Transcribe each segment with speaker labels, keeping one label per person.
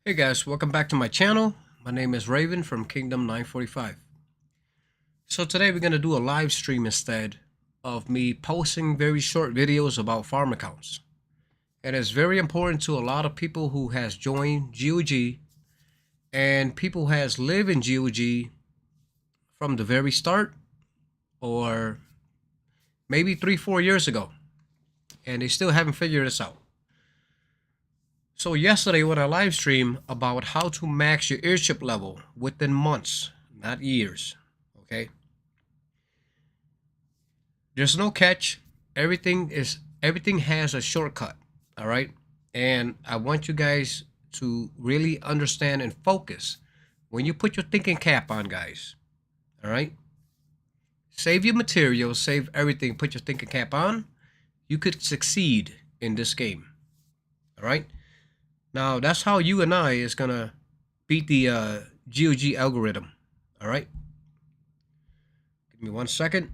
Speaker 1: Hey guys, welcome back to my channel. My name is Raven from Kingdom 945. So today we're going to do a live stream instead of me posting very short videos about farm accounts. It is very important to a lot of people who has joined GOG and people who has lived in GOG from the very start or maybe 3-4 years ago, and they still haven't figured this out. So yesterday when I live stream about how to max your airship level within months, not years, okay? There's no catch. Everything has a shortcut, all right? And I want you guys to really understand and focus when you put your thinking cap on, guys. All right? Save your materials, save everything, put your thinking cap on. You could succeed in this game. All right? Now, that's how you and I is going to beat the GOG algorithm. All right? Give me 1 second.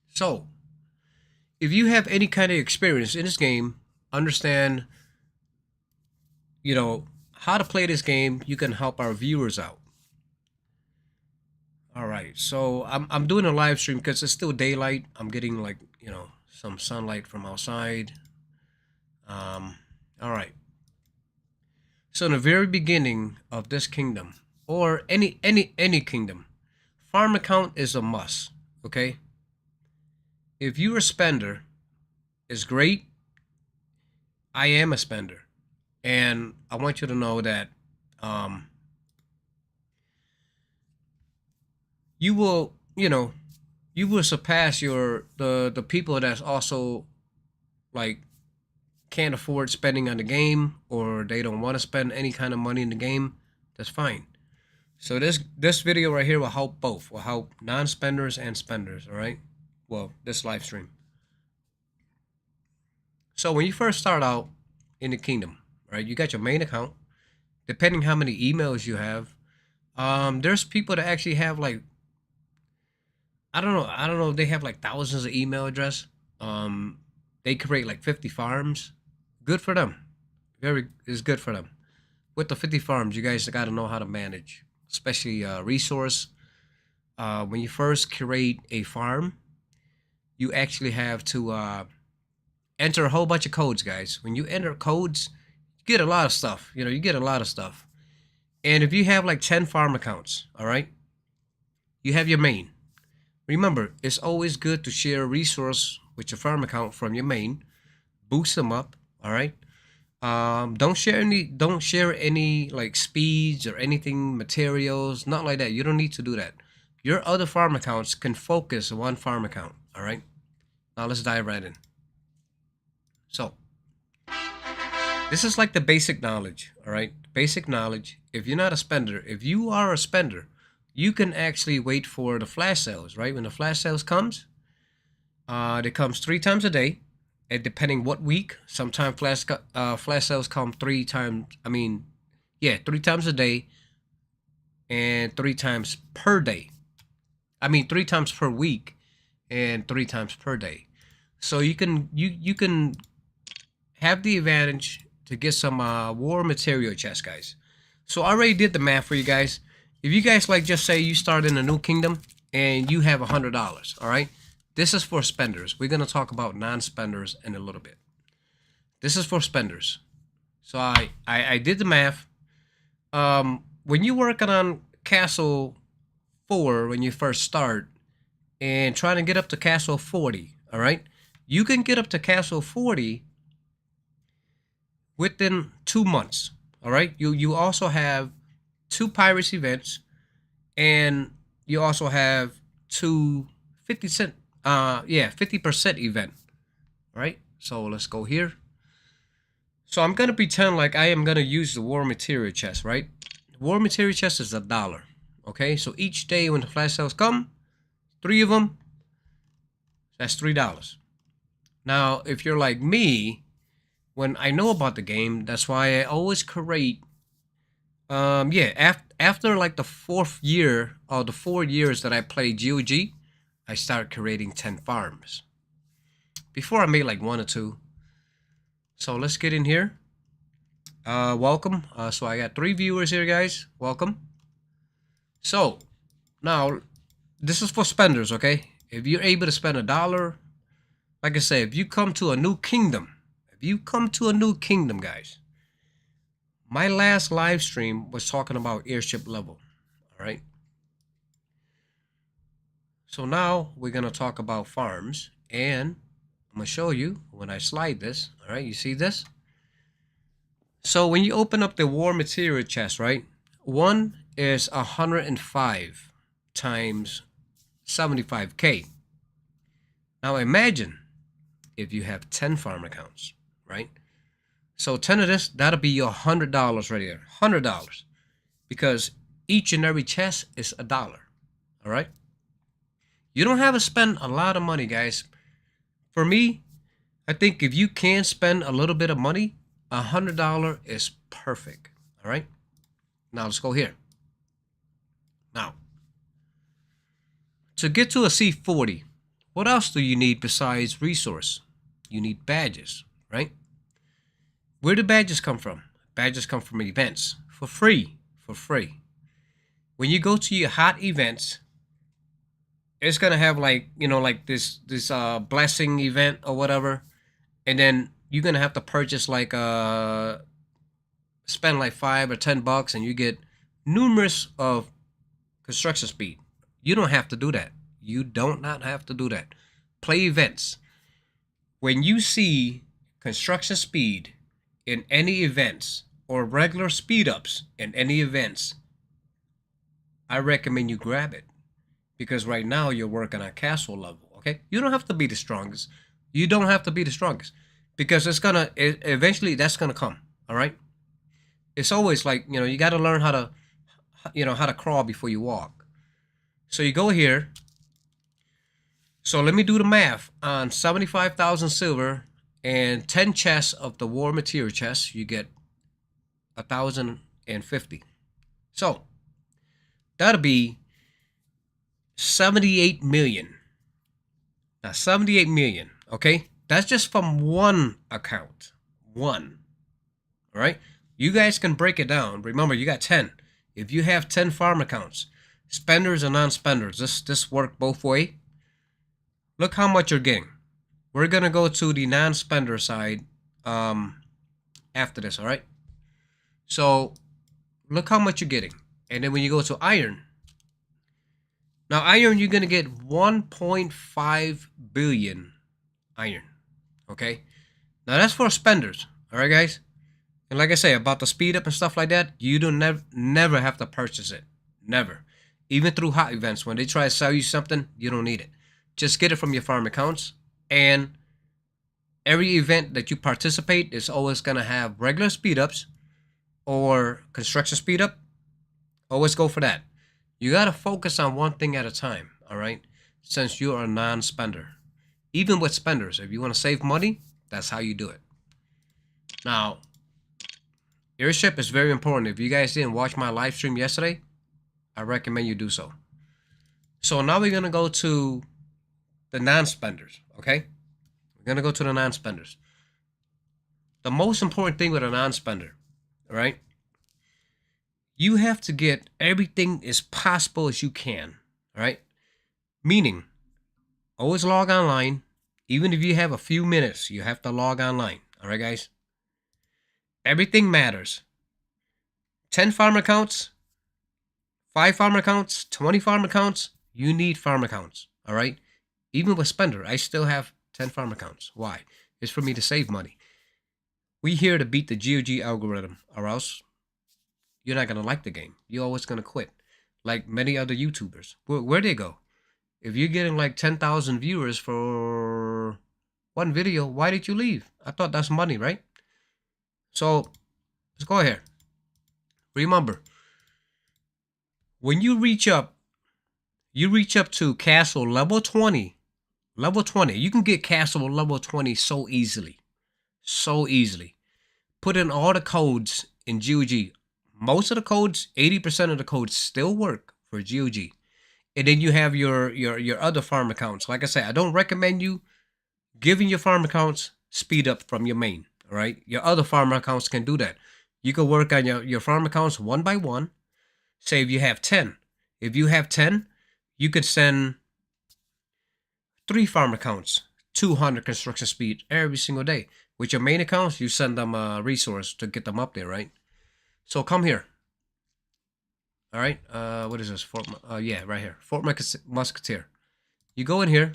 Speaker 1: So, if you have any kind of experience in this game, understand, how to play this game, you can help our viewers out. All right, so I'm doing a live stream because it's still daylight. I'm getting some sunlight from outside. All right. So in the very beginning of this kingdom, or any kingdom, farm account is a must. Okay. If you're a spender, it's great. I am a spender, and I want you to know that you will, you will surpass the people that's also like can't afford spending on the game, or they don't want to spend any kind of money in the game. That's fine. So this video right here will help both. Will help non-spenders and spenders. All right. Well, this live stream. So when you first start out in the kingdom, right, you got your main account. Depending how many emails you have, there's people that actually have like, I don't know, they have like thousands of email address. They create like 50 farms. Good for them. It's good for them. With the 50 farms, you guys got to know how to manage, especially resource. When you first create a farm, you actually have to enter a whole bunch of codes, guys. When you enter codes, you get a lot of stuff. You get a lot of stuff. And if you have like 10 farm accounts, all right, you have your main. Remember, it's always good to share a resource with your farm account from your main. Boost them up, all right? Don't share any like speeds or anything, materials, not like that. You don't need to do that. Your other farm accounts can focus on one farm account, all right? Now let's dive right in. So, this is like the basic knowledge, all right? Basic knowledge. If you're not a spender, if you are a spender, you can actually wait for the flash sales, right? When the flash sales comes, it comes 3 times a day, and depending what week. Sometimes flash sales come 3 times. 3 times a day, and 3 times per day. 3 times per week, and 3 times per day. So you can have the advantage to get some war material chests, guys. So I already did the math for you guys. If you guys just say you start in a new kingdom and you have $100, all right? This is for spenders. We're going to talk about non-spenders in a little bit. This is for spenders. So I did the math. When you're working on Castle 4, when you first start, and trying to get up to Castle 40, all right? You can get up to Castle 40 within 2 months, all right? You also have 2 pirates events, and you also have 2 50% event, right? So let's go here. So I'm gonna pretend like I am gonna use the war material chest, right? War material chest is $1. Okay, so each day when the flash sales come, 3 of them, that's $3. Now, if you're like me, when I know about the game, that's why I always create. After like the 4th year or the 4 years that I play GOG, I start creating 10 farms. Before I made like 1 or 2. So let's get in here. Welcome. So I got 3 viewers here, guys. Welcome. So now this is for spenders, okay? If you're able to spend $1, like I say, if you come to a new kingdom, guys, my last live stream was talking about airship level, all right? So now we're gonna talk about farms, and I'm gonna show you when I slide this, all right? You see this? So when you open up the war material chest, right? One is 105 times 75K. Now imagine if you have 10 farm accounts, right? So 10 of this, that'll be your $100 right there. $100. Because each and every chest is $1. All right? You don't have to spend a lot of money, guys. For me, I think if you can spend a little bit of money, $100 is perfect. All right? Now let's go here. Now, to get to a C40, what else do you need besides resource? You need badges, right? Where do badges come from? Badges come from events for free. When you go to your hot events, it's gonna have like, you know, like this blessing event or whatever, and then you're gonna have to purchase like spend like $5 or $10, and you get numerous of construction speed. You don't have to do that. You don't not have to do that. Play events. When you see construction speed in any events or regular speed ups in any events, I recommend you grab it, because right now you're working on castle level. Okay, you don't have to be the strongest. Because eventually that's gonna come. All right. It's always like, you know, you got to learn how to crawl before you walk. So you go here. So let me do the math. On 75,000 silver and 10 chests of the war material chests, you get 1,050. So that'll be 78 million. Now 78 million, okay? That's just from one account. One. All right? You guys can break it down. Remember, you got 10. If you have 10 farm accounts, spenders and non-spenders, this work both way. Look how much you're getting. We're gonna go to the non-spender side after this, all right? So look how much you're getting. And then when you go to iron, now iron, you're gonna get 1.5 billion iron. Okay? Now that's for spenders. Alright, guys? And like I say, about the speed up and stuff like that, you don't never have to purchase it. Never. Even through hot events, when they try to sell you something, you don't need it. Just get it from your farm accounts, and every event that you participate is always going to have regular speed ups or construction speed up. Always go for that. You got to focus on one thing at a time, all right? Since you are a non-spender. Even with spenders, if you want to save money, that's how you do it. Now, airship is very important. If you guys didn't watch my live stream yesterday, I recommend you do so. So now we're going to go to the non-spenders, okay? We're going to go to the non-spenders. The most important thing with a non-spender, all right? You have to get everything as possible as you can, all right? Meaning, always log online. Even if you have a few minutes, you have to log online, all right, guys? Everything matters. 10 farm accounts, 5 farm accounts, 20 farm accounts, you need farm accounts, all right? Even with spender, I still have 10 farm accounts. Why? It's for me to save money. We here to beat the GOG algorithm, or else you're not going to like the game. You're always going to quit. Like many other YouTubers. Where'd they go? If you're getting like 10,000 viewers for one video, why did you leave? I thought that's money, right? So, let's go here. Remember, when you reach up to castle level 20. Level 20. You can get castle level 20 so easily. So easily. Put in all the codes in GOG. Most of the codes, 80% of the codes still work for GOG. And then you have your other farm accounts. Like I said, I don't recommend you giving your farm accounts speed up from your main. All right? Your other farm accounts can do that. You can work on your farm accounts one by one. Say if you have 10. If you have 10, you could send 3 farm accounts, 200 construction speed every single day. With your main accounts, you send them a resource to get them up there, right? So come here. All right. What is this? Yeah, right here. Fort Musketeer. You go in here.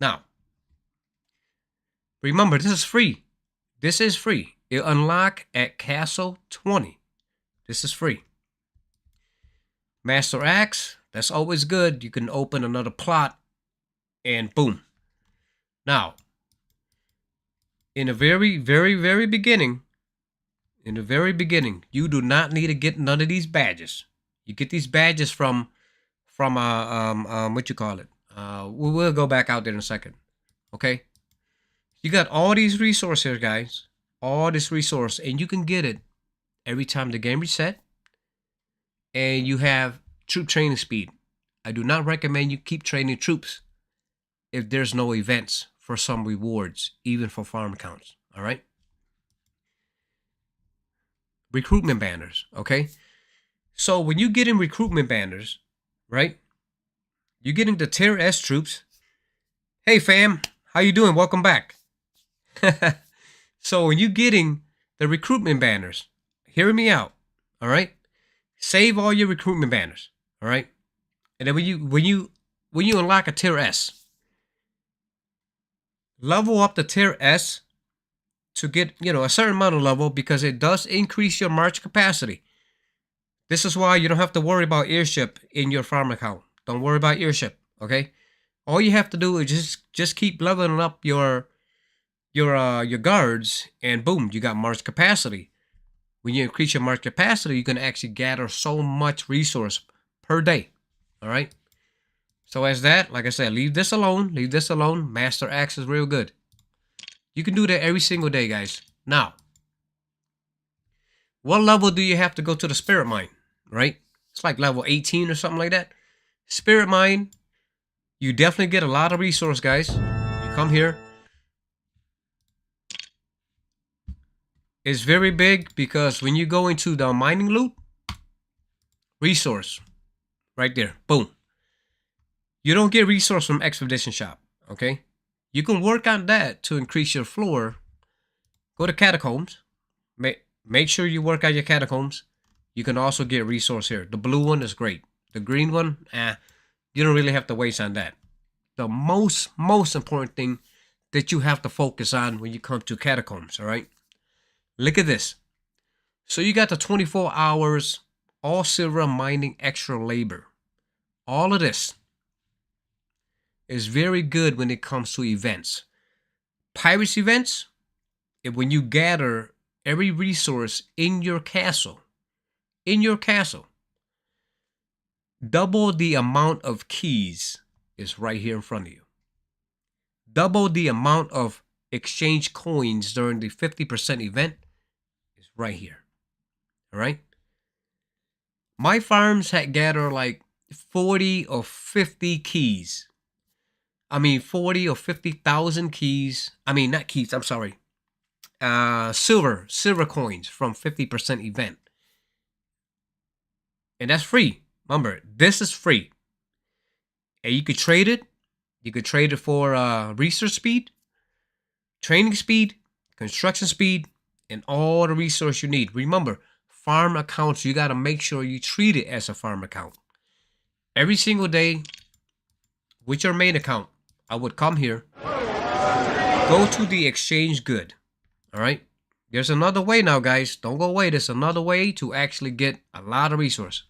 Speaker 1: Now, remember, this is free. This is free. It'll unlock at Castle 20. This is free. Master Axe, that's always good. You can open another plot and boom. Now, in the very beginning, you do not need to get none of these badges. You get these badges from what you call it. We'll go back out there in a second. Okay? You got all these resources here, guys. All this resource, and you can get it every time the game reset. And you have troop training speed. I do not recommend you keep training troops if there's no events for some rewards, even for farm accounts. All right. Recruitment banners. Okay. So when you get in recruitment banners, right? You're getting the tier S troops. Hey fam, how you doing? Welcome back. So when you're getting the recruitment banners, hear me out. All right. Save all your recruitment banners. All right. And then when you unlock a tier S, level up the tier S to get, a certain amount of level, because it does increase your march capacity. This is why you don't have to worry about airship in your farm account. Don't worry about airship. Okay. All you have to do is just keep leveling up your guards, and boom, you got march capacity. When you increase your march capacity, you can actually gather so much resource per day. All right. So as that, like I said, leave this alone. Leave this alone. Master Axe is real good. You can do that every single day, guys. Now, what level do you have to go to the Spirit Mine? Right? It's like level 18 or something like that. Spirit Mine, you definitely get a lot of resource, guys. You come here. It's very big because when you go into the mining loot, resource, right there, boom. You don't get resource from Expedition Shop, okay? You can work on that to increase your floor. Go to Catacombs. Make sure you work on your Catacombs. You can also get resource here. The blue one is great. The green one, you don't really have to waste on that. The most important thing that you have to focus on when you come to Catacombs, all right? Look at this. So you got the 24 hours, all silver mining extra labor. All of this is very good when it comes to events. Pirates events, when you gather every resource in your castle, double the amount of keys is right here in front of you. Double the amount of exchange coins during the 50% event is right here. All right. My farms had gathered like 40 or 50 keys. 40 or 50,000 keys. Not keys. I'm sorry. Silver coins from 50% event. And that's free. Remember, this is free. And you could trade it. You could trade it for research speed, training speed, construction speed, and all the resource you need. Remember, farm accounts, you got to make sure you treat it as a farm account. Every single day, with your main account, I would come here, go to the exchange good. All right. There's another way now, guys. Don't go away. There's another way to actually get a lot of resource.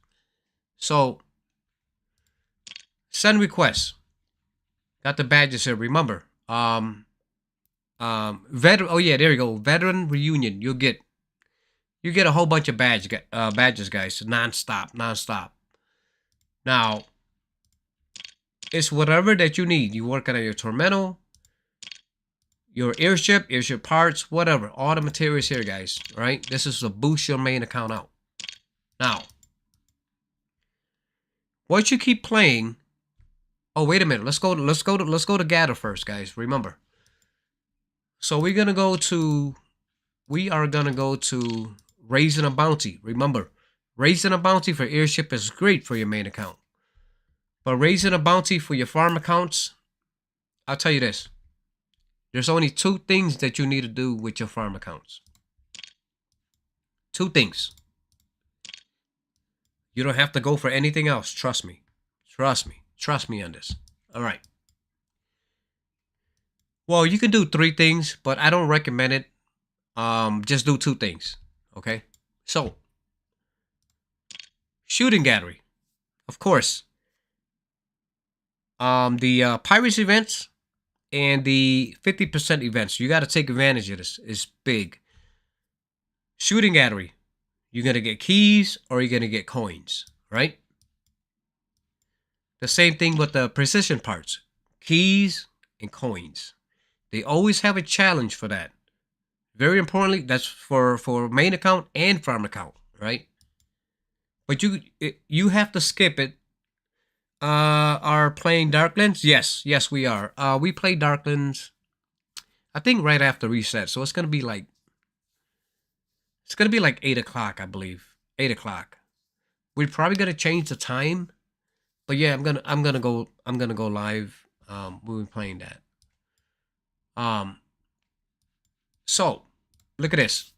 Speaker 1: So, send requests. Got the badges here. Remember, veteran. Oh yeah, there you go. Veteran reunion. You get a whole bunch of badges, guys. Non-stop. Now, it's whatever that you need. You work on your tormental, your airship parts, whatever. All the materials here, guys. All right. This is to boost your main account out. Now, once you keep playing. Oh, wait a minute. Let's go to gather first, guys. Remember. So we are gonna go to raising a bounty. Remember, raising a bounty for airship is great for your main account. But raising a bounty for your farm accounts, I'll tell you this. There's only 2 things that you need to do with your farm accounts. 2 things. You don't have to go for anything else. Trust me. Trust me. Trust me on this. All right. Well, you can do 3 things, but I don't recommend it. Just do 2 things. Okay? So, shooting gallery. Of course. The Pirates events and the 50% events. You got to take advantage of this. It's big. Shooting gallery. You're going to get keys or you're going to get coins, right? The same thing with the precision parts. Keys and coins. They always have a challenge for that. Very importantly, that's for main account and farm account, right? But you have to skip it. Are playing Darklands? Yes, we are. We play Darklands, I think right after reset. So it's gonna be like 8 o'clock, I believe. 8 o'clock. We're probably gonna change the time, but yeah, I'm gonna go live. We'll be playing that. So look at this.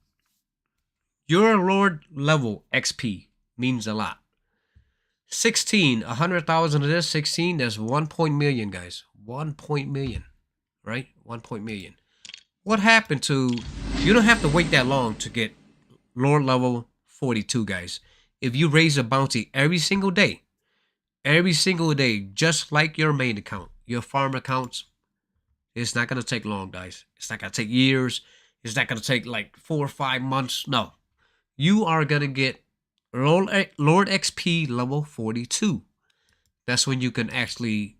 Speaker 1: Your Lord level XP means a lot. 16, 100,000 of this, 16, that's 1 point million, guys. 1 point million, right? 1 point million. What happened to, you don't have to wait that long to get Lord level 42, guys. If you raise a bounty every single day, just like your main account, your farm accounts, it's not going to take long, guys. It's not going to take years. It's not going to take like 4 or 5 months. No. You are going to get Lord XP level 42. That's when you can actually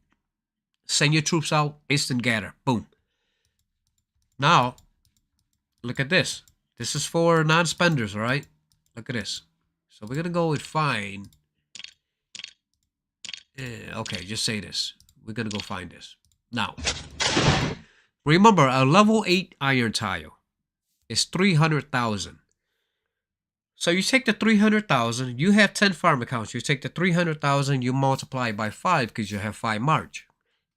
Speaker 1: send your troops out, instant gather. Boom. Now, look at this. This is for non-spenders, all right? Look at this. So we're going to go with find. Okay, just say this. We're going to go find this. Now, remember, a level 8 iron tile is 300,000. So you take the 300,000, you have 10 farm accounts. You take the 300,000, you multiply by 5 because you have 5 March.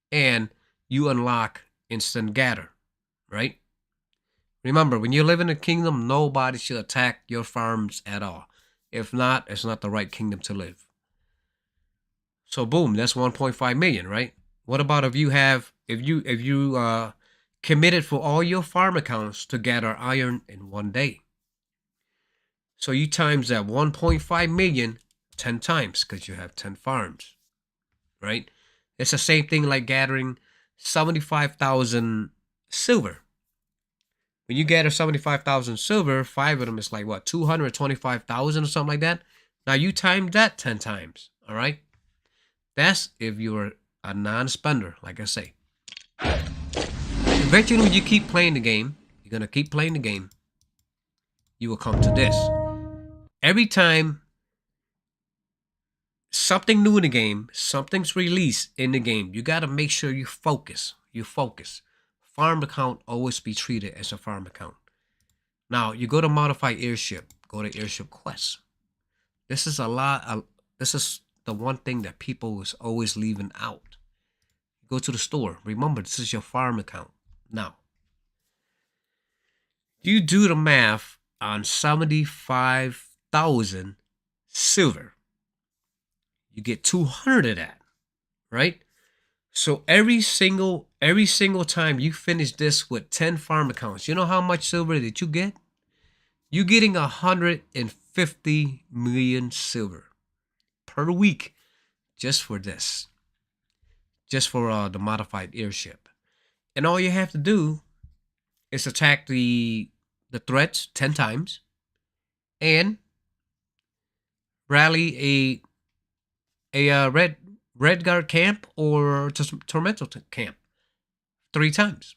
Speaker 1: And you unlock instant gather, right? Remember, when you live in a kingdom, nobody should attack your farms at all. If not, it's not the right kingdom to live. So boom, that's 1.5 million, right? What about if you have, if you committed for all your farm accounts to gather iron in 1 day? So you times that 1.5 million 10 times because you have 10 farms, right? It's the same thing like gathering 75,000 silver. When you gather 75,000 silver, 5 of them is like what, 225,000 or something like that. Now you times that 10 times, all right? That's if you're a non-spender, like I say. Eventually, when you keep playing the game, you're going to keep playing the game, you will come to this. Every time something new in the game, something's released in the game, you got to make sure you focus. You focus. Farm account always be treated as a farm account. Now, you go to modify airship. Go to airship quest. This is this is the one thing that people is always leaving out. Go to the store. Remember, this is your farm account. Now, you do the math on 75,000 silver. You get 200 of that, right? So every single time you finish this with 10 farm accounts, you know how much silver that you get? You're getting 150 million silver per week just for this. Just for the modified airship. And all you have to do is attack the threats 10 times and rally a red guard camp or tormental camp 3 times.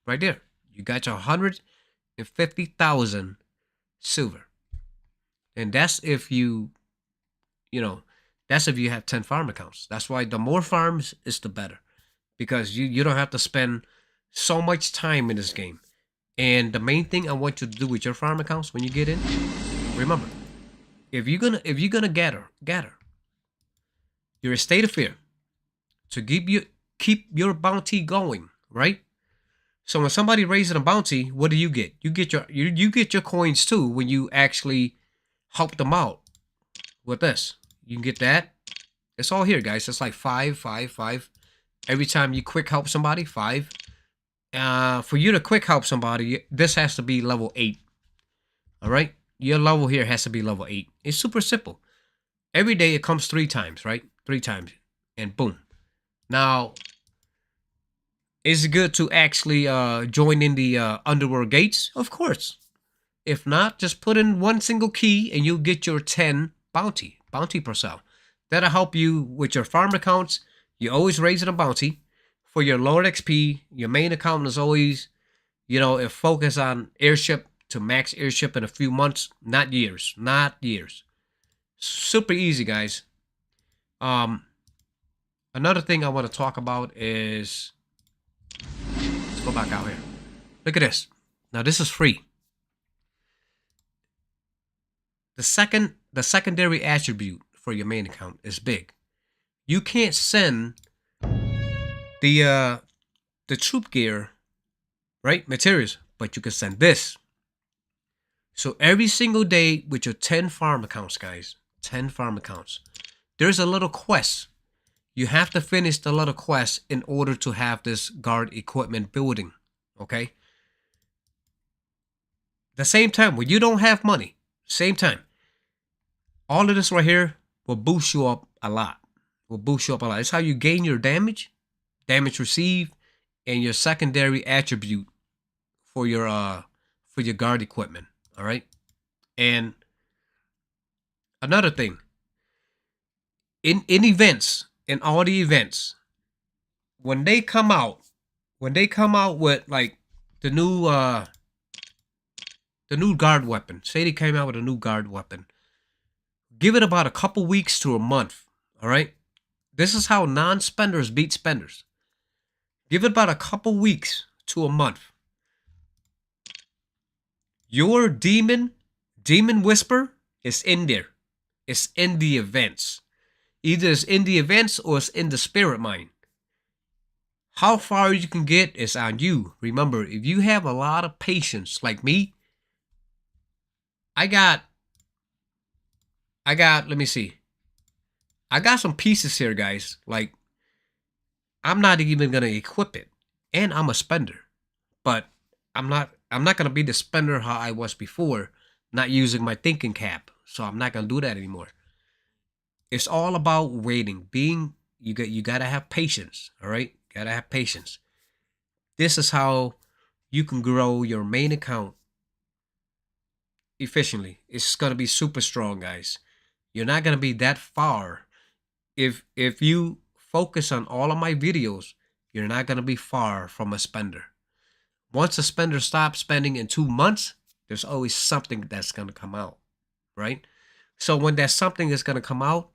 Speaker 1: Right there. You got your 150,000 silver. And that's if that's if you have 10 farm accounts. That's why the more farms is the better. Because you don't have to spend so much time in this game. And the main thing I want you to do with your farm accounts when you get in Remember, if you're gonna gather, you're a state of fear to keep your bounty going, right? So when somebody raises a bounty, what do you get? You get you get your coins too when you actually help them out with this. You can get that. It's all here, guys. It's like 5, 5, 5. Every time you quick help somebody, 5. For you to quick help somebody, this has to be level 8. All right? Your level here has to be level 8. It's super simple. Every day it comes 3 times, right? 3 times. And boom. Now, is it good to actually join in the underworld gates? Of course. If not, just put in one single key and you'll get your 10 bounty per cell. That'll help you with your farm accounts. You're always raising a bounty. For your lower XP, your main account is always, it focus on airship to max airship in a few months, not years. Not years. Super easy, guys. Another thing I want to talk about is, let's go back out here. Look at this. Now this is free. The secondary attribute for your main account is big. You can't send the troop gear, right? Materials, but you can send this. So every single day with your 10 farm accounts, guys, 10 farm accounts, there's a little quest. You have to finish the little quest in order to have this guard equipment building, okay? The same time, when you don't have money, same time, all of this right here will boost you up a lot. It's how you gain your damage received, and your secondary attribute for your guard equipment. All right. And another thing, in events, in all the events, when they come out with like the new guard weapon, say they came out with a new guard weapon, give it about a couple weeks to a month. All right. This is how non-spenders beat spenders. Give it about a couple weeks to a month. Your demon whisper is in there. It's in the events. Either it's in the events or it's in the spirit mind. How far you can get is on you. Remember, if you have a lot of patience like me, I got, let me see. I got some pieces here, guys. Like, I'm not even going to equip it. And I'm a spender. But I'm not going to be the spender how I was before, not using my thinking cap. So I'm not going to do that anymore. It's all about waiting. You got to have patience, all right? Got to have patience. This is how you can grow your main account efficiently. It's going to be super strong, guys. You're not going to be that far. If you focus on all of my videos, you're not going to be far from a spender. Once a spender stops spending in 2 months, there's always something that's going to come out, right? So when that something is going to come out,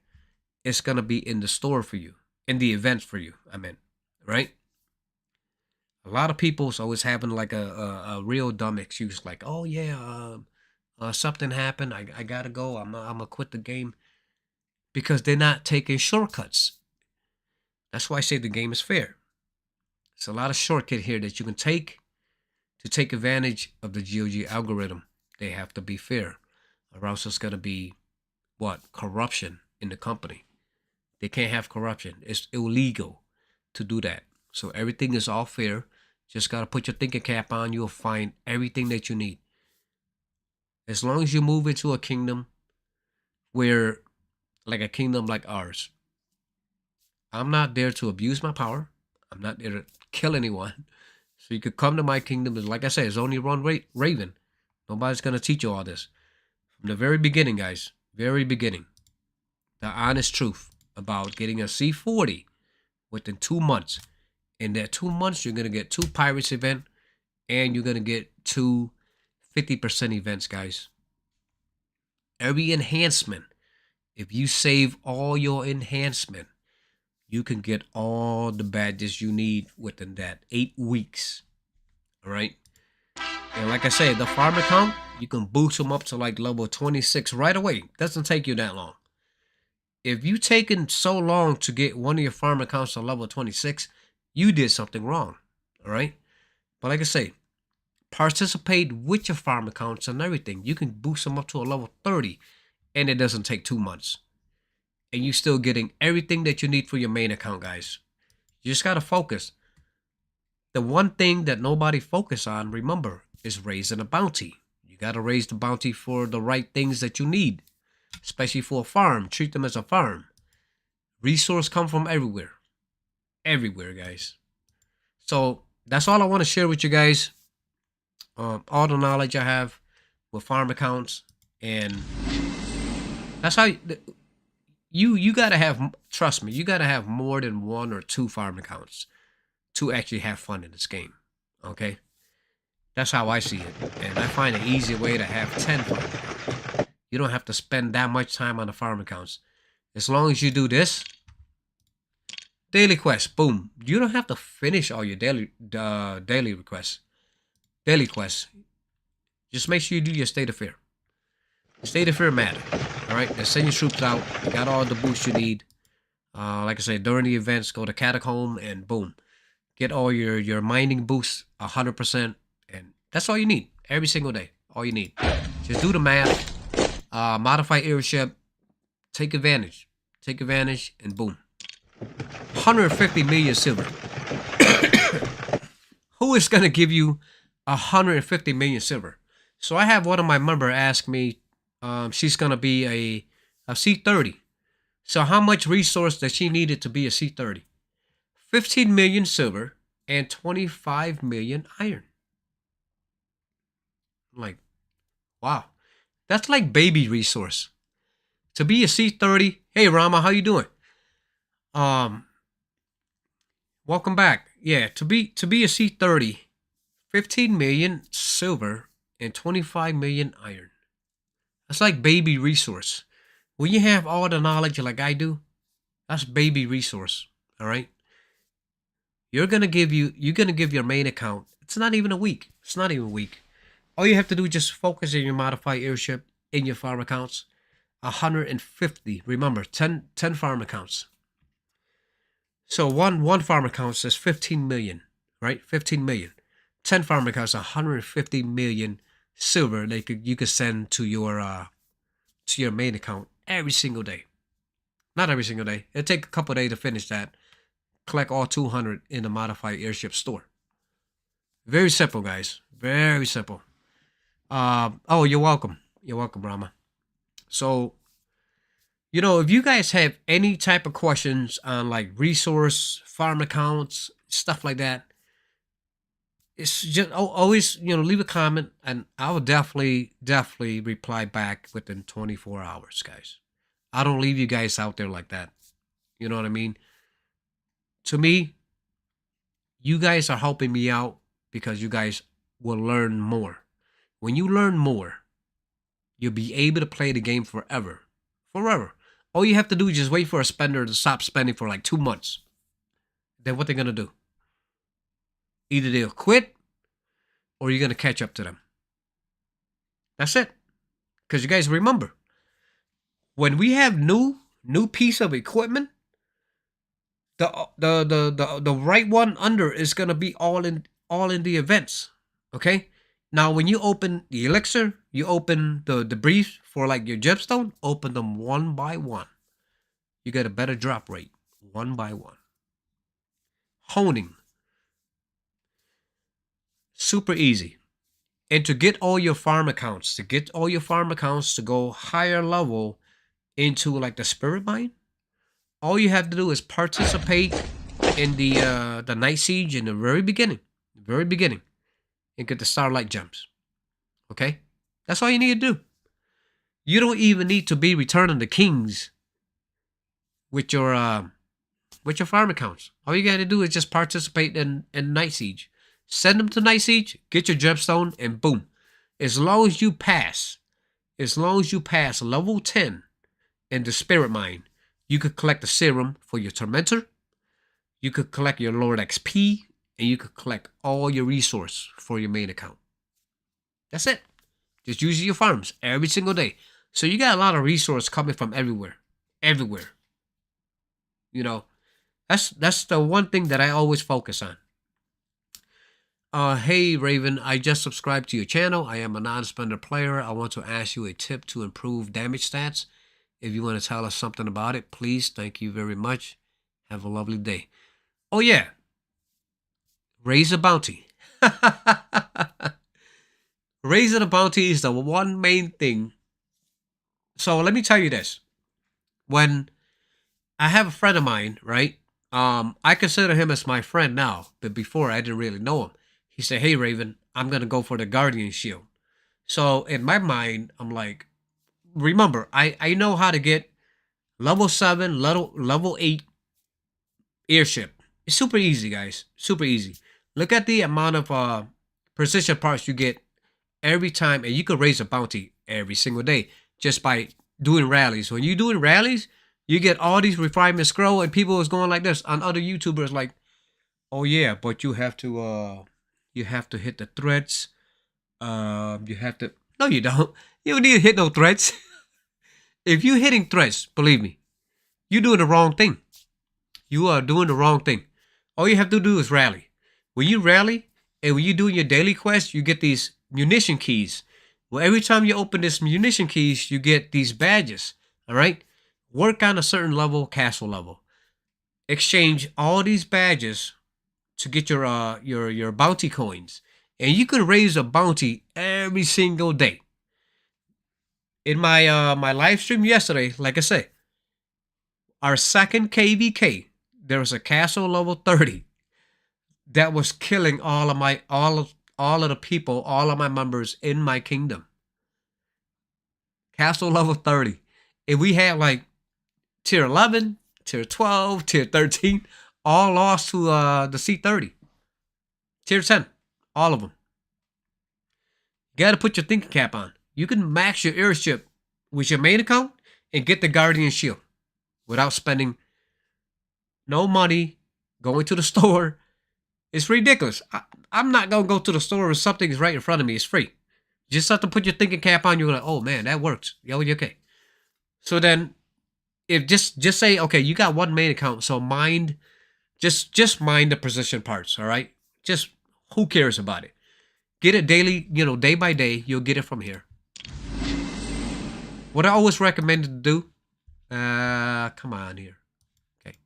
Speaker 1: it's going to be in the store for you, in the events for you, right? A lot of people's always having like a real dumb excuse, like, oh yeah, something happened, I got to go, I'm going to quit the game, because they're not taking shortcuts. That's why I say the game is fair. It's a lot of shortcut here that you can take to take advantage of the GOG algorithm. They have to be fair, or else it's going to be, corruption in the company. They can't have corruption. It's illegal to do that. So everything is all fair. Just got to put your thinking cap on. You'll find everything that you need. As long as you move into a kingdom where, like a kingdom like ours, I'm not there to abuse my power. I'm not there to kill anyone. So you could come to my kingdom. Like I said, it's only one Raven. Nobody's going to teach you all this. From the very beginning, guys, very beginning, the honest truth about getting a C40 within 2 months. In that 2 months, you're going to get 2 Pirates event, and you're going to get 2 50% events, guys. Every enhancement, if you save all your enhancement, you can get all the badges you need within that 8 weeks. All right. And like I said, the farm account, You can boost them up to like level 26 right away. Doesn't take you that long. If you taken so long to get one of your farm accounts to level 26, you did something wrong. All right. But like I say, participate with your farm accounts and everything. You can boost them up to a level 30 and it doesn't take 2 months. And you're still getting everything that you need for your main account, guys. You just got to focus. The one thing that nobody focus on, remember, is raising a bounty. You got to raise the bounty for the right things that you need, especially for a farm. Treat them as a farm. Resources come from everywhere. Everywhere, guys. So that's all I want to share with you guys. All the knowledge I have with farm accounts, and that's how you gotta have. Trust me, you gotta have more than 1 or 2 farm accounts to actually have fun in this game. Okay, that's how I see it, and I find an easy way to have 10 farm accounts. You don't have to spend that much time on the farm accounts. As long as you do this daily quest, boom, you don't have to finish all your daily requests. Daily quests. Just make sure you do your state of fear. State of fear matter. Alright, then send your troops out. You got all the boosts you need. Like I said, during the events, go to Catacomb and boom. Get all your mining boosts 100%. And that's all you need. Every single day. All you need. Just do the math. Modify airship. Take advantage. Take advantage and boom. 150 million silver. Who is going to give you 150 million silver? So I have one of my members ask me, she's gonna be a C30. So how much resource does she needed to be a C30? 15 million silver and 25 million iron. I'm like, wow, that's like baby resource to be a C30. Hey Rama, how you doing? Welcome back. Yeah, to be a C30. 15 million silver and 25 million iron. That's like baby resource. When you have all the knowledge like I do, that's baby resource. All right. You're gonna give your main account. It's not even a week. It's not even a week. All you have to do is just focus on your modified airship in your farm accounts. 150. Remember, 10 farm accounts. So one farm account says 15 million, right? 15 million. 10 farm accounts, 150 million silver you could send to your main account every single day. Not every single day. It'll take a couple of days to finish that. Collect all 200 in the modified airship store. Very simple, guys. Very simple. Oh, you're welcome. You're welcome, Rama. So, if you guys have any type of questions on like resource, farm accounts, stuff like that, it's just always leave a comment and I will definitely reply back within 24 hours, guys. I don't leave you guys out there like that. You know what I mean? To me, you guys are helping me out because you guys will learn more. When you learn more, you'll be able to play the game forever. Forever. All you have to do is just wait for a spender to stop spending for like 2 months. Then what they're going to do? Either they'll quit or you're going to catch up to them. That's it. Because you guys remember, when we have new piece of equipment, the right one under is going to be all in the events. Okay? Now, when you open the elixir, you open the briefs for like your gemstone, open them one by one. You get a better drop rate, one by one. Honing. Super easy. And to get all your farm accounts, to go higher level into like the spirit mine, all you have to do is participate in the night siege in the very beginning, and get the starlight gems. Okay, that's all you need to do. You don't even need to be returning the kings with your farm accounts. All you got to do is just participate in night siege. Send them to night siege, get your gemstone, and boom. As long as you pass level 10 in the spirit mine, you could collect the serum for your tormentor. You could collect your Lord XP, and you could collect all your resource for your main account. That's it. Just use your farms every single day. So you got a lot of resource coming from everywhere. Everywhere. You know, that's the one thing that I always focus on. Hey Raven, I just subscribed to your channel. I am a non-spender player. I want to ask you a tip to improve damage stats. If you want to tell us something about it, please. Thank you very much. Have a lovely day. Oh yeah. Raise a bounty. Raising a bounty is the one main thing. So let me tell you this. When I have a friend of mine, right? I consider him as my friend now, but before I didn't really know him. He said, "Hey Raven, I'm gonna go for the Guardian Shield." So in my mind, I'm like, remember, I know how to get level 7, level 8 airship. It's super easy, guys. Super easy. Look at the amount of precision parts you get every time, and you can raise a bounty every single day just by doing rallies. When you're doing rallies, you get all these refinement scroll, and people is going like this on other YouTubers like, "Oh yeah, but you have to hit the threats. You have to." No, you don't. You don't need to hit no threats. If you're hitting threats, believe me, you're doing the wrong thing. You are doing the wrong thing. All you have to do is rally. When you rally and when you're doing your daily quest, you get these munition keys. Well, every time you open this munition keys, you get these badges. All right? Work on a certain level, castle level. Exchange all these badges to get your bounty coins. And you can raise a bounty every single day. In my my live stream yesterday, like I said, our second KVK, there was a castle level 30 that was killing all of the people, all of my members in my kingdom. Castle level 30. And we had like tier 11, tier 12, tier 13, all lost to the C30. Tier 10, all of them. You gotta put your thinking cap on. You can max your airship with your main account and get the Guardian Shield without spending no money going to the store. It's ridiculous. I'm not going to go to the store if something is right in front of me. It's free. You just have to put your thinking cap on. You're like, oh man, that works. Yo, you okay. So then, if just say, okay, you got one main account, so mind, just mind the precision parts, all right? Just, who cares about it? Get it daily, day by day. You'll get it from here. What I always recommend to do, come on here. Okay.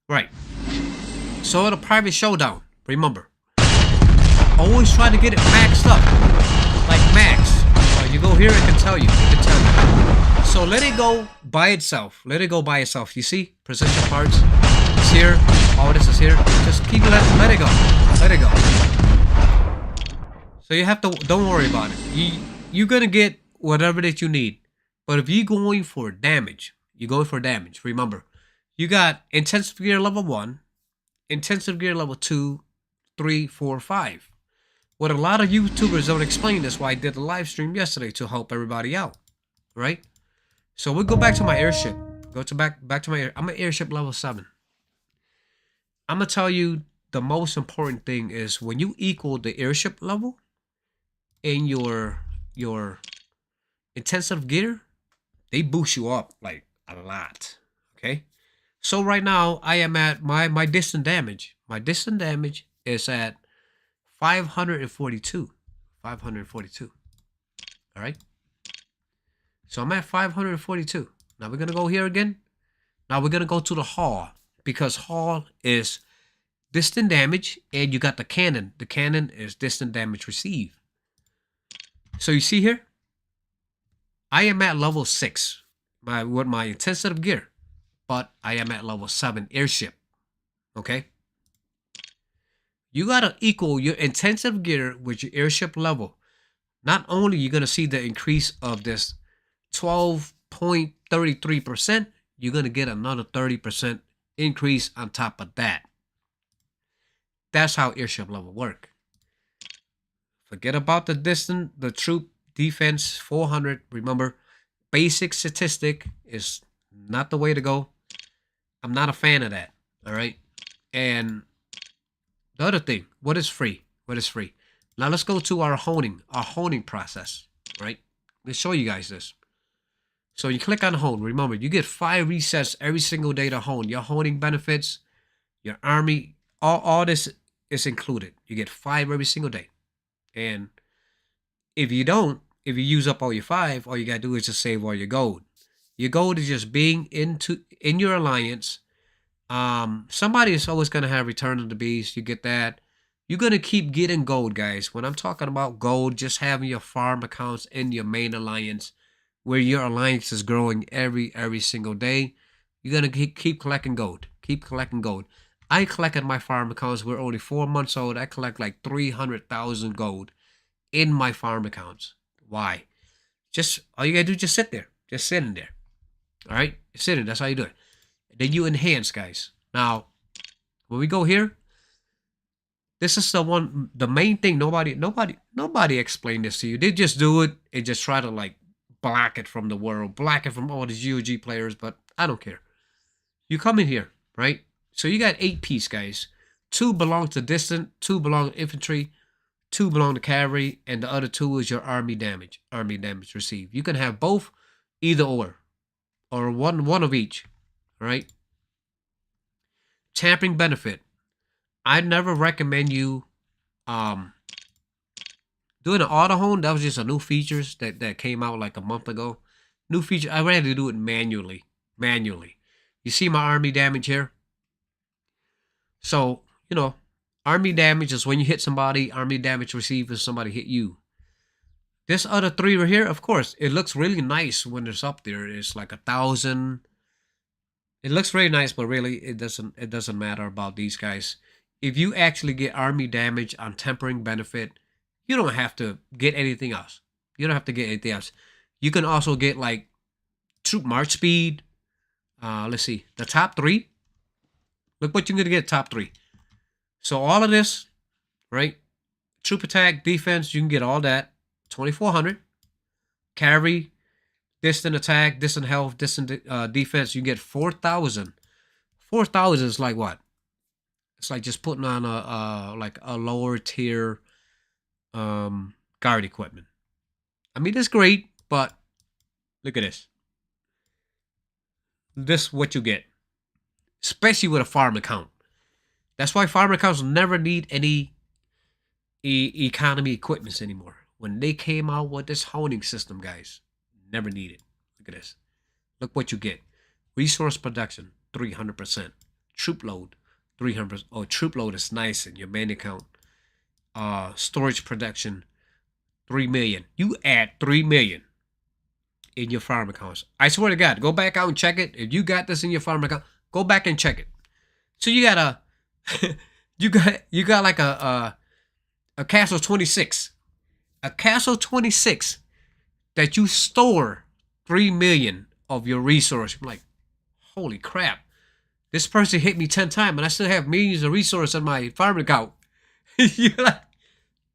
Speaker 1: Right. So at a private showdown, remember, always try to get it maxed up. Like max. You go here, it can tell you. So let it go by itself. Let it go by itself. You see? Precision parts. It's here. All this is here. Just keep let it go. Let it go. So you have to, don't worry about it. You're going to get whatever that you need. But if you're going for damage, remember, you got intensive gear level 1, intensive gear level 2, 3, 4, 5. What a lot of YouTubers don't explain is why I did the live stream yesterday to help everybody out, right? So we'll go back to my airship. Back to my I'm an airship level 7. I'm gonna tell you the most important thing is when you equal the airship level in your intensive gear, they boost you up like a lot. Okay. So right now I am at my distant damage. My distant damage is at 542. 542. All right. So I'm at 542. Now we're gonna go here again. Now we're gonna go to the hall because hall is distant damage, and you got the cannon. The cannon is distant damage received. So you see here, I am at level 6 with my intensive gear, but I am at level 7 airship. Okay. You gotta equal your intensive gear with your airship level. Not only you're gonna see the increase of this 12.33%, you're gonna get another 30% increase on top of that. That's how airship level work. Forget about the troop defense 400. Remember, basic statistic is not the way to go. I'm not a fan of that. All right. And the other thing, what is free? What is free? Now let's go to our honing process. right? Let's show you guys this. So you click on hone. Remember, you get 5 resets every single day to hone. Your honing benefits, your army, all this is included. You get 5 every single day. And if you don't, if you use up all your 5, all you gotta do is just save all your gold. Your gold is just being in your alliance. Somebody is always gonna have Return of the Beast. You get that. You're gonna keep getting gold, guys. When I'm talking about gold, just having your farm accounts in your main alliance, where your alliance is growing every single day, you're gonna keep collecting gold. Keep collecting gold. I collected my farm accounts. We're only 4 months old. I collect like 300,000 gold in my farm accounts. Why? Just all you gotta do is just sit there. Just sit in there. All right, sit in. That's how you do it. Then you enhance, guys. Now, when we go here, this is the main thing. Nobody explained this to you. They just do it and just try to like block it from the world, block it from all these UOG players. But I don't care. You come in here, right? So you got 8 piece, guys. 2 belong to distant, 2 belong to infantry, 2 belong to cavalry, and the other 2 is your army damage. Army damage received. You can have both, either or one of each. All right. Tampering benefit. I never recommend you doing an auto hone. That was just a new features that came out like a month ago. New feature. I rather do it manually. You see my army damage here. So you know, army damage is when you hit somebody. Army damage received is somebody hit you. This other 3 right here, of course, it looks really nice when it's up there. It's like 1,000. It looks really nice, but really it doesn't matter about these guys. If you actually get army damage on tempering benefit, you don't have to get anything else. You don't have to get anything else. You can also get like troop march speed. Let's see. The top 3. Look what you're going to get top 3. So all of this, right? Troop attack, defense, you can get all that. 2,400. Cavalry, distant attack, distant health, distant defense, you get 4,000. 4,000 is like what? It's like just putting on a lower tier guard equipment. I mean, it's great, but look at this. This is what you get, especially with a farm account. That's why farm accounts never need any economy equipments anymore. When they came out with this honing system, guys, never needed. Look at this. Look what you get. Resource production, 300%. Troop load, 300%. Oh, troop load is nice in your main account. Storage production, 3 million. You add 3 million in your farm accounts. I swear to God, go back out and check it. If you got this in your farm account, go back and check it. So you got you got like a castle 26. A castle 26 that you store 3 million of your resource. I'm like, holy crap. This person hit me 10 times and I still have millions of resources in my farm account. You're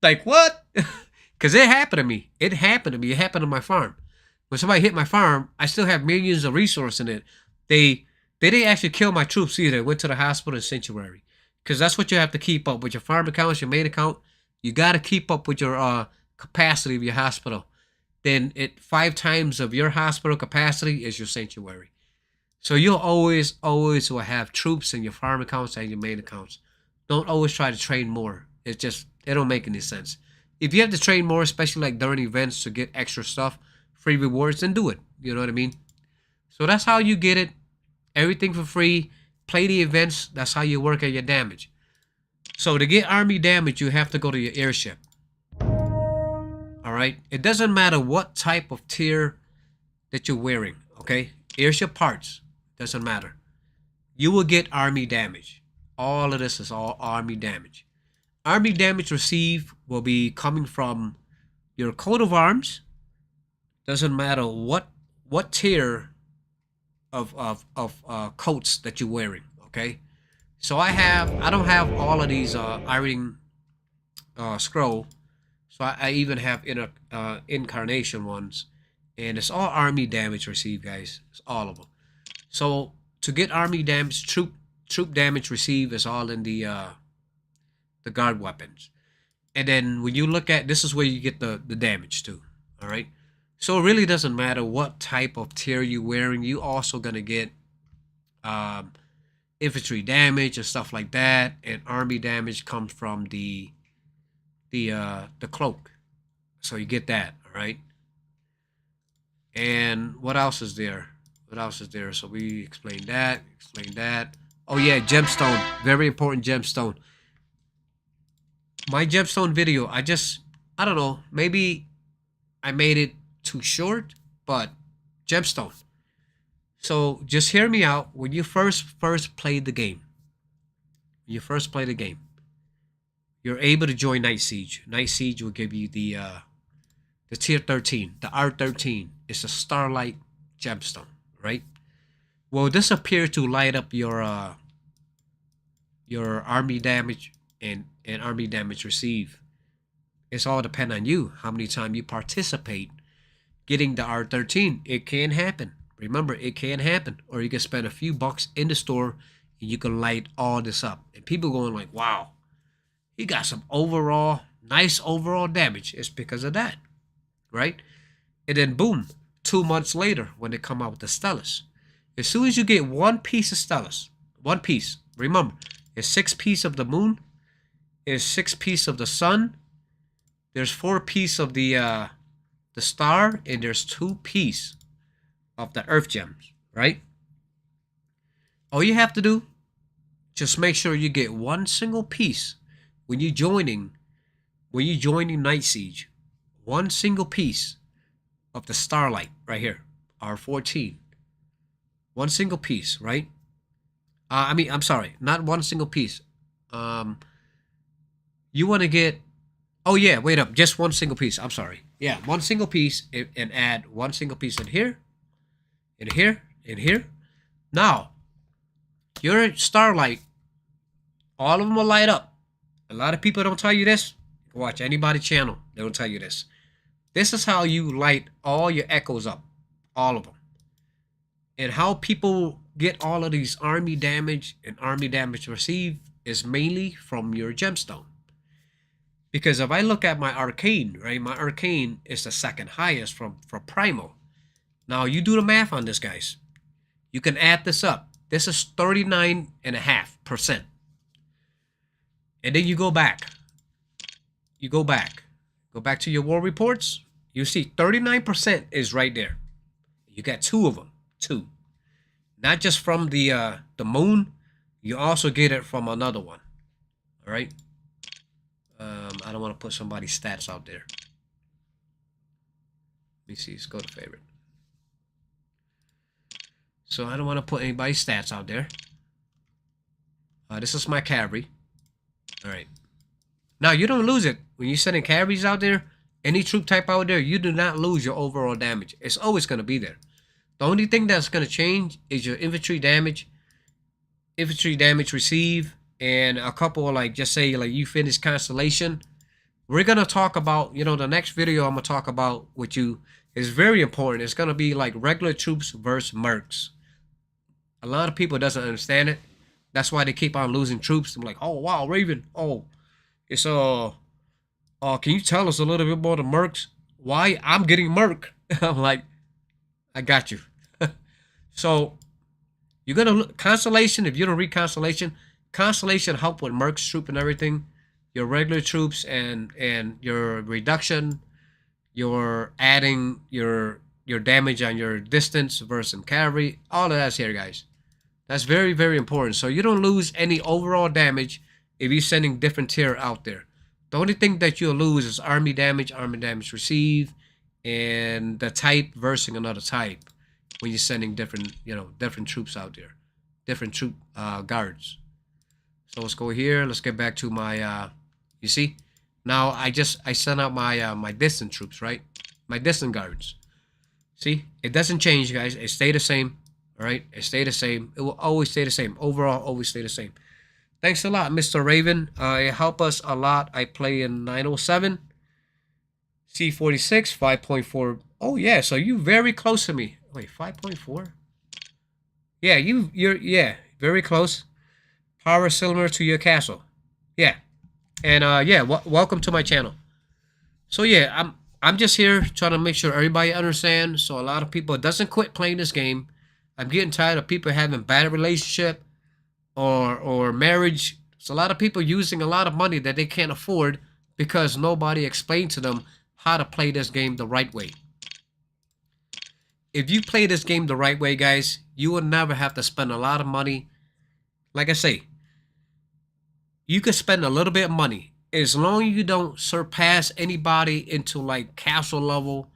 Speaker 1: like what? Because it happened to me. It happened to me. It happened to my farm. When somebody hit my farm, I still have millions of resources in it. They didn't actually kill my troops either. They went to the hospital in sanctuary. Because that's what you have to keep up with your farm accounts, your main account. You got to keep up with your capacity of your hospital. Then 5 times of your hospital capacity is your sanctuary. So you'll always will have troops in your farm accounts and your main accounts. Don't always try to train more. It don't make any sense. If you have to train more, especially like during events to get extra stuff, free rewards, then do it. You know what I mean? So that's how you get it. Everything for free. Play the events. That's how you work at your damage. So to get army damage, you have to go to your airship. Alright? It doesn't matter what type of tier that you're wearing. Okay? Airship parts. Doesn't matter. You will get army damage. All of this is all army damage. Army damage received will be coming from your coat of arms. Doesn't matter what tier of coats that you're wearing. Okay? So I don't have all of these iron scroll. So I even have incarnation ones, and it's all army damage received, guys. It's all of them. So to get army damage, troop damage received is all in the guard weapons. And then when you look at this is where you get the damage too. All right. So it really doesn't matter what type of tier you're wearing. You also gonna get um, infantry damage and stuff like that, and army damage comes from the cloak. So you get that, all right. And what else is there? What else is there? So we explained that. Explained that. Oh yeah, gemstone. Very important gemstone. My gemstone video. I don't know. Maybe I made it too short, but gemstone. So just hear me out. When you first play the game, you're able to join Night Siege. Night Siege will give you the tier 13, the R13. It's a starlight gemstone, right? Will this appear to light up your army damage and army damage received? It's all depend on you. How many times you participate getting the R13. It can happen. Remember, it can happen. Or you can spend a few bucks in the store and you can light all this up. And people going like, wow, he got some nice overall damage. It's because of that, right? And then boom, 2 months later when they come out with the Stellus. As soon as you get one piece of Stellus, one piece, remember, it's 6 pieces of the moon, it's 6 pieces of the sun, there's 4 pieces of the star, and there's 2 pieces of the earth gems, right? All you have to do, just make sure you get one single piece when you're joining Night Siege. One single piece of the starlight right here, R14. One single piece, right? I'm sorry, not one single piece. You want to get, oh yeah, wait up, just one single piece. I'm sorry. Yeah, one single piece and add one single piece in here, in here, in here. Now, your starlight, all of them will light up. A lot of people don't tell you this. Watch anybody's channel, they don't tell you this. This is how you light all your echoes up, all of them. And how people get all of these army damage and army damage received is mainly from your gemstone. Because if I look at my arcane, right, my arcane is the second highest from primal. Now you do the math on this, guys. You can add this up. This is 39.5%. And then you go back. You go back to your war reports. You see 39% is right there. You got 2 of them, 2. Not just from the moon, you also get it from another one. All right. I don't want to put somebody's stats out there. Let me see. Let's go to favorite. So I don't want to put anybody's stats out there. This is my cavalry. All right. Now you don't lose it when you're sending cavalries out there. Any troop type out there, you do not lose your overall damage. It's always going to be there. The only thing that's going to change is your infantry damage received, and a couple of, like, just say like you finish Constellation. We're going to talk about, the next video I'm going to talk about with you is very important. It's going to be like regular troops versus mercs. A lot of people doesn't understand it. That's why they keep on losing troops. I'm like, oh wow, Raven. Oh, it's can you tell us a little bit more the mercs? Why I'm getting merc? I'm like, I got you. So you're gonna look Constellation. If you don't read Constellation help with mercs troop and everything. Your regular troops and your reduction, your adding your damage on your distance versus cavalry. All of that's here, guys. That's very, very important. So you don't lose any overall damage if you're sending different tier out there. The only thing that you'll lose is army damage received, and the type versus another type when you're sending different troops out there, different troop guards. So let's go here. Let's get back to my, you see, now I sent out my my distant troops, right? My distant guards. See, it doesn't change, guys. It stay the same. All right, it stay the same. It will always stay the same. Overall, always stay the same. Thanks a lot, Mr. Raven. It helped us a lot. I play in 907, C46, 5.4. Oh yeah, so you very close to me. Wait, 5.4? Yeah, you're very close. Power similar to your castle. Yeah, and yeah, welcome to my channel. So yeah, I'm just here trying to make sure everybody understands. So a lot of people doesn't quit playing this game. I'm getting tired of people having bad relationship or marriage. So a lot of people using a lot of money that they can't afford because nobody explained to them how to play this game the right way. If you play this game the right way, guys, you will never have to spend a lot of money. Like I say, you could spend a little bit of money as long as you don't surpass anybody into like castle level,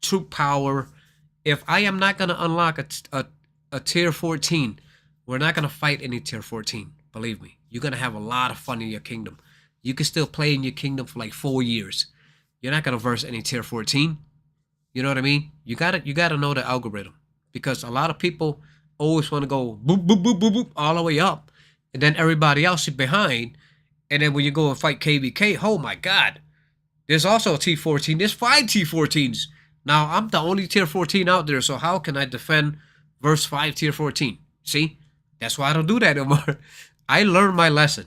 Speaker 1: troop power. If I am not going to unlock a tier 14, we're not going to fight any tier 14. Believe me, you're going to have a lot of fun in your kingdom. You can still play in your kingdom for like 4 years. You're not going to verse any tier 14. You know what I mean? You gotta know the algorithm, because a lot of people always want to go boop boop boop boop boop all the way up, and then everybody else is behind. And then when you go and fight KVK, oh my God, there's also a T14. There's 5 T14s. Now I'm the only tier 14 out there, so how can I defend verse 5 tier 14? See, that's why I don't do that anymore. I learned my lesson.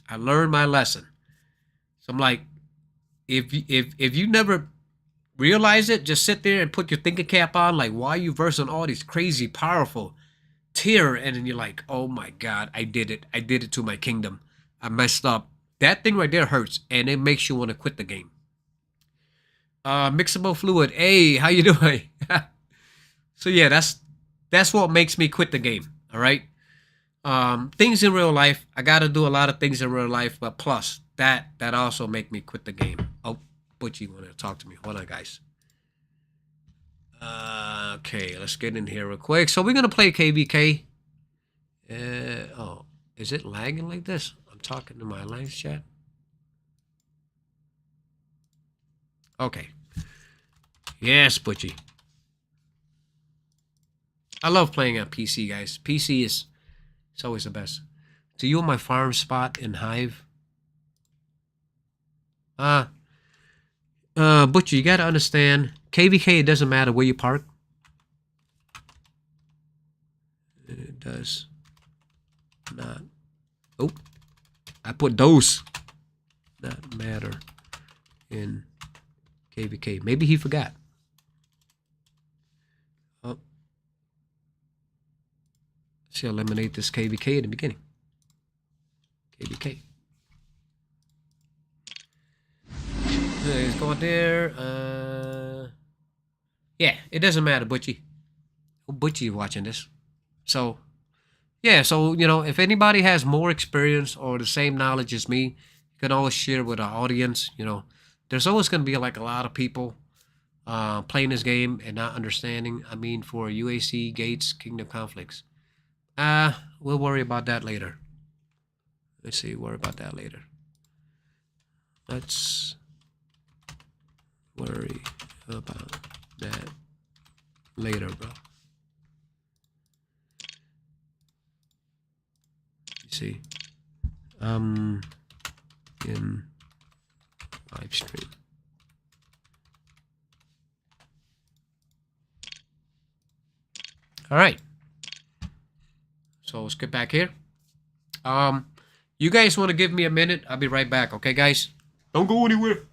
Speaker 1: I learned my lesson. So I'm like, if you never realize it, just sit there and put your thinking cap on. Like, why are you versing all these crazy, powerful tier? And then you're like, oh my God, I did it. I did it to my kingdom. I messed up. That thing right there hurts, and it makes you want to quit the game. Mixable fluid. Hey, how you doing? So yeah, that's what makes me quit the game. All right. Things in real life, I gotta do a lot of things in real life, but plus that also make me quit the game. Oh, Butchie want to talk to me. Hold on, guys. Okay, let's get in here real quick. So we're gonna play KVK. Oh, is it lagging like this? I'm talking to my Alliance chat. Okay. Yes, Butchie. I love playing on PC, guys. PC is it's always the best. Do you want my farm spot in Hive? Butcher, you gotta understand, KVK, it doesn't matter where you park. It does not. Oh, I put those. Not matter in KVK. Maybe he forgot. Oh. Let's eliminate this KVK in the beginning. KVK. Let's go out there. Yeah, it doesn't matter, Butchie. Oh, Butchie watching this. So, yeah, so, you know, if anybody has more experience or the same knowledge as me, you can always share with our audience. You know, there's always going to be like a lot of people playing this game and not understanding. I mean, for UAC, Gates, Kingdom Conflicts. We'll worry about that later. Let's see, worry about that later. Let's worry about that later, bro. You see, in live stream. All right. So let's get back here. You guys want to give me a minute? I'll be right back. Okay, guys? Don't go anywhere.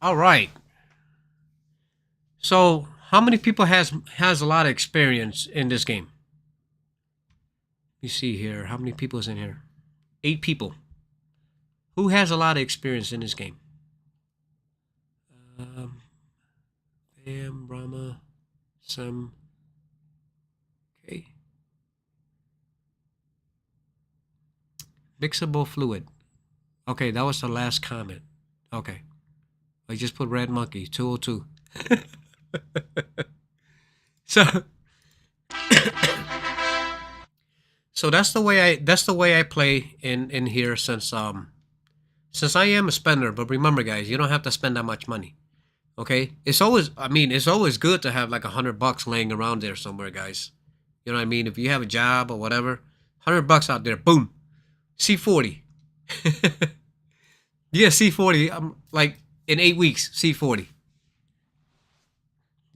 Speaker 1: All right. So, how many people has a lot of experience in this game? You see here, how many people is in here? 8 people. Who has a lot of experience in this game? Um, Bam, Brahma, Sam. Okay. Mixable fluid. Okay, that was the last comment. Okay. I just put red monkey 202. So so that's the way I play in here since I am a spender, but remember guys, you don't have to spend that much money. Okay? It's always good to have like $100 laying around there somewhere, guys. You know what I mean? If you have a job or whatever, $100 out there, boom. C40. Yeah, C40. I'm like in 8 weeks, C40.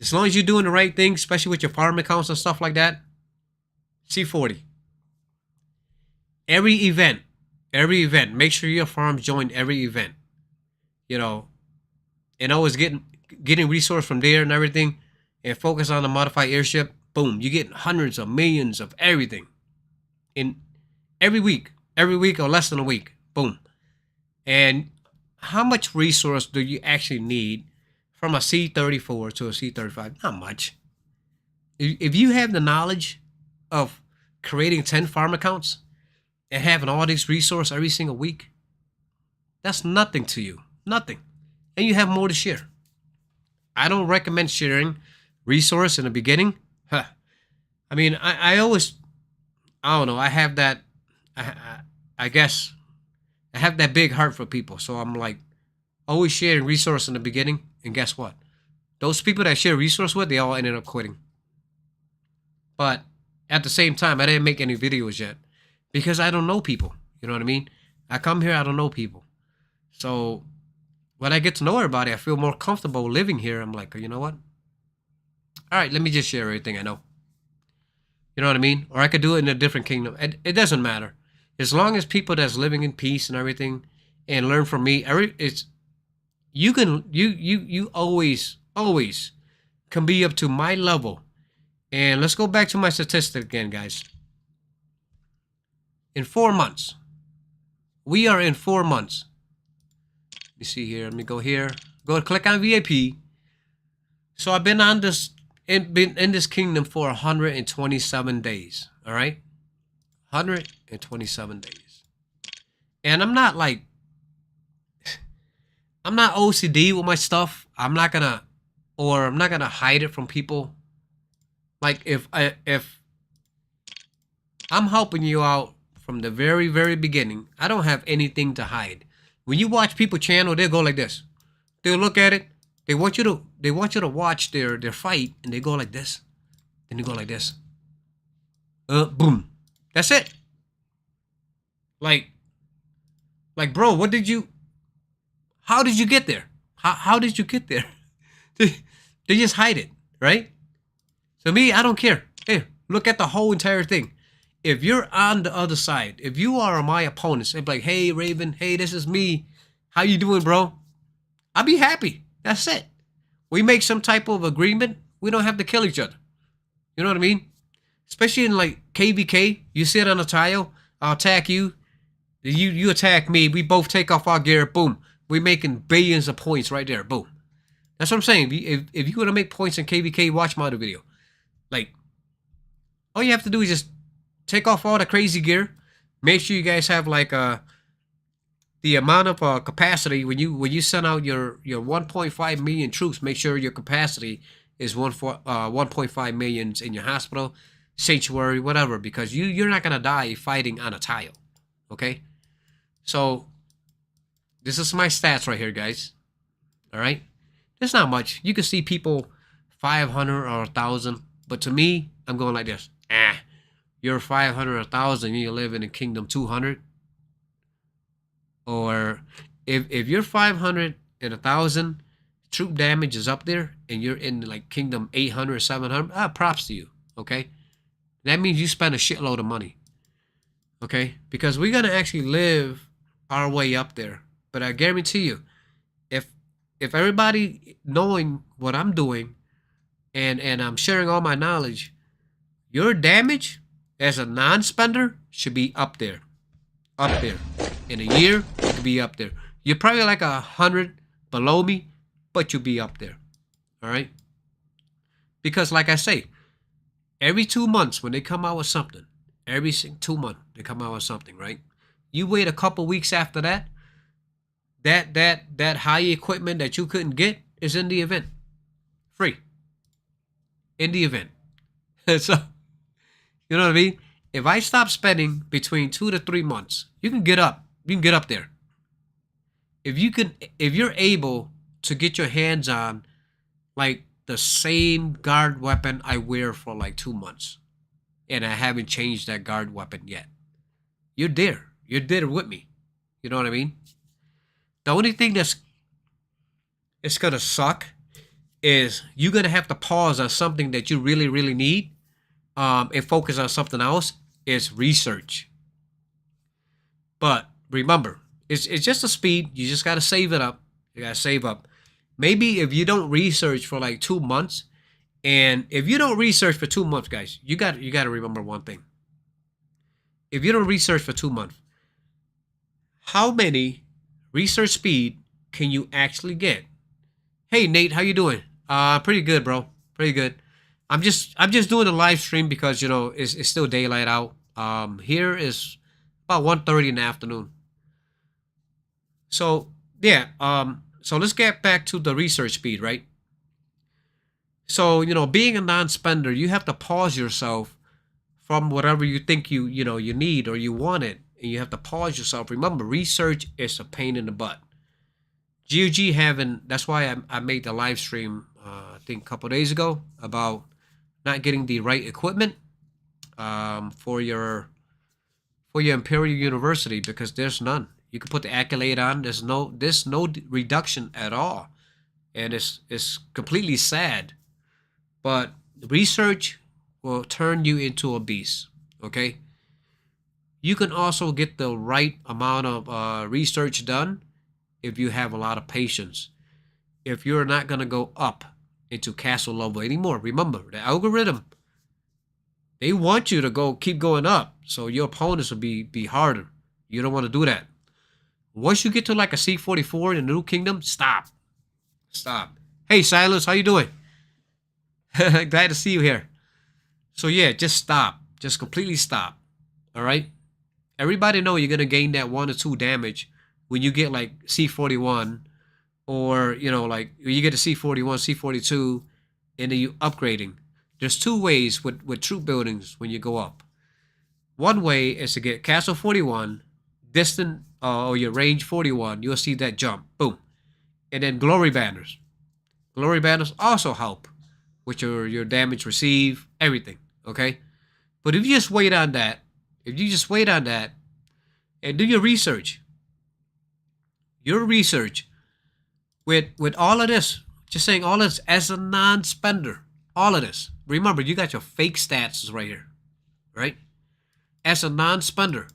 Speaker 1: As long as you're doing the right thing, especially with your farm accounts and stuff like that, C40. Every event, make sure your farm joined every event. You know, and always getting resource from there and everything, and focus on the modified airship. Boom, you get hundreds of millions of everything in every week or less than a week. Boom. And how much resource do you actually need from a C34 to a C35? Not much. If you have the knowledge of creating 10 farm accounts and having all this resource every single week, that's nothing to you. Nothing. And you have more to share. I don't recommend sharing resource in the beginning. Huh. I mean, I always, I don't know, I have that, I guess, I have that big heart for people. So I'm like, always sharing resource in the beginning. And guess what? Those people that I share resource with, they all ended up quitting. But at the same time, I didn't make any videos yet because I don't know people. You know what I mean? I come here, I don't know people. So when I get to know everybody, I feel more comfortable living here. I'm like, you know what? All right, let me just share everything I know. You know what I mean? Or I could do it in a different kingdom. It doesn't matter. As long as people that's living in peace and everything and learn from me, you always can be up to my level. And let's go back to my statistic again, guys. In 4 months, we are in 4 months. Let me see here. Let me go here. Go click on VIP. So I've been on this been in this kingdom for 127 days. All right, 127 days. And I'm not OCD with my stuff. I'm not gonna hide it from people. Like if I'm helping you out from the very, very beginning, I don't have anything to hide. When you watch people channel, they'll go like this. They'll look at it. They want you to watch their fight, and they go like this. Then they go like this. Boom. That's it. Like, bro, how did you get there? How did you get there? They just hide it, right? So me, I don't care. Hey, look at the whole entire thing. If you're on the other side, if you are my opponents, and be like, hey, Raven, hey, this is me. How you doing, bro? I'll be happy. That's it. We make some type of agreement. We don't have to kill each other. You know what I mean? Especially in like KVK, you sit on a tile, I'll attack you. You attack me. We both take off our gear. Boom. We're making billions of points right there. Boom. That's what I'm saying. If you want to make points in KVK, watch my other video. Like, all you have to do is just take off all the crazy gear. Make sure you guys have like the amount of capacity when you send out your 1.5 million troops. Make sure your capacity is 1.5 millions in your hospital, sanctuary, whatever, because you're not gonna die fighting on a tile. Okay, so this is my stats right here, guys. All right, there's not much. You can see people 500 or 1,000, but to me, I'm going like this. You're 500 or 1,000, and you live in a kingdom 200. Or if you're 500 and 1,000, troop damage is up there, and you're in like kingdom 800 or 700, props to you. Okay, that means you spend a shitload of money. Okay, because we're gonna actually live our way up there. But I guarantee you, if if everybody knowing what I'm doing and I'm sharing all my knowledge, your damage as a non-spender should be up there. Up there. In a year, it could be up there. You're probably like 100 below me, but you'll be up there. All right? Because like I say, every 2 months when they come out with something, every 2 months they come out with something, right? You wait a couple weeks after that, that high equipment that you couldn't get is in the event. Free. In the event. So, you know what I mean? If I stop spending between 2 to 3 months, you can get up. You can get up there. If you're able to get your hands on like the same guard weapon I wear for like 2 months, and I haven't changed that guard weapon yet, you're there. You're there with me. You know what I mean? The only thing it's gonna suck is you're gonna have to pause on something that you really, really need, and focus on something else. Is research. But remember, it's just a speed. You just gotta save it up. You gotta save up. Maybe if you don't research for like 2 months, and if you don't research for 2 months, guys, you got to remember one thing. If you don't research for 2 months, how many research speed can you actually get? Hey Nate, how you doing? Pretty good, bro. Pretty good. I'm just doing a live stream because it's still daylight out. Here is about 1:30 in the afternoon. So yeah. So let's get back to the research speed, right? So being a non-spender, you have to pause yourself from whatever you think you need or you want it, and you have to pause yourself. Remember, research is a pain in the butt. GOG that's why I made the live stream I think a couple days ago about not getting the right equipment for your Imperial University, because there's none. You can put the accolade on. There's no reduction at all, and it's completely sad. But research will turn you into a beast. Okay. You can also get the right amount of research done if you have a lot of patience. If you're not gonna go up into castle level anymore, remember the algorithm. They want you to keep going up, so your opponents will be harder. You don't want to do that. Once you get to like a C44 in the New Kingdom, stop. Hey Silas, how you doing? Glad to see you here. So yeah, just stop. Just completely stop. All right. Everybody know you're gonna gain that 1 or 2 damage when you get like C41, or like you get a C41, C42, and then you upgrading. There's 2 ways with troop buildings when you go up. One way is to get Castle 41, distant or your range 41. You'll see that jump, boom, and then glory banners. Glory banners also help with your damage receive, everything. Okay, but if you just wait on that, and do your research, with all of this, just saying all this as a non-spender, all of this. Remember, you got your fake stats right here, right? As a non-spender,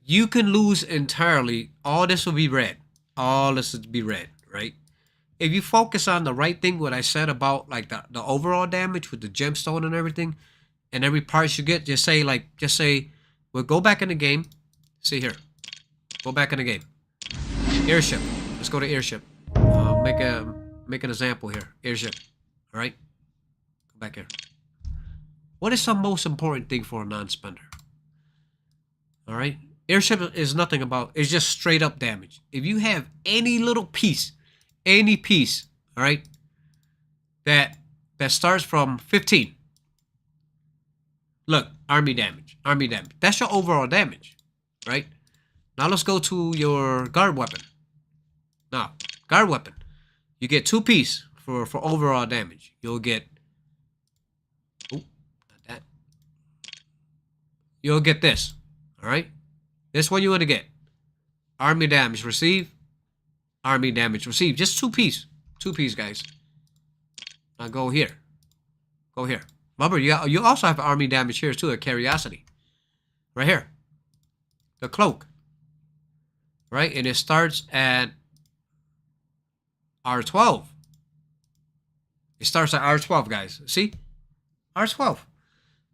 Speaker 1: you can lose entirely. All this will be red. All this will be red, right? If you focus on the right thing, what I said about like the overall damage with the gemstone and everything, and every part you get, just say, well, go back in the game. See here. Go back in the game. Airship. Let's go to airship. Make an example here. Airship. All right. Go back here. What is the most important thing for a non-spender? All right. Airship is nothing about. It's just straight up damage. If you have any little piece, all right, that starts from 15. Look, army damage. That's your overall damage, right? Now let's go to your guard weapon. Now, guard weapon, you get 2 pieces for overall damage. You'll get, not that. You'll get this, all right? This one you want to get. Army damage receive. Army damage receive. Just 2 pieces. 2 pieces, guys. Now go here. Go here. Remember, you also have army damage here too, a curiosity. Right here. The cloak. Right? And it starts at R12. It starts at R12, guys. See? R12.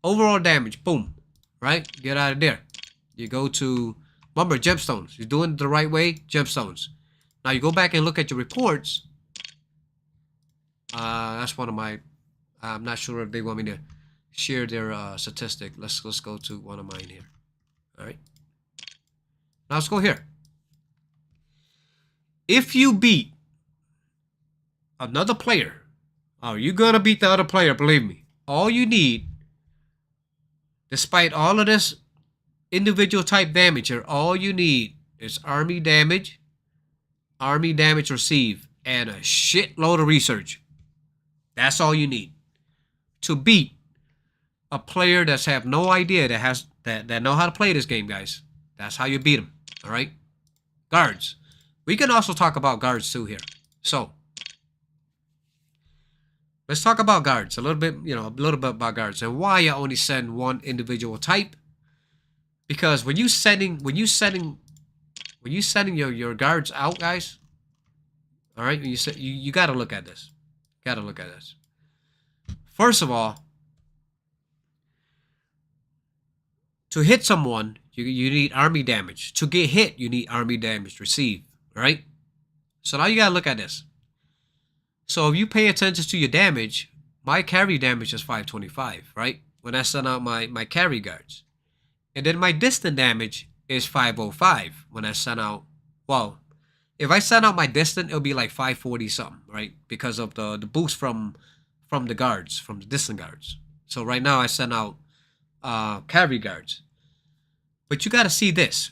Speaker 1: Overall damage. Boom. Right? Get out of there. You go to, remember, gemstones. You're doing it the right way. Gemstones. Now you go back and look at your reports. That's one of my, I'm not sure if they want me to share their statistic. Let's go to one of mine here. All right. Now let's go here. If you beat another player, you're going to beat the other player, believe me. All you need, despite all of this individual type damage here, all you need is army damage received, and a shitload of research. That's all you need to beat a player that's have no idea, that know how to play this game, guys. That's how you beat them. All right. Guards. We can also talk about guards too here. So let's talk about guards a little bit. A little bit about guards and why you only send one individual type. Because when you sending your guards out, guys. All right. You got to look at this. Got to look at this. First of all, to hit someone, you need army damage. To get hit, you need army damage received. Right? So now you got to look at this. So if you pay attention to your damage, my carry damage is 525, right? When I send out my carry guards. And then my distant damage is 505 when I send out, well, if I send out my distant, it'll be like 540 something, right? Because of the boost from the guards, from the distant guards. So right now I send out carry guards. But you got to see this.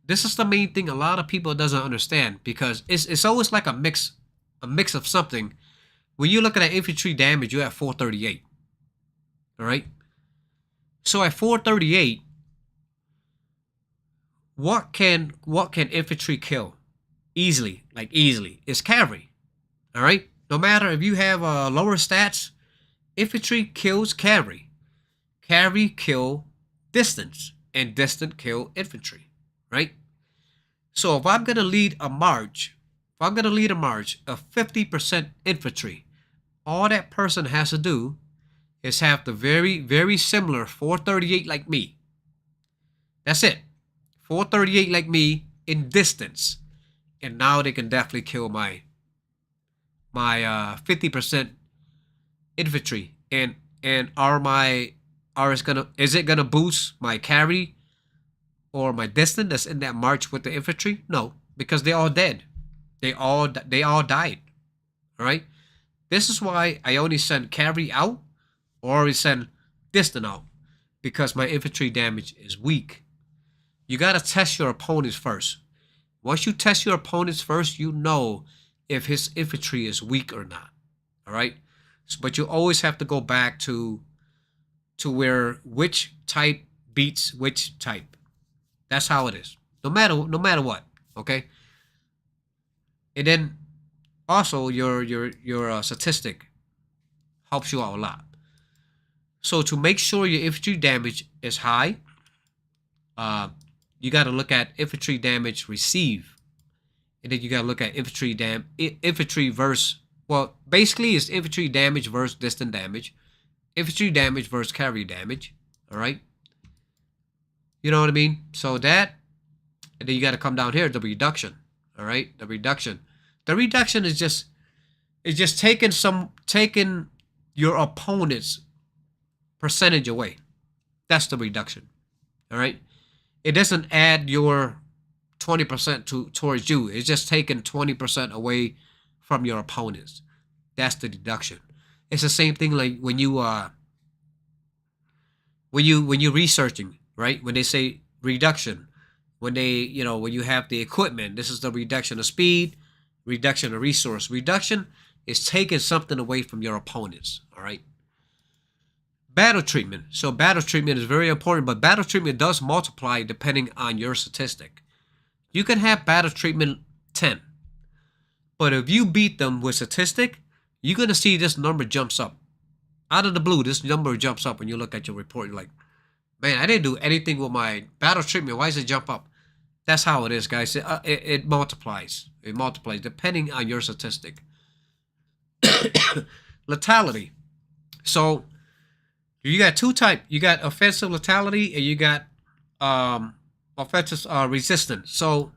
Speaker 1: This is the main thing a lot of people doesn't understand, because it's always like a mix of something. When you look at that infantry damage, you're at 438. All right. So at 438, what can infantry kill easily? Like easily, is cavalry. All right. No matter if you have lower stats, infantry kills cavalry. Cavalry kill distance, and distant kill infantry. Right. So if I'm gonna lead a march. If I'm going to lead a march of 50% infantry, all that person has to do is have the very, very similar 438 like me. That's it. 438 like me in distance. And now they can definitely kill my 50% infantry. And is it gonna boost my carry or my distant that's in that march with the infantry? No, because they're all dead. They all died. All right. This is why I only send carry out, or I send distant out, because my infantry damage is weak. You gotta test your opponents first. Once you test your opponents first, you know if his infantry is weak or not. All right. But you always have to go back to where which type beats which type. That's how it is. No matter what. Okay. And then also your statistic helps you out a lot. So to make sure your infantry damage is high, you got to look at infantry damage received, and then you got to look at infantry versus, well, basically it's infantry damage versus distant damage, infantry damage versus carry damage. All right, you know what I mean? So that, and then you got to come down here, the reduction. All right, the reduction is just taking your opponent's percentage away. That's the reduction. All right, it doesn't add your 20% towards you. It's just taking 20% away from your opponents. That's the deduction. It's the same thing like when you're researching, right? When they say reduction, when you have the equipment, this is the reduction of speed, reduction of resource. Reduction is taking something away from your opponents. All right. Battle treatment. So battle treatment is very important, but battle treatment does multiply depending on your statistic. You can have battle treatment 10, but if you beat them with statistic, you're going to see this number jumps up. Out of the blue, this number jumps up when you look at your report. You're like, man, I didn't do anything with my battle treatment. Why does it jump up? That's how it is, guys. It multiplies. It multiplies depending on your statistic. Lethality. So you got two type. You got offensive lethality and you got offensive resistance. So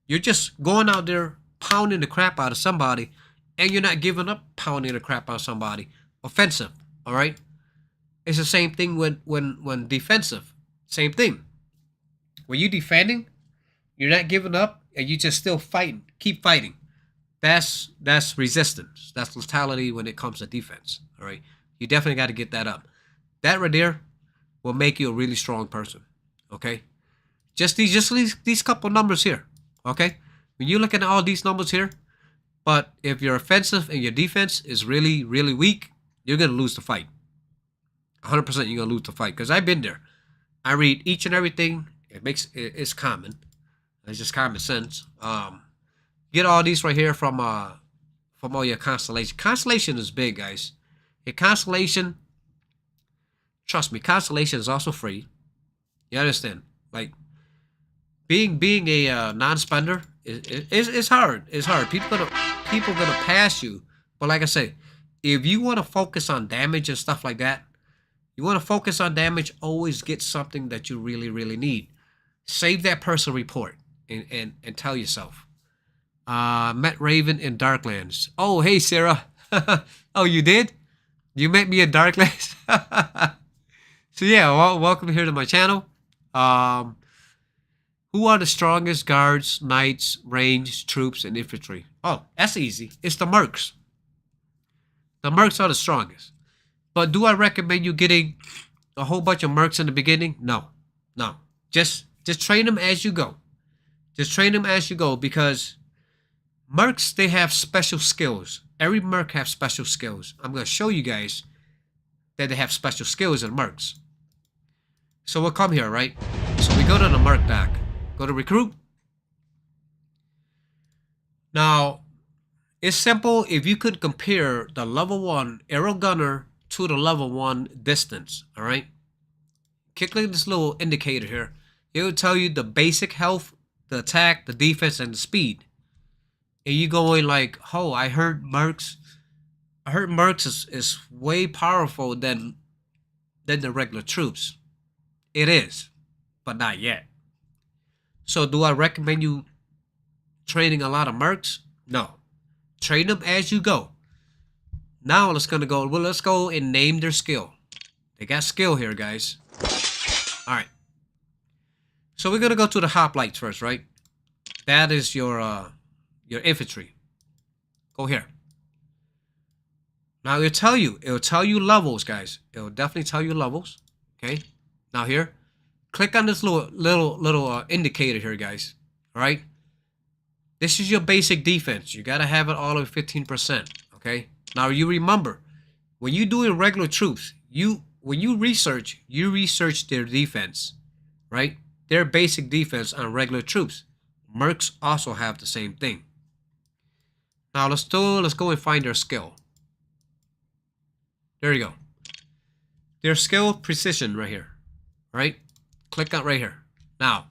Speaker 1: you're just going out there pounding the crap out of somebody, and you're not giving up pounding the crap out of somebody. Offensive, all right. It's the same thing when defensive. Same thing. When you defending, you're not giving up, and you just still fighting. Keep fighting. That's resistance. That's lethality when it comes to defense. All right. You definitely got to get that up. That right there will make you a really strong person. Okay. Just these couple numbers here. Okay. When you look at all these numbers here, but if your offensive and your defense is really, really weak, you're gonna lose the fight. 100% you're gonna lose the fight. Because I've been there. I read each and everything. It's common. It's just common sense. Get all these right here from all your constellation. Constellation is big, guys. A constellation, trust me, constellation is also free. You understand? Like being a non-spender is hard. It's hard. People gonna pass you. But like I say, if you want to focus on damage and stuff like that, you want to focus on damage. Always get something that you really, really need. Save that personal report and tell yourself. Met Raven in Darklands. Oh, hey, Sarah. Oh, you did? You met me in Darklands? So, yeah, welcome here to my channel. Who are the strongest guards, knights, ranged, troops, and infantry? Oh, that's easy. It's the mercs. The mercs are the strongest. But do I recommend you getting a whole bunch of mercs in the beginning? No. No. Just train them as you go. Just train them as you go, because mercs, they have special skills. Every merc has special skills. I'm going to show you guys that they have special skills in mercs. So we'll come here, right? So we go to the merc dock. Go to recruit. Now, it's simple. If you could compare the level 1 arrow gunner to the level 1 distance, all right? Click this little indicator here. It will tell you the basic health, the attack, the defense, and the speed. And you going like, oh, I heard mercs is way powerful than the regular troops. It is, but not yet. So do I recommend you training a lot of mercs? No. Train them as you go. Now let's go and name their skill. They got skill here, guys. All right. So we're gonna go to the hoplites first, right? That is your infantry. Go here. Now it'll tell you levels, guys. It'll definitely tell you levels. Okay. Now here, click on this little indicator here, guys. All right. This is your basic defense. You gotta have it all at 15%. Okay. Now you remember, when you're doing regular troops, when you research their defense, right? Their basic defense on regular troops. Mercs also have the same thing. Now let's go and find their skill. There you go. Their skill precision right here. Right? Click on right here. Now,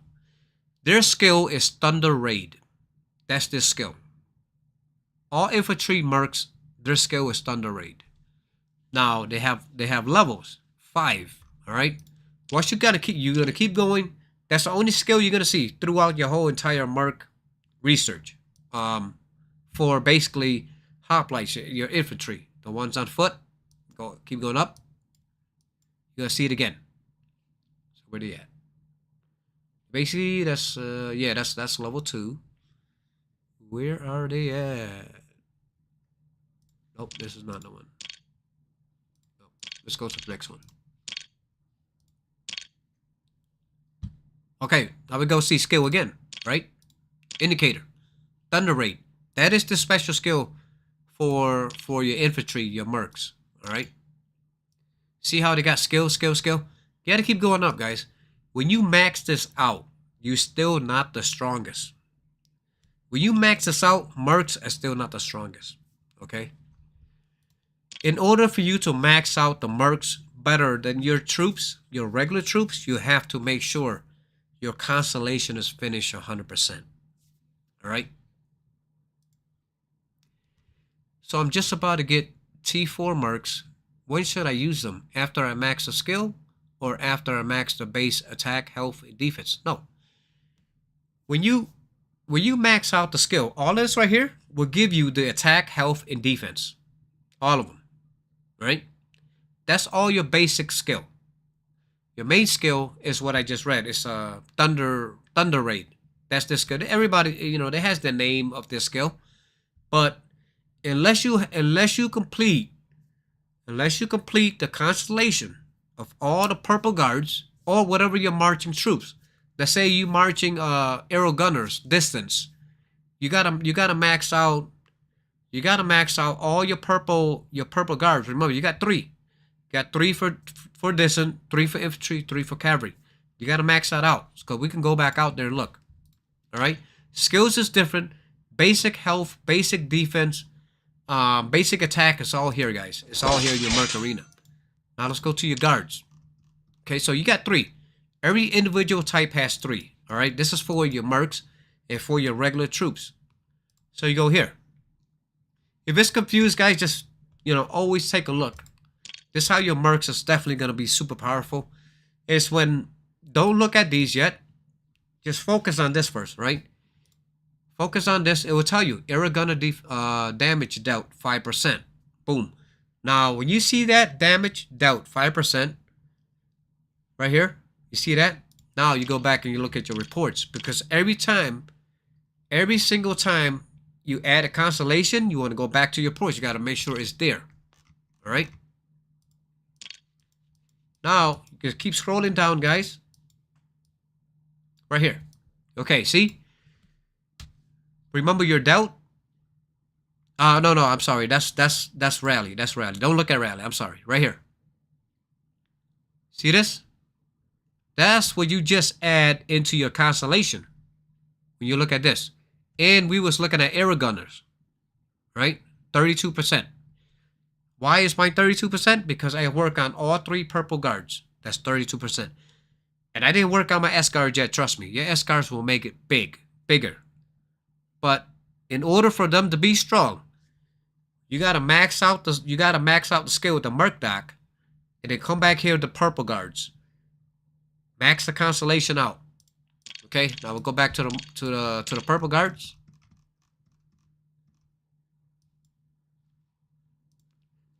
Speaker 1: their skill is Thunder Raid. That's their skill. All infantry mercs, their skill is Thunder Raid. Now they have levels 5. All right. What you're gonna keep going. That's the only skill you're gonna see throughout your whole entire merc research. For basically hoplites, your infantry, the ones on foot. Keep going up. You're gonna see it again. So where they at? Basically, that's that's level 2. Where are they at? Nope, this is not the one. Nope. Let's go to the next one. Okay, now we go see skill again, right? Indicator. Thunder Raid. That is the special skill for your infantry, your mercs. Alright? See how they got skill? You gotta keep going up, guys. When you max this out, you're still not the strongest. When you max this out, mercs are still not the strongest. Okay? In order for you to max out the mercs better than your troops, your regular troops, you have to make sure your constellation is finished 100%. All right. So I'm just about to get T4 mercs. When should I use them? After I max the skill or after I max the base attack, health, and defense? No. When you max out the skill, all this right here will give you the attack, health, and defense. All of them. Right? That's all your basic skill. Your main skill is what I just read. It's Thunder Raid. That's this skill. Everybody, they has the name of this skill. But unless you complete the constellation of all the purple guards or whatever you're marching troops. Let's say you marching arrow gunners distance. You gotta max out all your purple guards. Remember, you got 3. You got 3 for distance, 3 for infantry, 3 for cavalry. You gotta max that out. So we can go back out there and look. Alright? Skills is different. Basic health, basic defense, basic attack is all here, guys. It's all here in your merc arena. Now let's go to your guards. Okay, so you got 3. Every individual type has 3. Alright, this is for your mercs and for your regular troops. So you go here. If it's confused, guys, just, always take a look. This is how your mercs is definitely going to be super powerful. It's when, don't look at these yet. Just focus on this first, right? Focus on this. It will tell you, arrow gunner damage dealt 5%. Boom. Now, when you see that damage dealt 5%, right here, you see that? Now you go back and you look at your reports. Because every single time you add a constellation, you want to go back to your reports. You got to make sure it's there. All right? Now, you can keep scrolling down, guys. Right here. Okay, see? Remember your dealt? No, I'm sorry. That's rally. That's rally. Don't look at rally. I'm sorry. Right here. See this? That's what you just add into your constellation. When you look at this. And we was looking at arrow gunners. Right? 32%. Why is mine 32%? Because I work on all 3 purple guards. That's 32%. And I didn't work on my S guards yet, trust me. Your S guards will make it bigger. But in order for them to be strong, you gotta max out the skill with the merc doc, and then come back here with the purple guards. Max the constellation out. Okay, now we'll go back to the purple guards.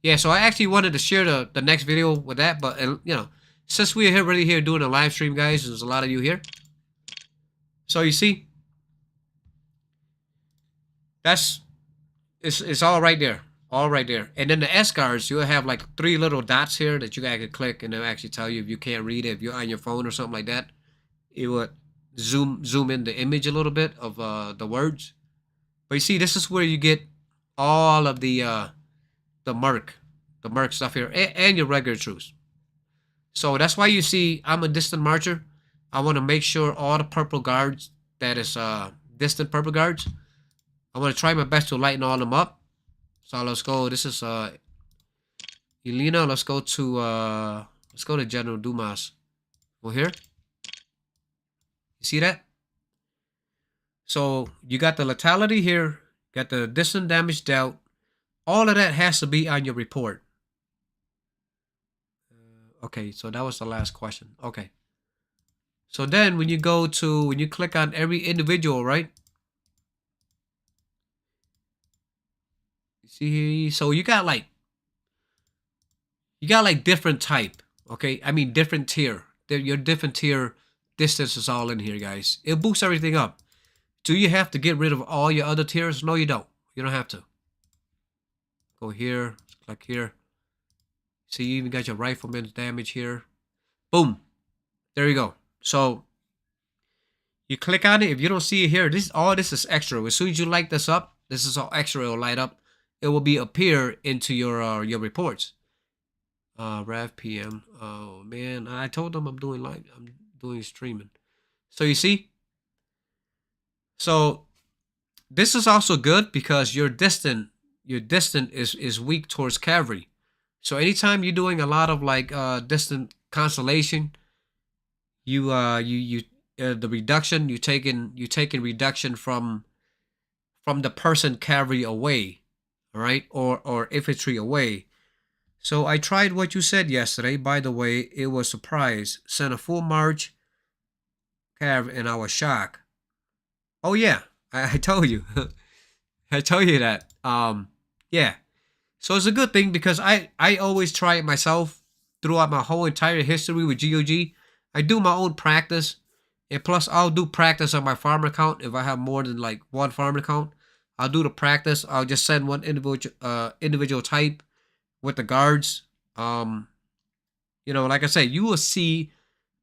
Speaker 1: Yeah, so I actually wanted to share the next video with that, but since we're already here doing a live stream, guys, there's a lot of you here. So you see, it's all right there, And then the S guards, you'll have like 3 little dots here that you guys can click, and they'll actually tell you if you can't read it. If you're on your phone or something like that, it would zoom in the image a little bit of the words. But you see, this is where you get all of the merc stuff here, and your regular troops. So that's why you see I'm a distant marcher. I want to make sure all the purple guards, that is distant purple guards, I want to try my best to lighten all them up. So let's go. This is Elena. Let's go to General Dumas. Go here. You see that? So you got the lethality here, got the distant damage dealt. All of that has to be on your report. Okay, so that was the last question. Okay. So then when you click on every individual, right? You see, so you got like different type, okay? I mean different tier. Your different tier distance is all in here, guys. It boosts everything up. Do you have to get rid of all your other tiers? No, you don't. You don't have to. Go here, click here. See, you even got your rifleman's damage here. Boom. There you go. So you click on it. If you don't see it here, all this is extra. As soon as you light this up, this is all extra. It'll light up. It will appear into your reports. Rev PM. Oh man, I told them I'm doing live. I'm doing streaming. So you see. So this is also good because your distant is weak towards cavalry. So anytime you're doing a lot of like distant constellation, the reduction you taking reduction from the person cavalry away, all right, or infantry away. So I tried what you said yesterday. By the way, it was surprise. Sent a full march cav and I was shocked. Oh yeah, I told you. I told you that. Yeah. So it's a good thing because I always try it myself throughout my whole entire history with GOG. I do my own practice, and plus I'll do practice on my farm account if I have more than like one farm account. I'll do the practice. I'll just send one individual type with the guards. Like I said, you will see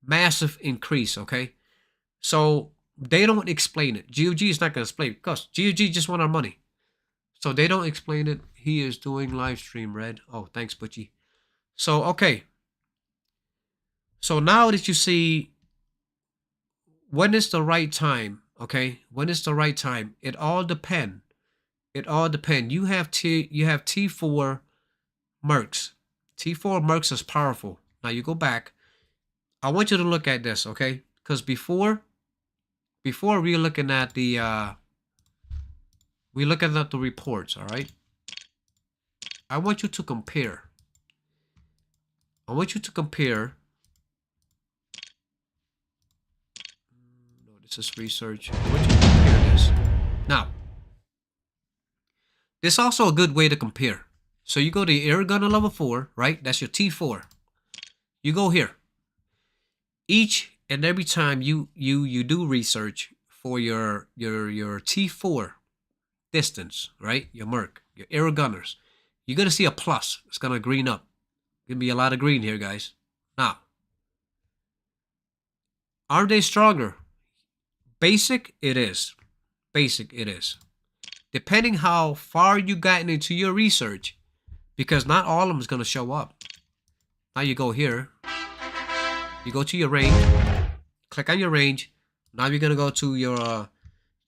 Speaker 1: massive increase. Okay, so they don't explain it. GOG is not gonna explain it because GOG just want our money. So they don't explain it. He is doing live stream, Red. Oh, thanks, Butchie. So, okay. So now that you see when is the right time, okay? When is the right time? It all depend. It all depend. You have T4 Mercs. T4 Mercs is powerful. Now you go back. I want you to look at this, okay? Because before we're looking at the reports, all right? I want you to compare. No, this is research. I want you to compare this. Now, this is also a good way to compare. So you go to air gunner level 4, right? That's your T4. You go here. Each and every time you do research for your T4 distance, right? Your Merc, your air gunners, you're gonna see a plus. It's gonna green up. Gonna be a lot of green here, guys. Now, are they stronger? Basic, it is. Basic, it is. Depending how far you gotten into your research, because not all of them is gonna show up. Now you go here. You go to your range. Click on your range. Now you're gonna go to your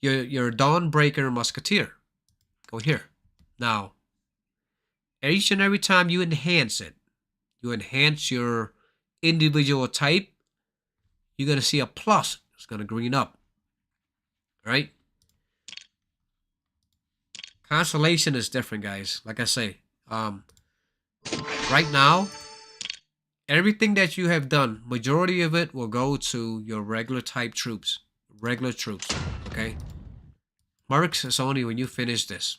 Speaker 1: Dawnbreaker Musketeer. Go here. Now, each and every time you enhance it, you enhance your individual type, you're going to see a plus. It's going to green up. All right? Constellation is different, guys. Like I say, right now, everything that you have done, majority of it will go to your regular type troops. Regular troops, okay? Mercs is only when you finish this.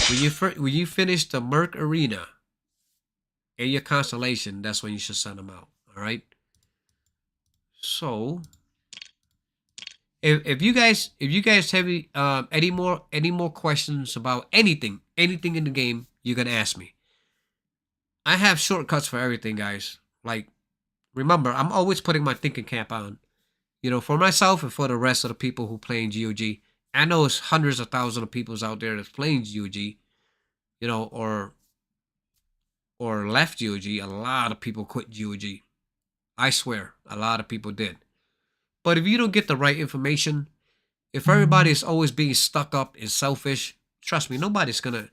Speaker 1: When you finish the Merc Arena in your constellation, that's when you should send them out. All right. So, if you guys have any more questions about anything in the game, you can ask me. I have shortcuts for everything, guys. Like, remember, I'm always putting my thinking cap on. For myself and for the rest of the people who playing GOG. I know it's hundreds of thousands of people out there that's playing GOG, or left GOG. A lot of people quit GOG. I swear, a lot of people did. But if you don't get the right information, if everybody is always being stuck up and selfish, trust me, nobody is gonna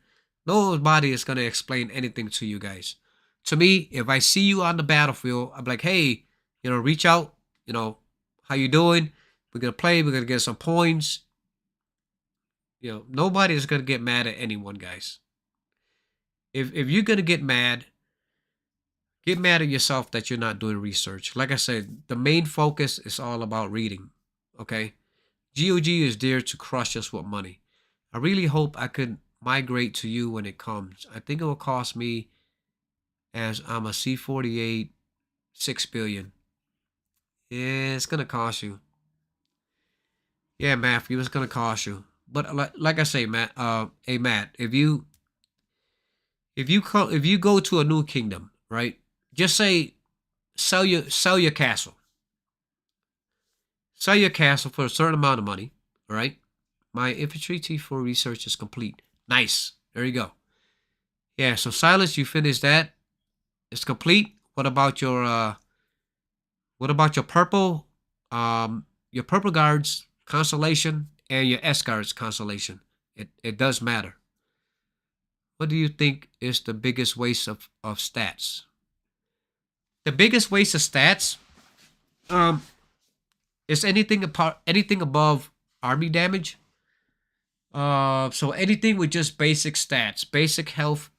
Speaker 1: explain anything to you guys. To me, if I see you on the battlefield, I'm like, hey, reach out, how you doing? We're gonna play. We're gonna get some points. Nobody is gonna get mad at anyone, guys. If you're gonna get mad at yourself that you're not doing research. Like I said, the main focus is all about reading. Okay, GOG is there to crush us with money. I really hope I could migrate to you when it comes. I think it will cost me, as I'm a C48, 6 billion. Yeah, it's gonna cost you. Yeah, Matthew, it's gonna cost you. But like I say, Matt, hey Matt, if you go to a new kingdom, right? Just say sell your castle. Sell your castle for a certain amount of money, all right? My infantry T4 research is complete. Nice. There you go. Yeah, so Silas, you finished that. It's complete. What about your purple guards constellation and your S guards constellation? It does matter. What do you think is the biggest waste of stats? The biggest waste of stats, It's anything above army damage. So anything with just basic stats, basic health,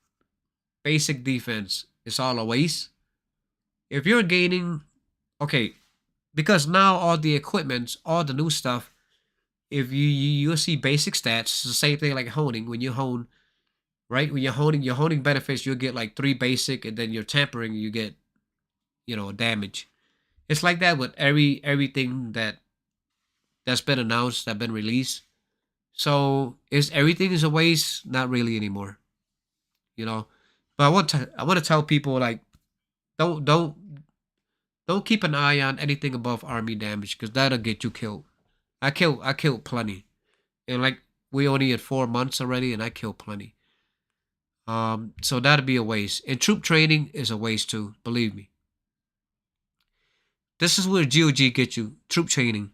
Speaker 1: basic defense, it's all a waste. If you're gaining, okay, because now all the equipment, all the new stuff, if you'll see basic stats, it's the same thing like honing. When you hone, right? When you're honing, your honing benefits, you'll get like 3 basic, and then your tampering, you get, damage. It's like that with everything that's been announced, that been released. So is everything is a waste? Not really anymore, you know. But I want to tell people, like, don't don't don't keep an eye on anything above army damage, because that'll get you killed. I killed plenty, and like we only at 4 months already, and I killed plenty. So that'd be a waste. And troop training is a waste too. Believe me. This is where GOG gets you. Troop training.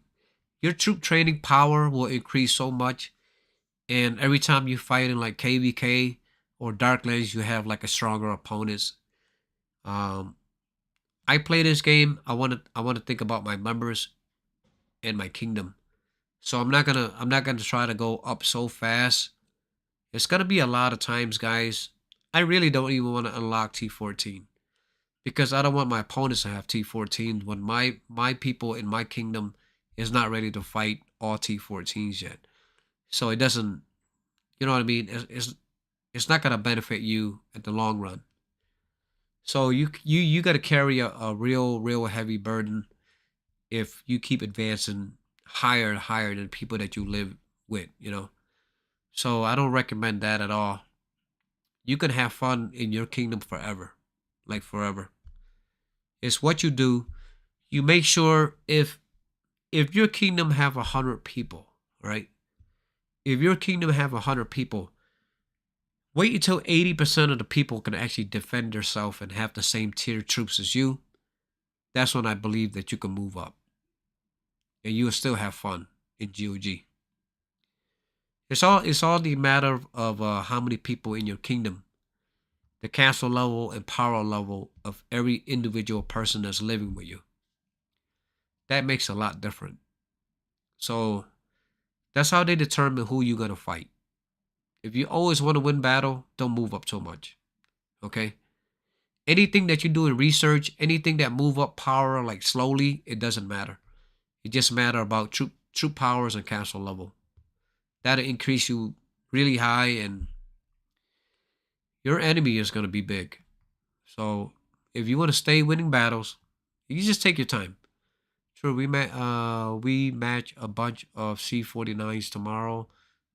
Speaker 1: Your troop training power will increase so much, and every time you fight in like KVK or Darklands, you have like a stronger opponents. Um, I play this game. I want to think about my members and my kingdom. So I'm not gonna try to go up so fast. It's gonna be a lot of times, guys. I really don't even want to unlock T14, because I don't want my opponents to have T14 when my people in my kingdom is not ready to fight all T14s yet. So it doesn't, you know what I mean? It's not gonna benefit you at the long run. So you got to carry a real heavy burden if you keep advancing higher and higher than people that you live with. So I don't recommend that at all. You can have fun in your kingdom forever, like forever. It's what you do. You make sure if your kingdom have 100 people, right? If your kingdom have 100 people, wait until 80% of the people can actually defend themselves and have the same tier troops as you. That's when I believe that you can move up, and you will still have fun in GOG. It's all the matter of how many people in your kingdom, the castle level and power level of every individual person that's living with you. That makes a lot different. So that's how they determine who you're gonna fight. If you always want to win battle, don't move up too much. Okay? Anything that you do in research, anything that move up power like slowly, it doesn't matter. It just matter about troop powers and castle level. That'll increase you really high, and your enemy is gonna be big. So if you want to stay winning battles, you just take your time. Sure, we match a bunch of C49s tomorrow,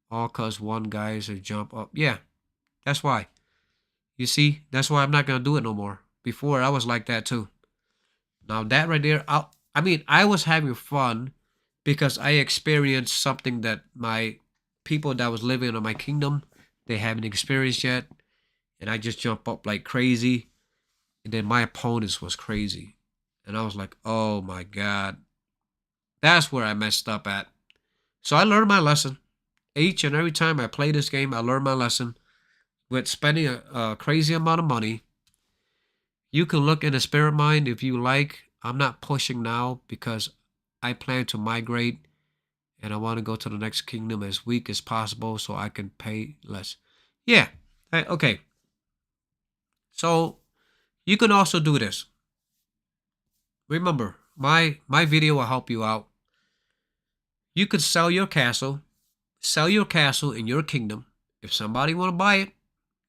Speaker 1: all cause one guy's a jump up. Yeah, that's why. You see, that's why I'm not gonna do it no more. Before I was like that too. Now that right there, I was having fun because I experienced something that my people that was living in my kingdom, they haven't experienced yet, and I just jump up like crazy, and then my opponents was crazy, and I was like, oh my god, that's where I messed up at. So I learned my lesson. Each and every time I play this game, I learn my lesson. With spending a crazy amount of money, you can look in the spirit mind if you like. I'm not pushing now because I plan to migrate, and I want to go to the next kingdom as weak as possible so I can pay less. Yeah. Okay. So you can also do this. Remember, my video will help you out. You could sell your castle in your kingdom. If somebody want to buy it,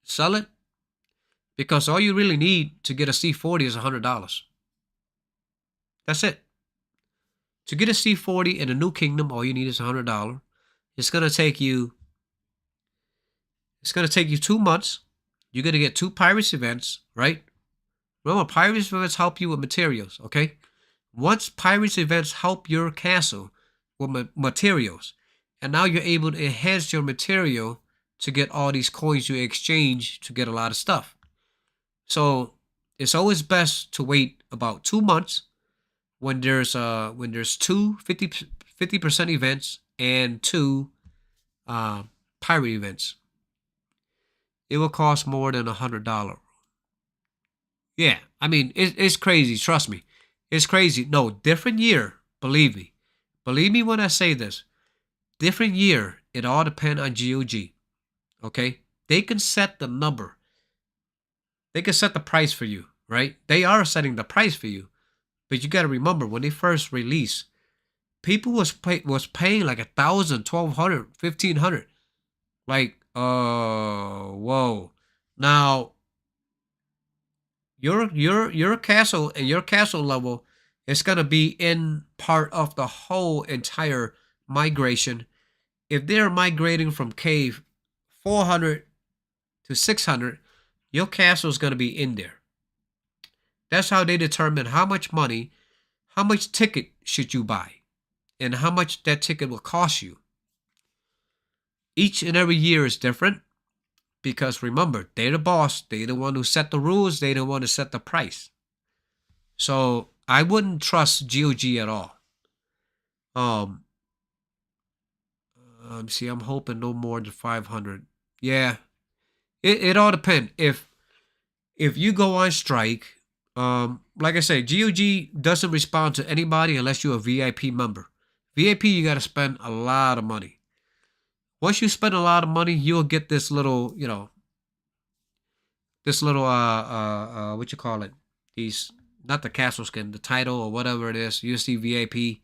Speaker 1: sell it, because all you really need to get a C40 is $100. That's it. To get a C40 in a new kingdom, all you need is $100. It's gonna take you 2 months. You're gonna get 2 pirates events, right? Remember, pirates events help you with materials, okay? Once pirates events help your castle with materials, and now you're able to enhance your material to get all these coins you exchange to get a lot of stuff. So it's always best to wait about 2 months when there's 50% events and 2 pirate events. It will cost more than $100. Yeah, I mean it's crazy. Trust me, it's crazy. No, different year. Believe me, Believe me when I say this. Different year, it all depends on GOG. Okay? They can set the number. They can set the price for you, right? They are setting the price for you. But you got to remember, when they first released, people was paying like 1,000, 1,200, 1,500. Like, whoa. Now, your castle and your castle level is gonna be in part of the whole entire migration. If they're migrating from cave 400 to 600, your castle is gonna be in there. That's how they determine how much money, how much ticket should you buy, and how much that ticket will cost you. Each and every year is different because remember, they're the boss. They're the one who set the rules. They're the one who set the price. So I wouldn't trust GOG at all. See, I'm hoping no more than 500. Yeah, it all depends. If you go on strike, like I say, GOG doesn't respond to anybody unless you're a VIP member. VIP, you got to spend a lot of money. Once you spend a lot of money, you'll get this little, this little, what you call it? These, not the castle skin, the title or whatever it is. You see VIP.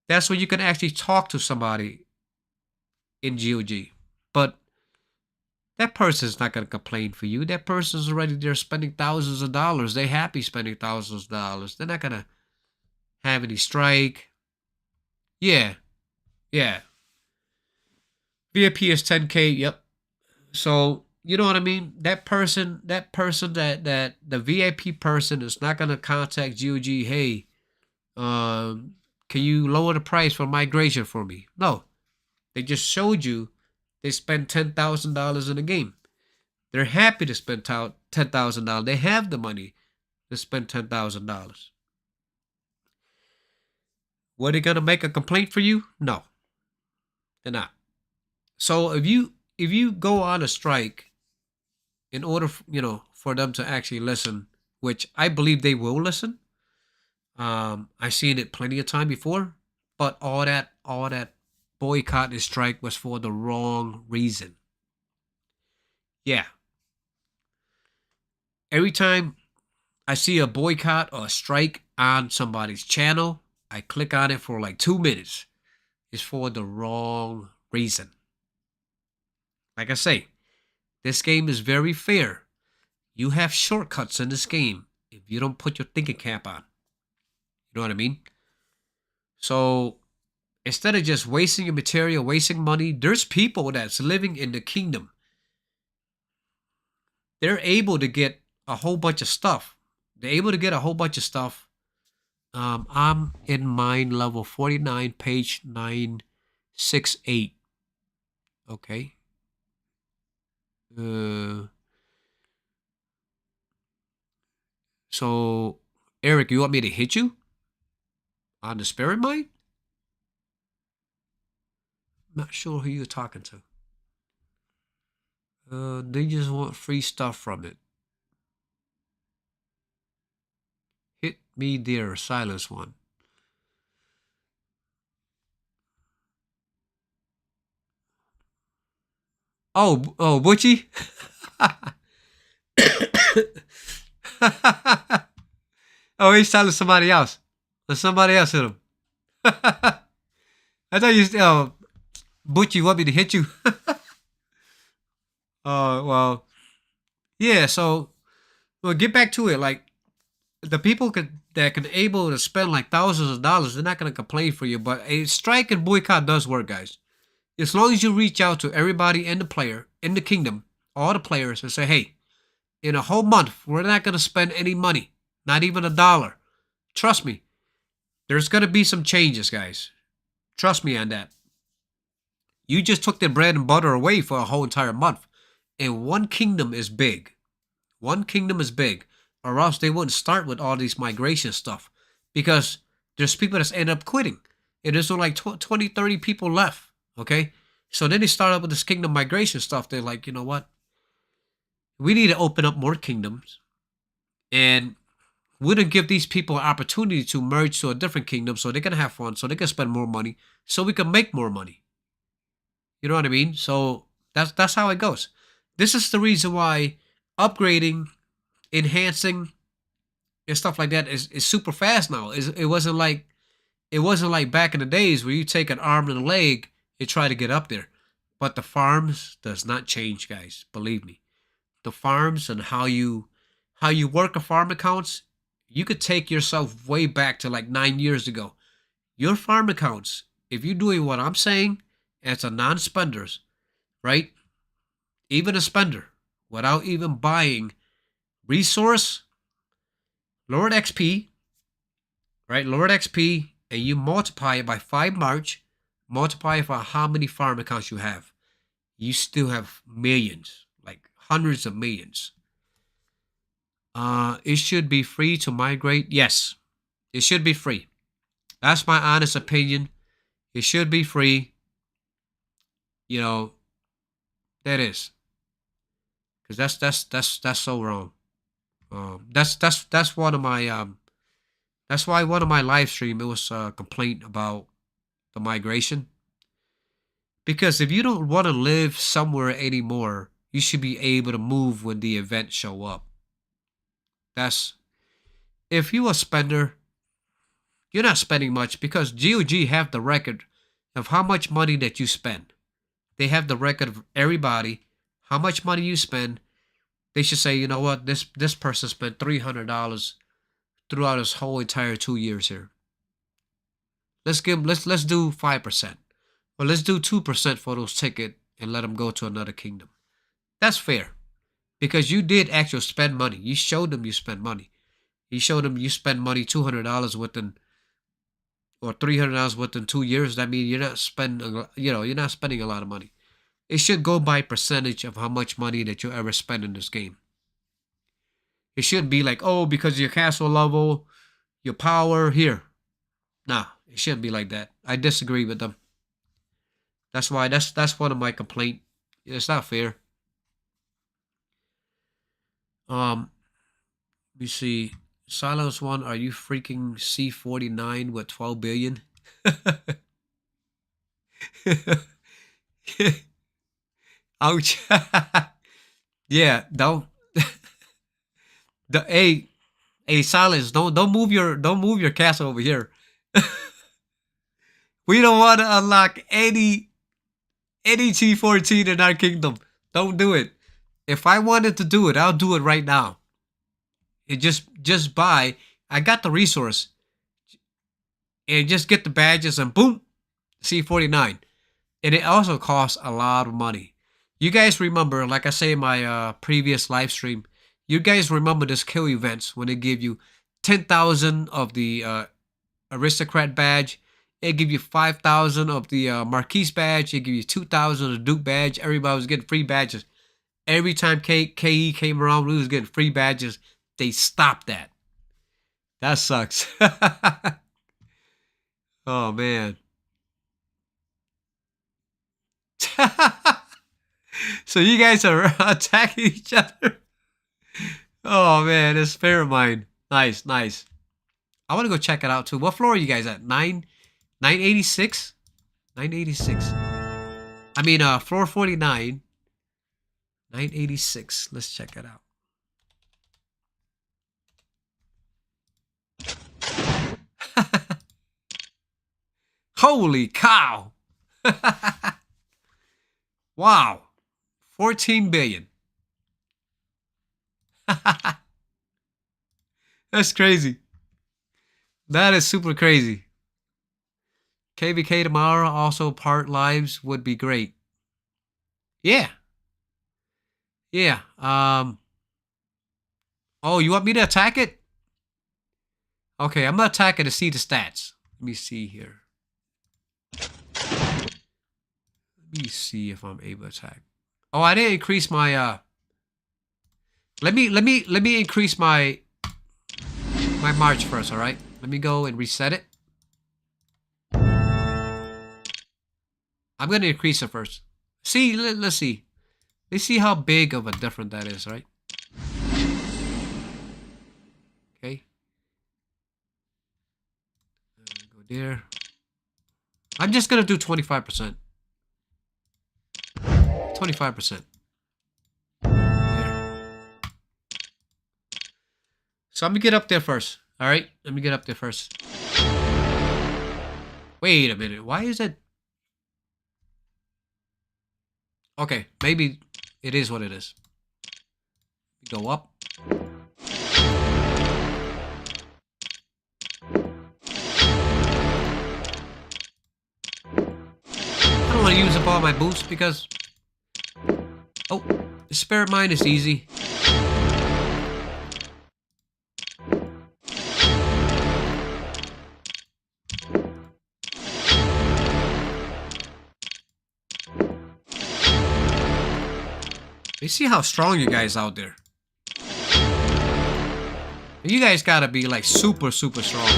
Speaker 1: That's where you can actually talk to somebody in GOG. But that person's not going to complain for you. That person's already there spending thousands of dollars. They're happy spending thousands of dollars. They're not going to have any strike. Yeah. VIP is 10K. Yep. So, you know what I mean? That person, that the VIP person is not going to contact GOG. Hey, can you lower the price for migration for me? No. They just showed you they spent $10,000 in a game. They're happy to spend $10,000. They have the money to spend $10,000. Were they gonna make a complaint for you? No, they're not. So if you go on a strike, in order for them to actually listen, which I believe they will listen. I've seen it plenty of time before, but all that boycott and strike was for the wrong reason. Yeah. Every time I see a boycott or a strike on somebody's channel, I click on it for like 2 minutes. It's for the wrong reason. Like I say, this game is very fair. You have shortcuts in this game if you don't put your thinking cap on. You know what I mean? So instead of just wasting your material, wasting money, there's people that's living in the kingdom. They're able to get a whole bunch of stuff. I'm in mine level 49, page 968. Okay. So, Eric, you want me to hit you on the spirit mine? Not sure who you're talking to. They just want free stuff from it. Hit me there, silence one. Oh, Butchie? Oh, he's telling somebody else. Let somebody else hit him. I thought you said, Butchie, want me to hit you? Well, yeah, so, well, get back to it. Like, the people that can able to spend like thousands of dollars, they're not going to complain for you. But a strike and boycott does work, guys. As long as you reach out to everybody in the kingdom, all the players, and say, hey, in a whole month, we're not going to spend any money, not even $1. Trust me, there's going to be some changes, guys. Trust me on that. You just took their bread and butter away for a whole entire month. And one kingdom is big. One kingdom is big. Or else they wouldn't start with all these migration stuff. Because there's people that's end up quitting. And there's like 20, 30 people left. Okay? So then they start up with this kingdom migration stuff. They're like, you know what? We need to open up more kingdoms. And wouldn't give these people an opportunity to merge to a different kingdom so they can have fun, so they can spend more money, so we can make more money. You know what I mean? So that's how it goes. This is the reason why upgrading, enhancing, and stuff like that is super fast now. It wasn't like back in the days where you take an arm and a leg and try to get up there. But the farms does not change, guys. Believe me. The farms and how you work a farm accounts, you could take yourself way back to like 9 years ago. Your farm accounts, if you're doing what I'm saying, as a non-spenders, right? Even a spender, without even buying resource, Lord XP, right? Lord XP, and you multiply it by 5 March, multiply it by how many farm accounts you have. You still have millions, like hundreds of millions. It should be free to migrate. Yes, it should be free. That's my honest opinion. It should be free. You know, that is, because that's so wrong. That's one of my that's why one of my live stream, it was a complaint about the migration. Because if you don't want to live somewhere anymore, you should be able to move when the events show up. That's, if you a spender, you're not spending much, because GOG have the record of how much money that you spend. They have the record of everybody, how much money you spend. They should say, you know what, this person spent $300 throughout his whole entire 2 years here. Let's do 5%. Or let's do 2% for those tickets and let them go to another kingdom. That's fair. Because you did actually spend money. You showed them you spent money. You showed them you spend money, $200 within, or $300 within 2 years. That means you're not spending, you're not spending a lot of money. It should go by percentage of how much money that you ever spend in this game. It shouldn't be like, oh, because of your castle level, your power, here. Nah, it shouldn't be like that. I disagree with them. That's why, that's one of my complaints. It's not fair. Let me see. Silence One, are you freaking C49 with 12 billion? Ouch. Yeah, don't. Hey, Silence, don't move your castle over here. We don't want to unlock any T14 in our kingdom. Don't do it. If I wanted to do it, I'll do it right now. It just buy. I got the resource. And just get the badges and boom, C49. And it also costs a lot of money. You guys remember, like I say in my previous live stream, you guys remember this kill events when they give you 10,000 of the aristocrat badge. It give you 5,000 of the Marquise badge. It give you 2,000 of the Duke badge. Everybody was getting free badges. Every time KE came around, we was getting free badges. They stopped that. That sucks. Oh, man. So you guys are attacking each other. Oh, man. It's fair of mine. Nice, nice. I want to go check it out, too. What floor are you guys at? 986? 986. I mean, floor 49. 986. Let's check it out. Holy cow. Wow. 14 billion. That's crazy. That is super crazy. KVK tomorrow, also part lives would be great. Yeah. Yeah. Oh, you want me to attack it? Okay, I'm gonna attack it to see the stats. Let me see here. Let me see if I'm able to attack. Oh, I didn't increase my let me increase my march first, all right? Let me go and reset it. I'm going to increase it first. See, let's see. Let's see how big of a difference that is, right? Okay. there. I'm just gonna do 25%. 25%. There. So let me get up there first. All right, let me get up there first. Wait a minute. Why is it? Okay, maybe it is what it is. Go up. I don't want to use up all my boosts because... Oh, the Spirit Mine is easy. You see how strong you guys out there. You guys gotta be like super strong.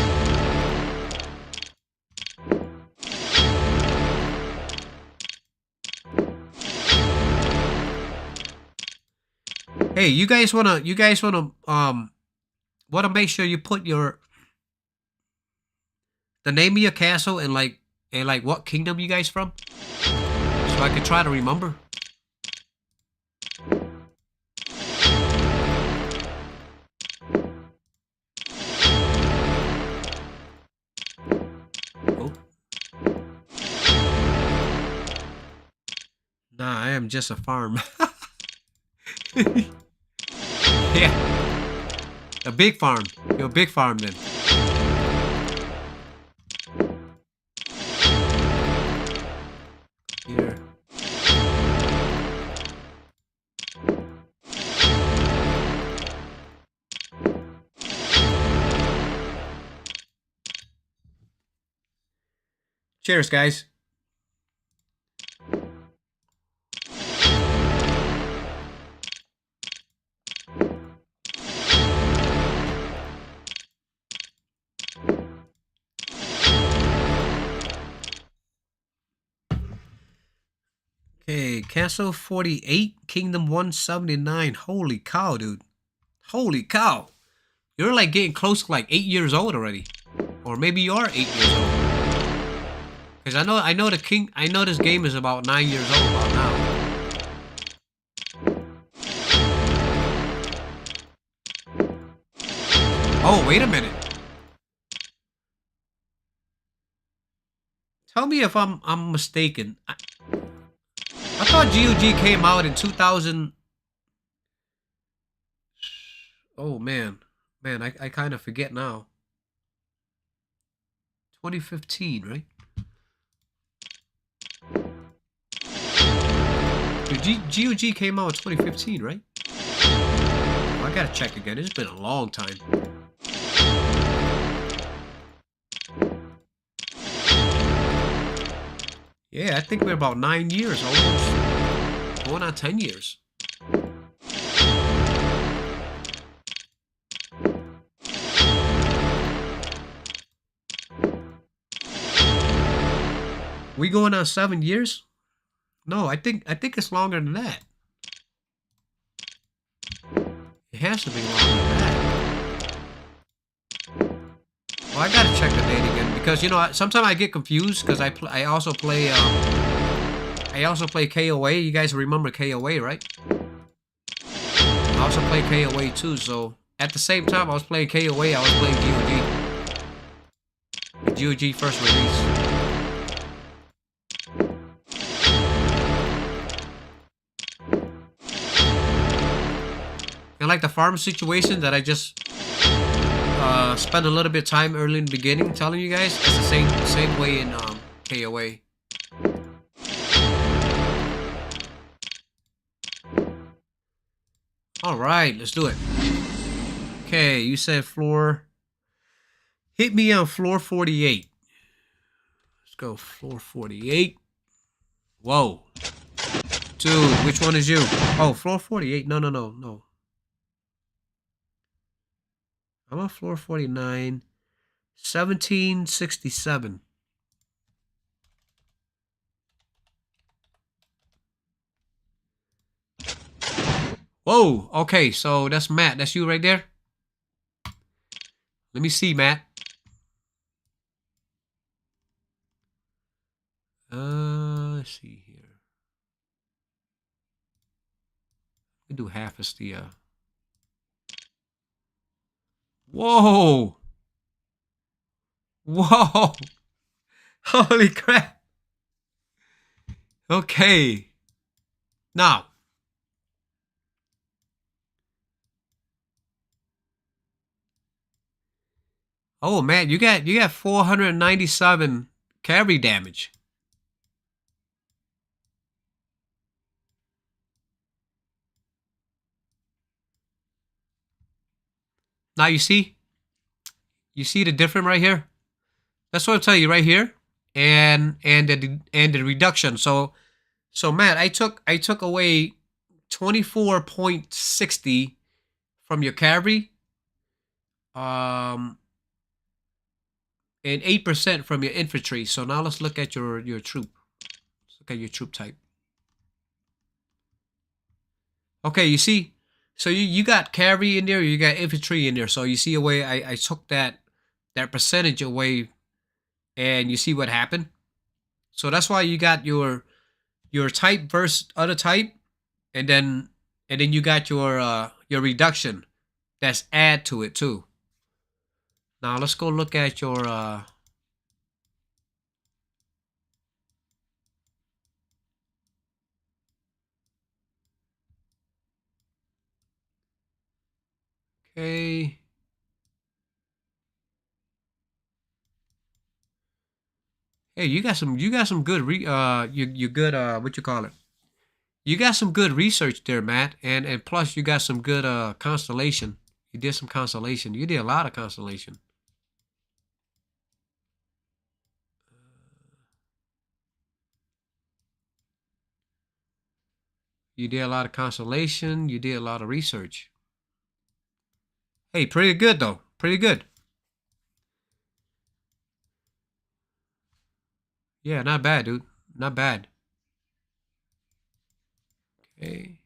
Speaker 1: Hey, you guys wanna make sure you put the name of your castle and like what kingdom you guys from, so I can try to remember. Oh. Nah, I am just a farm. Yeah. A big farm. You're a big farm then. Here. Cheers, guys. Okay, Castle 48, Kingdom 179. Holy cow, dude. Holy cow. You're like getting close to like 8 years old already. Or maybe you are 8 years old. Because I know this game is about 9 years old about now. Oh, wait a minute. Tell me if I'm mistaken. I thought GOG came out in 2000. Oh man, I kind of forget now. 2015, right? Dude, GOG came out in 2015, right? Oh, I gotta check again. It's been a long time. Yeah, I think we're about 9 years almost. Going on 10 years. We going on 7 years? No, I think it's longer than that. It has to be longer than that. Well, I gotta check the date again because you know sometimes I get confused because I also play KOA. You guys remember KOA, right? I also play KOA too. So at the same time I was playing KOA, I was playing GOG. GOG first release. And like the farm situation that I just spent a little bit of time early in the beginning telling you guys, it's the same way in KOA. Alright, let's do it. Okay, you said floor. Hit me on floor 48. Let's go floor 48. Whoa. Dude, which one is you? Oh, floor 48. No. I'm on floor 49. 1767. Whoa. Okay, so that's Matt. That's you right there? Let me see, Matt. let's see here. We do half as the whoa. Whoa. Holy crap. Okay. Now. Oh man, you got 497 carry damage. Now you see the difference right here. That's what I'm telling you right here, and the reduction. So Matt, I took away 24.60 from your carry, um, and 8% from your infantry. So now let's look at your troop. Let's look at your troop type. Okay, you see, so you got carry in there, you got infantry in there. So you see a way I took that percentage away, and you see what happened. So that's why you got your type versus other type, and then you got your reduction that's add to it too. Now let's go look at your okay. Hey, you got some good you good what you call it? You got some good research there, Matt, and plus you got some good constellation. You did some constellation. You did a lot of constellation. You did a lot of constellation. You did a lot of research. Hey, pretty good though. Pretty good. Yeah, not bad, dude. Not bad. Okay.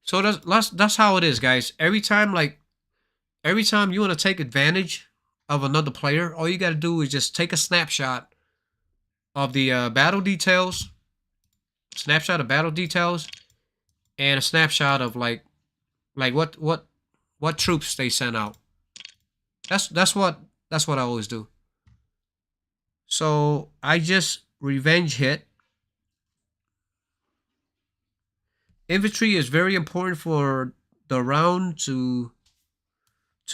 Speaker 1: So that's how it is, guys. Every time you want to take advantage of another player, all you got to do is just take a snapshot of the battle details, snapshot of battle details, and a snapshot of like what troops they sent out. That's what I always do. So I just revenge hit. Infantry is very important for the round to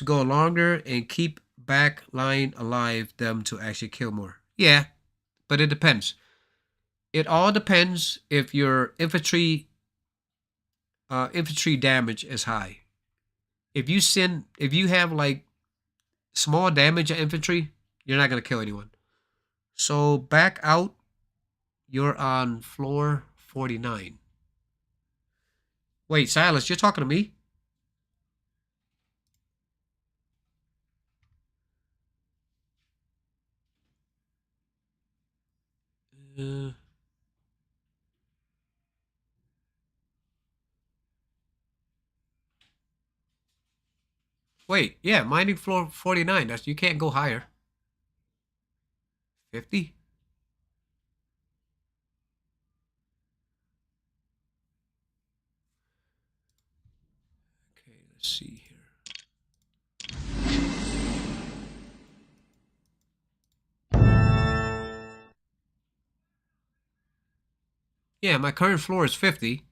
Speaker 1: go longer and keep back line alive them to actually kill more. Yeah, but it depends. It all depends if your infantry damage is high. If you have like small damage of infantry, you're not gonna kill anyone. So back out, you're on floor 49. Wait, Silas, you're talking to me? Uh, wait, yeah, mining floor 49. That's you can't go higher. 50? Okay, let's see here. Yeah, my current floor is 50.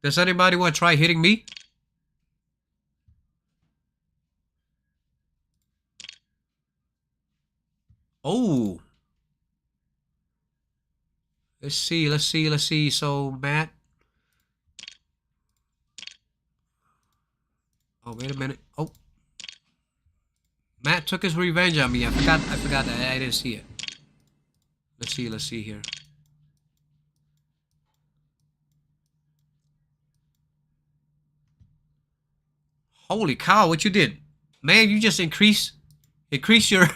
Speaker 1: Does anybody want to try hitting me? Oh, let's see. So Matt. Oh, wait a minute. Oh, Matt took his revenge on me. I forgot that. I didn't see it. Let's see here. Holy cow, what you did? Man, you just increase your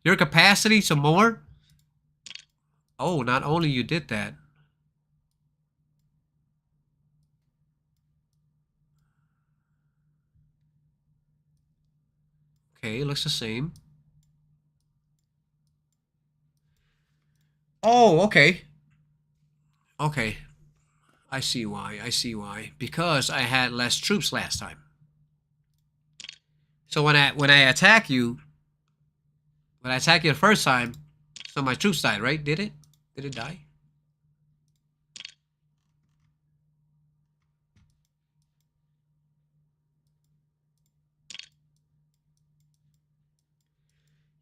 Speaker 1: your capacity some more? Oh, not only you did that. Okay, it looks the same. Oh, okay. Okay. I see why. I see why. Because I had less troops last time. So when I attack you, the first time, so my troops died, right? Did it? Did it die?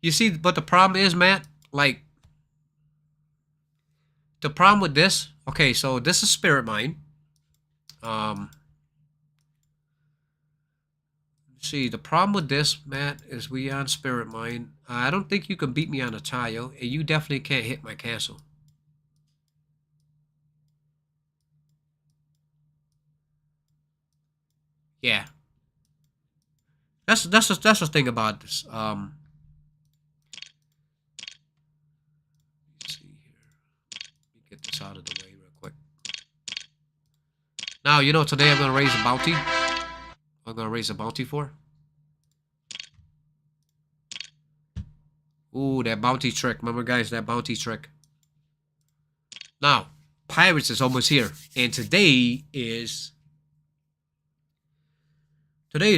Speaker 1: You see, but the problem is, Matt, like, the problem with this, okay, so this is Spirit Mine. See, the problem with this, Matt, is we on Spirit Mine. I don't think you can beat me on a tile, and you definitely can't hit my castle. Yeah. That's the thing about this. Let's see here. Let me get this out of the way real quick. Now, you know, today I'm gonna raise a bounty. I'm gonna raise a bounty for. Ooh, that bounty trick. Remember, guys, that bounty trick. Now, Pirates is almost here, and today is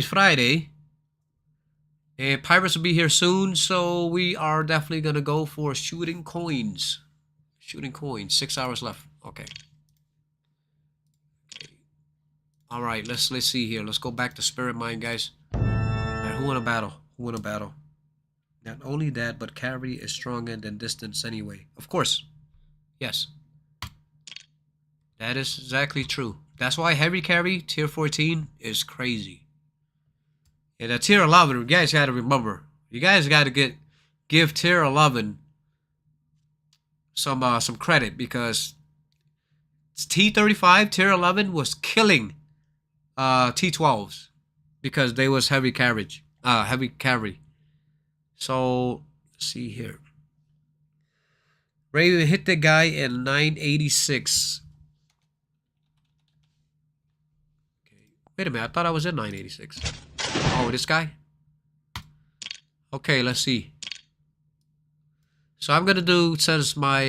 Speaker 1: Friday, and Pirates will be here soon. So we are definitely gonna go for shooting coins. Shooting coins. 6 hours left. Okay. All right. Let's see here. Let's go back to Spirit Mine, guys. All right, who won a battle? Who won a battle? Not only that, but carry is stronger than distance anyway. Of course. Yes. That is exactly true. That's why heavy carry tier 14 is crazy. And at tier 11, you guys got to remember, you guys got to give tier 11 some credit, because T35 tier 11 was killing T12s because they was heavy carry. So let's see here. Raven hit the guy at 986. Okay. Wait a minute, I thought I was at 986. Oh, this guy? Okay, let's see. So I'm gonna do, since my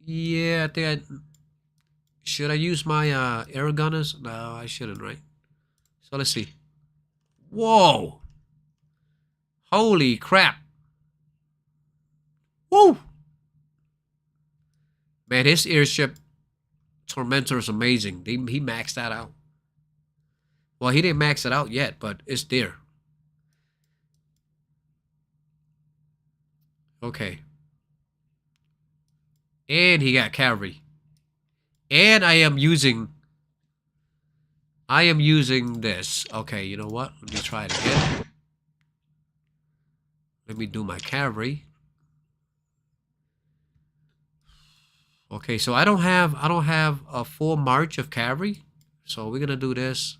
Speaker 1: yeah, I think should I use my air gunners? No, I shouldn't, right? So let's see. Whoa! Holy crap! Woo! Man, his airship Tormentor is amazing. He maxed that out. Well, he didn't max it out yet, but it's there. Okay. And he got cavalry. And I am using this. Okay, you know what? Let me try it again. Let me do my cavalry. Okay, so I don't have a full march of cavalry. So we're gonna do this.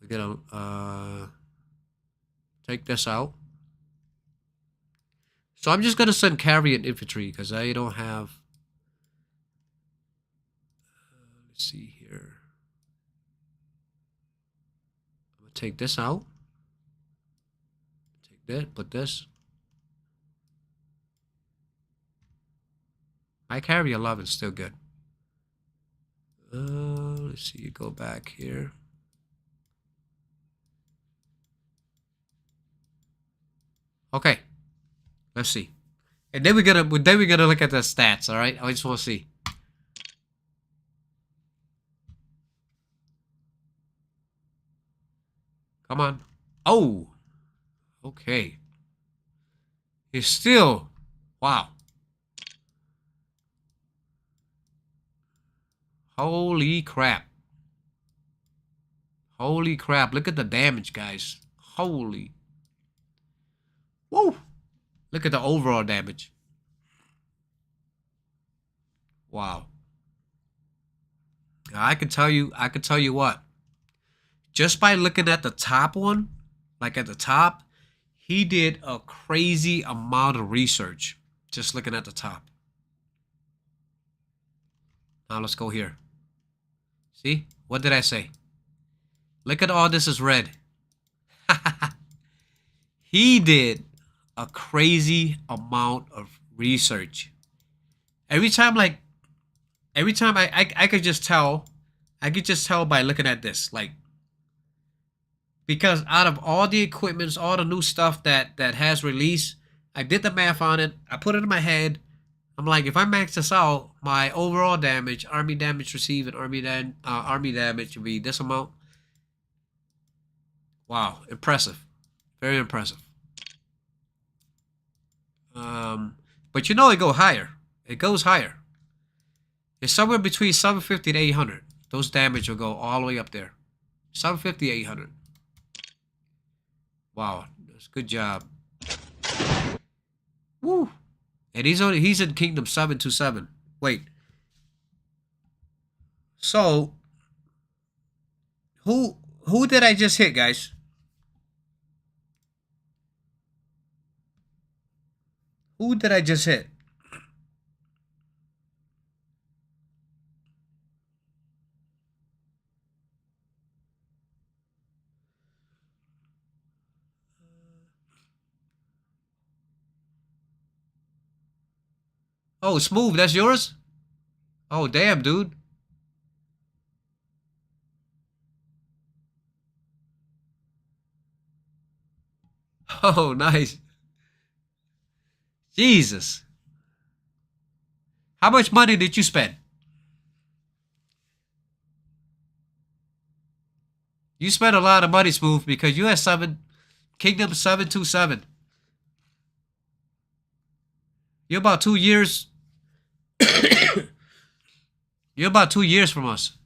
Speaker 1: We're gonna take this out. So I'm just gonna send cavalry and infantry because I don't have. Let's see here. I'm gonna take this out. Take that. Put this. My cavalry 11 is still good. Let's see. Go back here. Okay. Let's see. And then we're gonna look at the stats. All right. I just want to see. Come on. Oh. Okay. It's still. Wow. Holy crap. Holy crap. Look at the damage, guys. Holy. Woo. Look at the overall damage. Wow. I can tell you what. Just by looking at the top one, like at the top, he did a crazy amount of research just looking at the top. Now let's go here. See? What did I say? Look at all this is red. He did a crazy amount of research. Every time, like, every time I could just tell, I could just tell by looking at this, like, because out of all the equipments, all the new stuff that has released, I did the math on it. I put it in my head. I'm like, if I max this out, my overall damage, army damage received, and army damage would be this amount. Wow, impressive, very impressive. But you know it go higher. It goes higher. It's somewhere between 750 to 800. Those damage will go all the way up there. 750, 800. Wow, that's good job. Woo! And he's in Kingdom 727. Wait. So who did I just hit, guys? Who did I just hit? Oh, Smooth, that's yours? Oh, damn, dude. Oh, nice. Jesus. How much money did you spend? You spent a lot of money, Smooth, because you had Kingdom 727. You're about 2 years. You're about 2 years from us.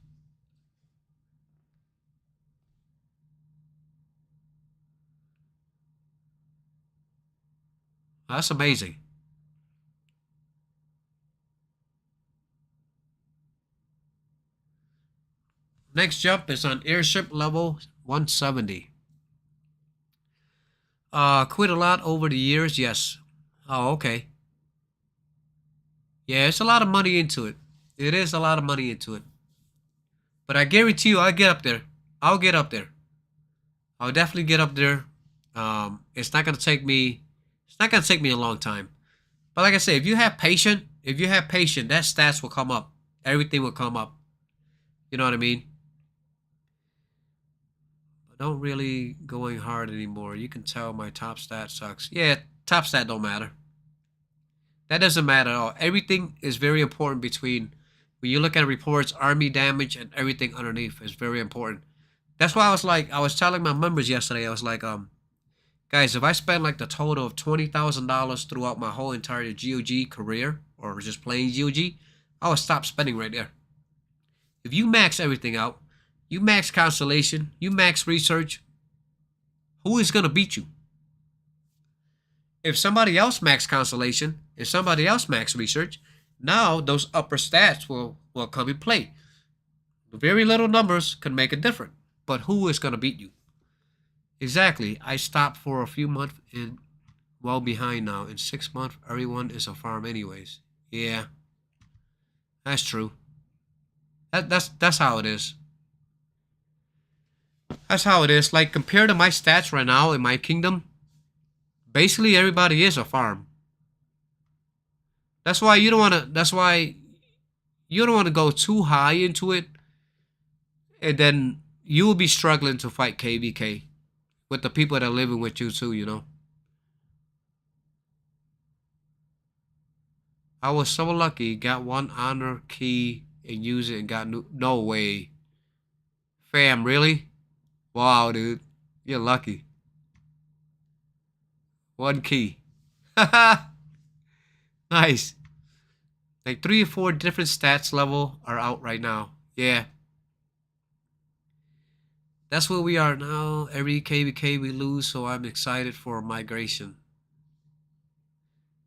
Speaker 1: That's amazing. Next jump is on airship level 170. Quit a lot over the years, yes. Oh, okay. Yeah, it's a lot of money into it. It is a lot of money into it. But I guarantee you, I'll get up there. I'll get up there. I'll definitely get up there. It's not gonna take me. It's not gonna take me a long time. But like I say, if you have patience, that stats will come up. Everything will come up. You know what I mean? But don't really going hard anymore. You can tell my top stat sucks. Yeah, top stat don't matter. That doesn't matter at all. Everything is very important between when you look at reports, army damage, and everything underneath is very important. That's why I was telling my members yesterday, I was like, guys, if I spend like the total of $20,000 throughout my whole entire GOG career, or just playing GOG, I would stop spending right there. If you max everything out, you max constellation, you max research, who is gonna beat you? If somebody else max constellation, if somebody else max research, now those upper stats will come in play. Very little numbers can make a difference, but who is gonna beat you? Exactly. I stopped for a few months and well behind now. In 6 months, everyone is a farm anyways. Yeah, that's true. That's how it is. That's how it is. Like compared to my stats right now in my kingdom, basically everybody is a farm. That's why you don't want to. That's why you don't want to go too high into it, and then you will be struggling to fight KVK with the people that are living with you too. You know. I was so lucky, got one honor key and used it and got no way. Fam, really? Wow, dude. You're lucky. One key. Nice. Like 3 or 4 different stats level are out right now. Yeah. That's where we are now. Every KVK we lose, so I'm excited for migration.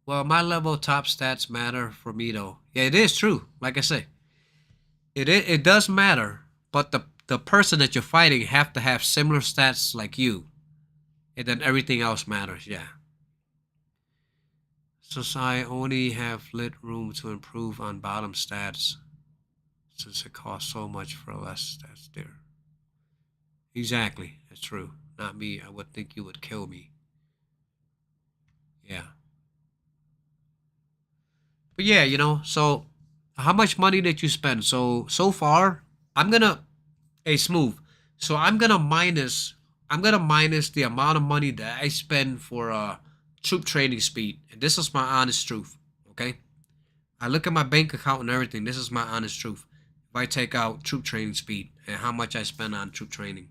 Speaker 1: Well, my level top stats matter for me though. Yeah, it is true. Like I say, it does matter, but the person that you're fighting have to have similar stats like you, and then everything else matters. Yeah. Since I only have lit room to improve on bottom stats, since it costs so much for less stats there. Exactly. That's true. Not me. I would think you would kill me. Yeah. But yeah, so how much money did you spend? So far, I'm gonna hey smooth. So I'm gonna minus the amount of money that I spend for troop training speed. And this is my honest truth. Okay? I look at my bank account and everything. This is my honest truth. If I take out troop training speed and how much I spend on troop training.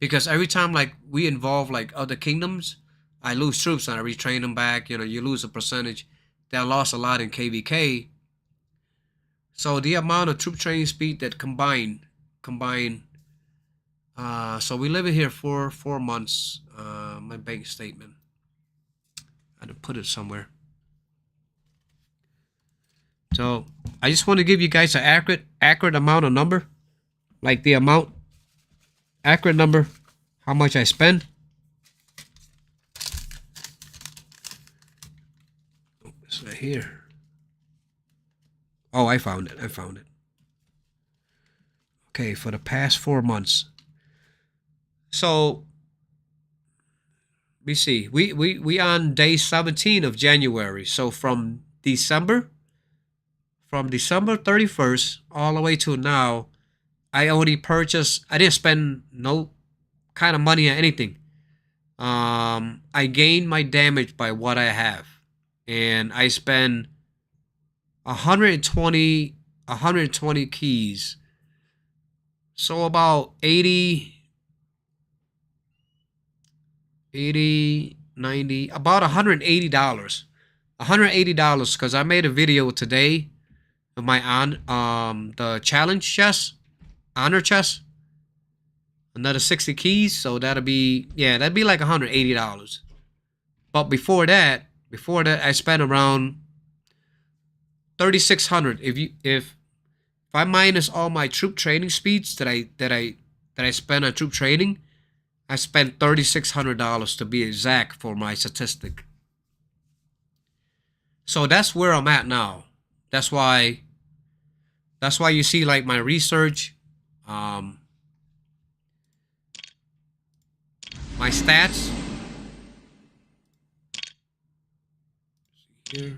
Speaker 1: Because every time like we involve like other kingdoms, I lose troops and I retrain them back. You lose a percentage. That lost a lot in KVK. So the amount of troop training speed that combined. So we live in here for 4 months. My bank statement. I didn't put it somewhere. So I just want to give you guys an accurate amount of number, like the accurate number, how much I spend. Oh, it's right here. Oh, I found it. Okay, for the past 4 months. So let me see. We on day 17 of January. So from December 31st all the way to now, I didn't spend no kind of money on anything. I gained my damage by what I have. And I spend 120 keys. So about 90, about $180. $180 because I made a video today of my the challenge chest, honor chest. Another 60 keys, so that'd be like $180. But before that, I spent around 3,600. If I minus all my troop training speeds that I spent on troop training, I spent $3,600 to be exact for my statistic. So that's where I'm at now. That's why you see like my research, my stats here.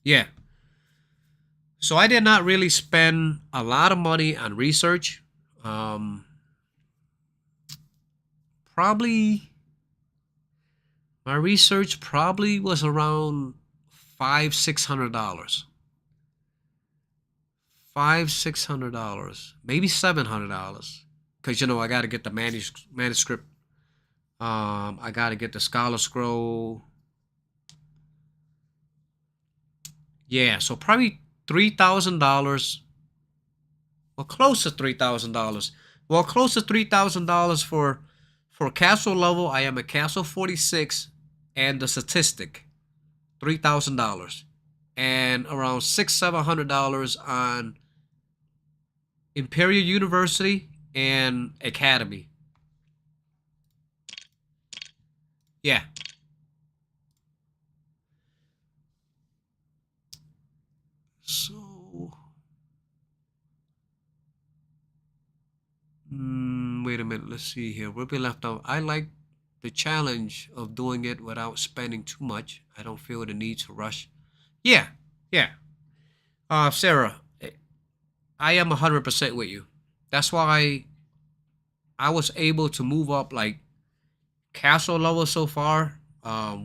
Speaker 1: Yeah. So I did not really spend a lot of money on research. Probably my research probably was around $500-$600. $500-$600, maybe $700, because I got to get the manuscript. I got to get the scholar scroll. Yeah, so probably $3,000. Well, close to $3,000. Well, close to $3,000 for castle level. I am a castle 46 and the statistic, $3,000, and around $600-$700 on Imperial University and Academy. Yeah. So, wait a minute. Let's see here. Where we left off. I like the challenge of doing it without spending too much. I don't feel the need to rush. Yeah. Sarah, I am 100% with you. That's why I was able to move up like castle level so far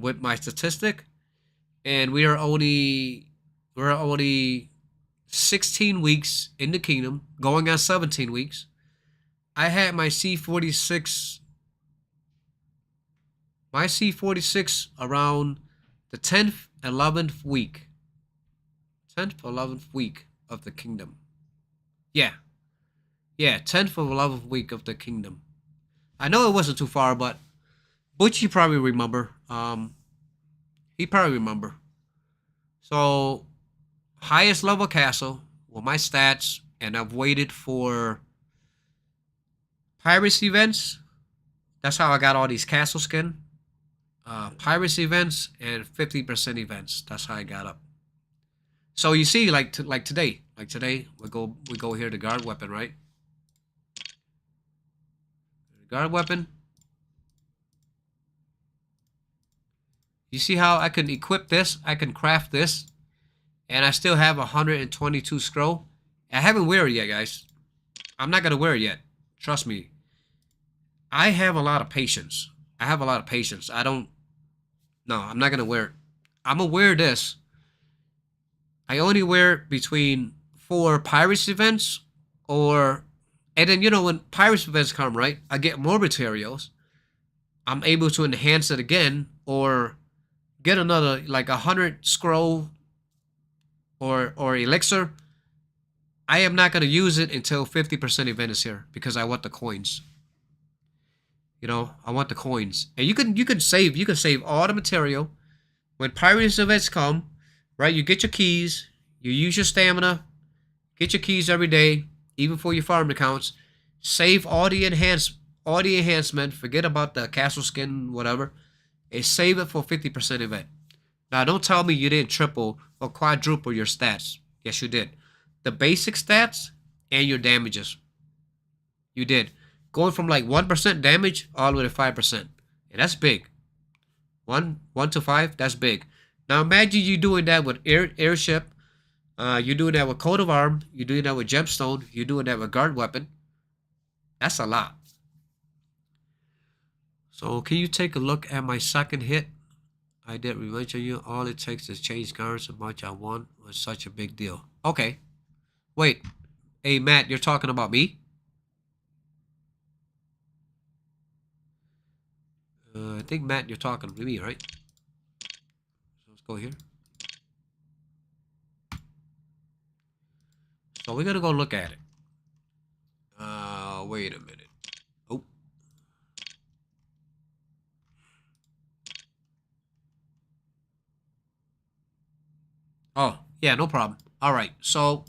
Speaker 1: with my statistic, and we're only 16 weeks in the kingdom, going on 17 weeks. I had my C46 around the 10th, 11th week. 10th, 11th week of the kingdom. Yeah, 10th or 11th week of the kingdom. I know it wasn't too far, but Butch, you probably remember. He probably remember. So, highest level castle with my stats, and I've waited for piracy events. That's how I got all these castle skin. Piracy events and 50% events. That's how I got up. So you see, like today, we go here to guard weapon, right? Guard weapon. You see how I can equip this? I can craft this, and I still have 122 scroll. I haven't wear it yet, guys. I'm not gonna wear it yet. Trust me. I have a lot of patience. I have a lot of patience. I don't. No, I'm not gonna wear it. I'm gonna wear this. I only wear it between 4 pirates events, or, and then when pirates events come, right? I get more materials. I'm able to enhance it again, or get another like 100 scroll or elixir. I am not gonna use it until 50% event is here because I want the coins. I want the coins, and you can save all the material when pirates events come, right? You get your keys, you use your stamina, get your keys every day, even for your farm accounts. Save all the enhancement. Forget about the castle skin, whatever, and save it for 50% event. Now, don't tell me you didn't triple or quadruple your stats. Yes, you did. The basic stats and your damages. You did. Going from like 1% damage all the way to 5%. And that's big. 1 to 5, that's big. Now imagine you doing that with airship. You're doing that with coat of arm. You're doing that with gemstone. You're doing that with guard weapon. That's a lot. So can you take a look at my second hit? I did mention you. All it takes is change guards so much I want was such a big deal. Okay. Wait. Hey, Matt, you're talking about me? I think, Matt, you're talking to me, right? So let's go here. So we're going to go look at it. Wait a minute. Oh. Oh, yeah, no problem. All right. So,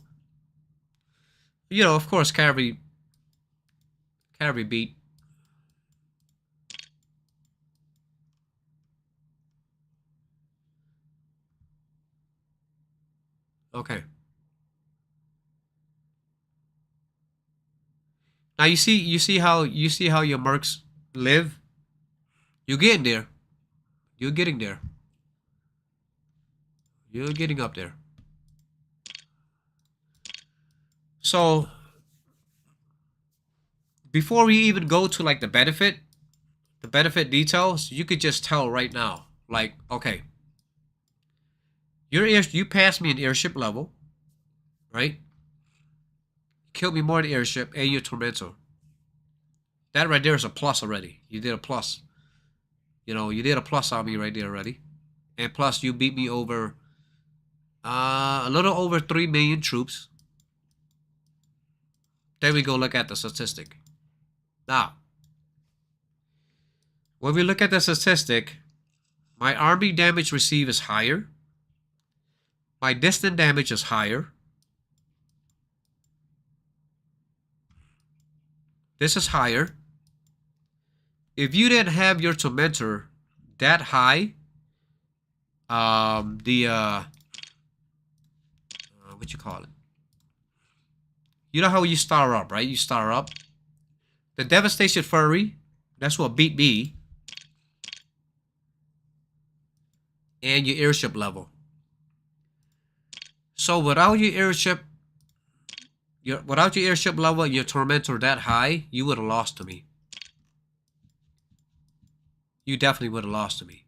Speaker 1: of course, cavalry beat. Okay. Now you see how your mercs live. You're getting there. You're getting there. You're getting up there. So before we even go to like the benefit details, you could just tell right now. Like, okay, you passed me an airship level, right? Killed me more than airship, and you're tormentor. That right there is a plus already. You did a plus. You did a plus on me right there already. And plus you beat me over a little over 3 million troops. Then we go look at the statistic. Now, when we look at the statistic, my army damage received is higher. My distant damage is higher. This is higher. If you didn't have your tormentor that high, what you call it? You know how you star up, right? You star up. The Devastation Fury, that's what beat me. And your airship level. So without your airship level and your tormentor that high, you would have lost to me. You definitely would have lost to me.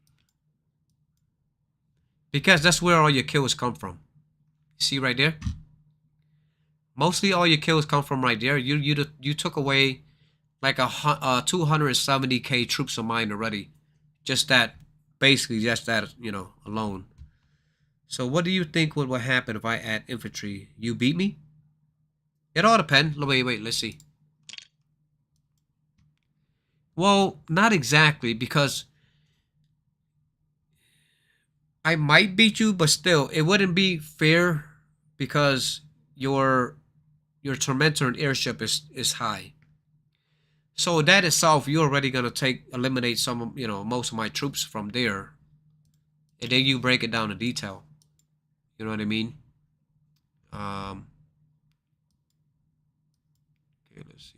Speaker 1: Because that's where all your kills come from. See right there? Mostly all your kills come from right there. You took away like 270k troops of mine already. Just that, basically just that, alone. So what do you think would happen if I add infantry? You beat me? It all depends. Wait, let's see. Well, not exactly, because I might beat you, but still, it wouldn't be fair because your tormentor and airship is high. So that itself, you're already gonna eliminate some, most of my troops from there, and then you break it down in detail. You know what I mean? Okay, let's see.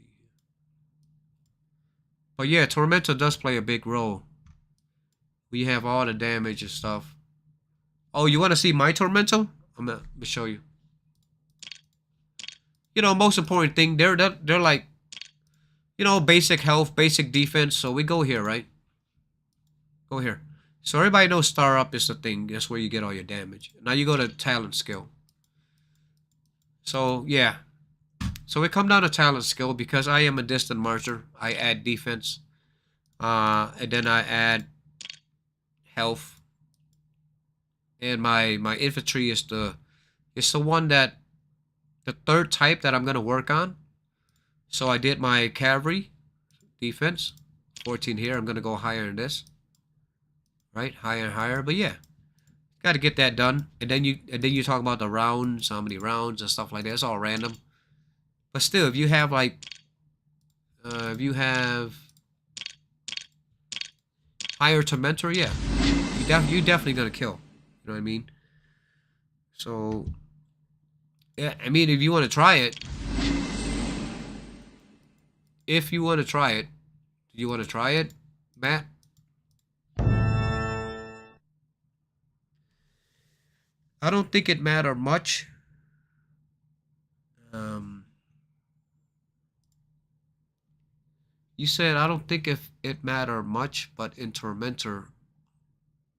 Speaker 1: But yeah, Tormentor does play a big role. We have all the damage and stuff. Oh, you want to see my Tormentor? I'm gonna show you. You know, most important thing, they're like, you know, basic health, basic defense. So we go here, right? Go here. So everybody knows Star Up is the thing. That's where you get all your damage. Now you go to Talent Skill. So, yeah. So we come down to Talent Skill because I am a distant marcher. I add defense. And then I add health. And my infantry is the one that, the third type that I'm going to work on. So I did my cavalry defense. 14 here. I'm going to go higher than this. Right? Higher and higher. But yeah. Got to get that done. And then you talk about the rounds, how many rounds and stuff like that. It's all random. But still, if you have like, if you have higher Tormentor, yeah, you definitely gonna kill. You know what I mean? So, yeah, I mean, if you want to try it, do you want to try it, Matt? I don't think it matter much. You said I don't think if it matter much, but in Tormentor,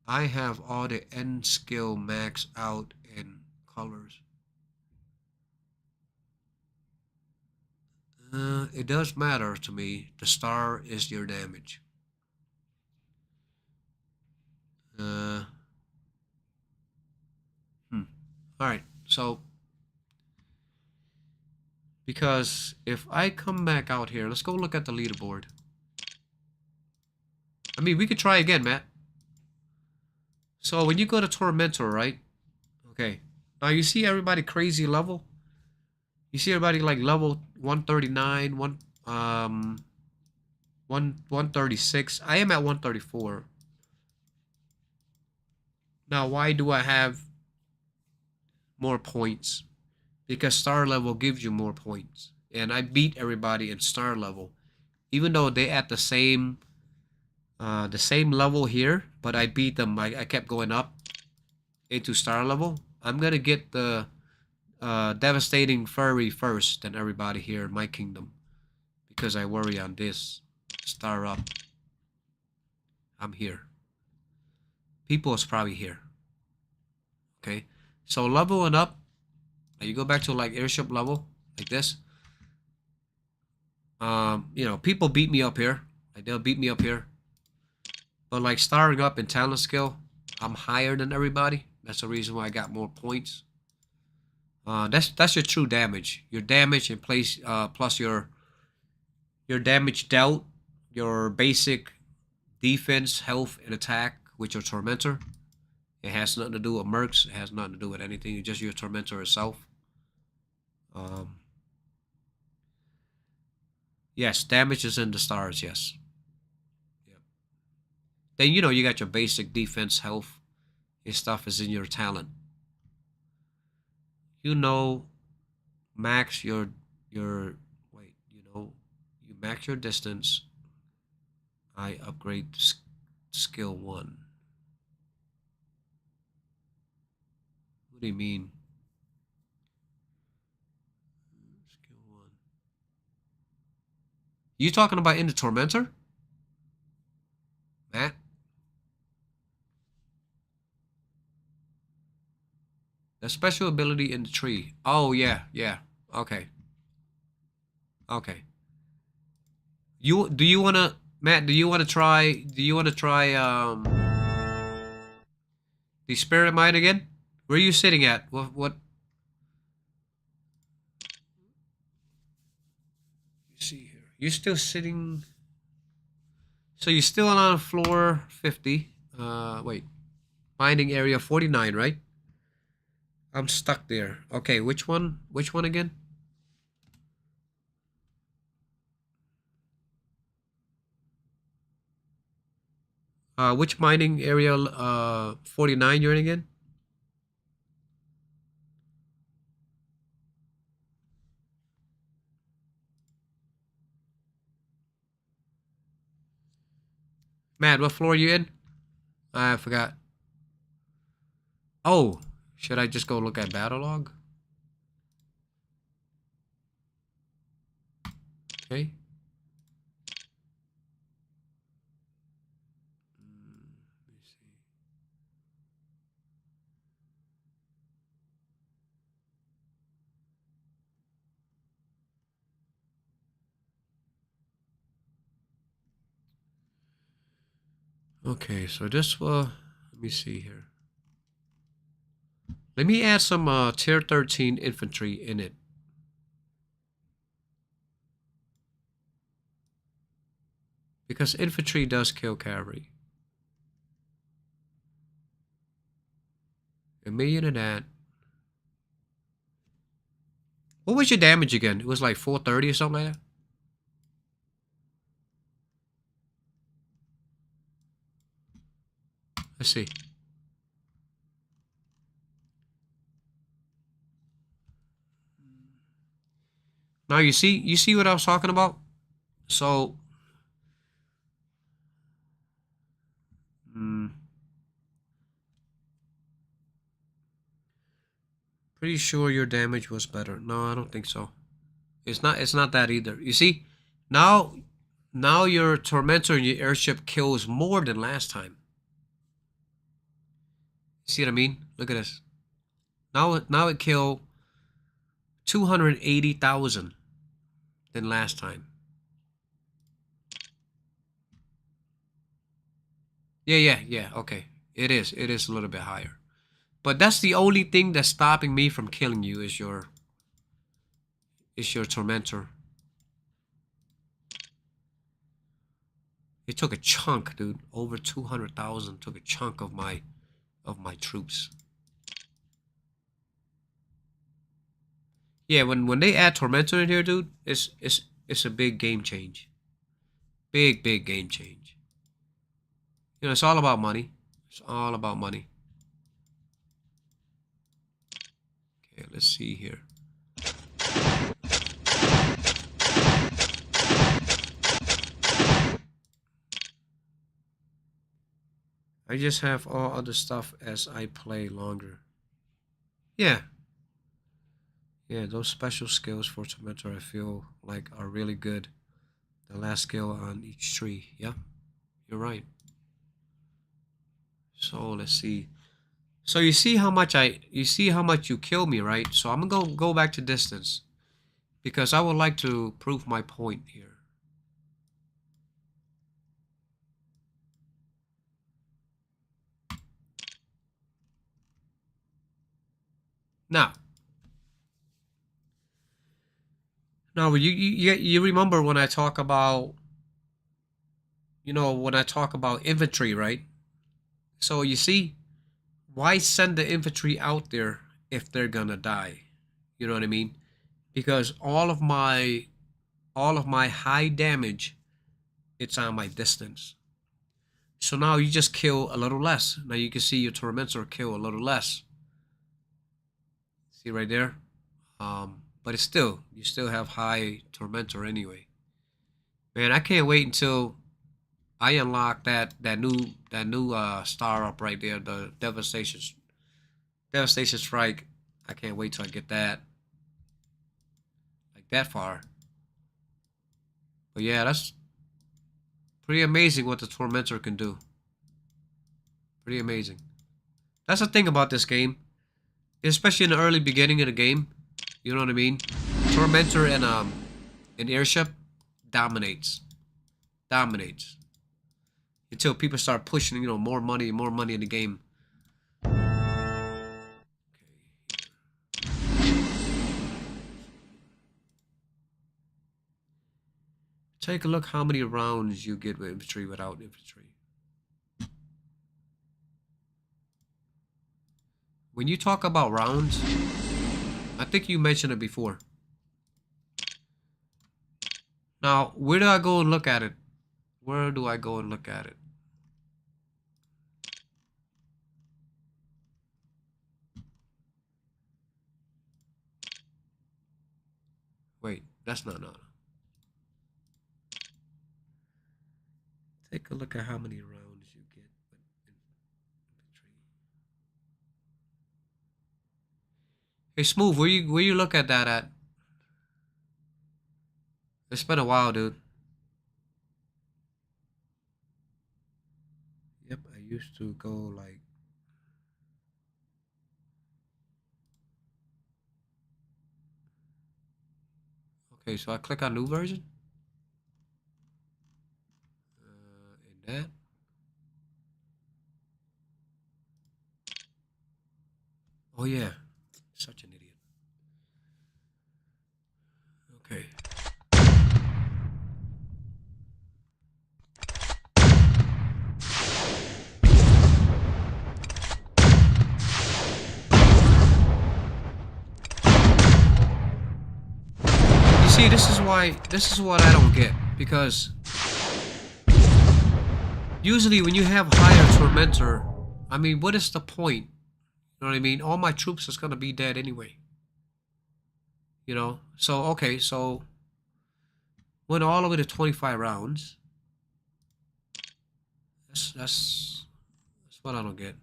Speaker 1: I have all the end skill max out in colors. It does matter to me. The star is your damage. Alright, so because if I come back out here, let's go look at the leaderboard. I mean, we could try again, Matt. So when you go to Tormentor, right? Okay. Now you see everybody crazy level? You see everybody like level 139, 136. I am at 134. Now, why do I have more points? Because star level gives you more points. And I beat everybody in star level. Even though they at the same level here, but I beat them. I kept going up into star level. I'm gonna get the devastating furry first than everybody here in my kingdom, because I worry on this star up. I'm here. People is probably here. Okay, so leveling up. You go back to like airship level, like this. You know, people beat me up here. Like they'll beat me up here. But like starting up in talent skill, I'm higher than everybody. That's the reason why I got more points. That's your true damage. Your damage in place plus your damage dealt, your basic defense, health, and attack with your Tormentor. It has nothing to do with mercs. It has nothing to do with anything. It's just your Tormentor itself. Yes, damage is in the stars. Yes. Yep. Then you know you got your basic defense, health. Your stuff is in your talent. You know, max your wait. You know, you max your distance. I upgrade skill 1. What do you mean? Skill 1. You talking about in the Tormentor? Matt? The special ability in the tree. Oh yeah, yeah. Okay. Okay. Do you wanna, Matt, do you wanna try the spirit mine again? Where are you sitting at? What you see here? You're still sitting, so you're still on floor 50. Wait. Mining area 49, right? I'm stuck there. Okay, which one? Which one again? Which mining area 49 you're in again? Matt, what floor are you in? I forgot. Oh, should I just go look at battle log? Okay. Let me see. Okay, so this will, let me see here. Let me add some tier 13 infantry in it. Because infantry does kill cavalry. A million of that. What was your damage again? It was like 430 or something like that? Let's see. Now you see what I was talking about? So, pretty sure your damage was better. No, I don't think so. It's not that either. You see, now your tormentor and your airship kills more than last time. See what I mean? Look at this. Now it killed 280,000 than last time. Yeah. Okay. It is a little bit higher. But that's the only thing that's stopping me from killing you is your tormentor. It took a chunk, dude. Over 200,000 took a chunk of my troops. Yeah, when they add tormentor in here, dude, it's a big game change. Big game change. You know, it's all about money. It's all about money. Okay, let's see here. I just have all other stuff as I play longer. Yeah. Yeah, those special skills for tormentor I feel like are really good. The last skill on each tree. Yeah, you're right. So let's see. So you see how much you kill me, right? So I'm gonna go back to distance because I would like to prove my point here. Now, you remember when I talk about infantry, right? So you see, why send the infantry out there if they're gonna die? You know what I mean? Because all of my high damage, it's on my distance. So now you just kill a little less. Now you can see your tormentor kill a little less. See right there? But it's still, you still have high tormentor anyway. Man, I can't wait until I unlock that new star up right there, the devastation strike. I can't wait till I get that like that far. But yeah, that's pretty amazing what the tormentor can do. Pretty amazing. That's the thing about this game, especially in the early beginning of the game. You know what I mean? Tormentor and an airship dominates until people start pushing, more money in the game. Take a look how many rounds you get with infantry without infantry. When you talk about rounds, I think you mentioned it before. Now, where do I go and look at it? Where do I go and look at it? Wait, that's not. take a look at how many rounds you get with infantry. Hey, Smooth, where you look at that at? It's been a while, dude. Yep, I used to go like. Okay, so I click on new version. And that. Oh yeah, such an idiot. Okay. You see, this is what I don't get, because usually when you have higher tormentor, I mean, what is the point? You know what I mean? All my troops is gonna be dead anyway. You know? So okay, so went all the way to 25 rounds. That's what I don't get.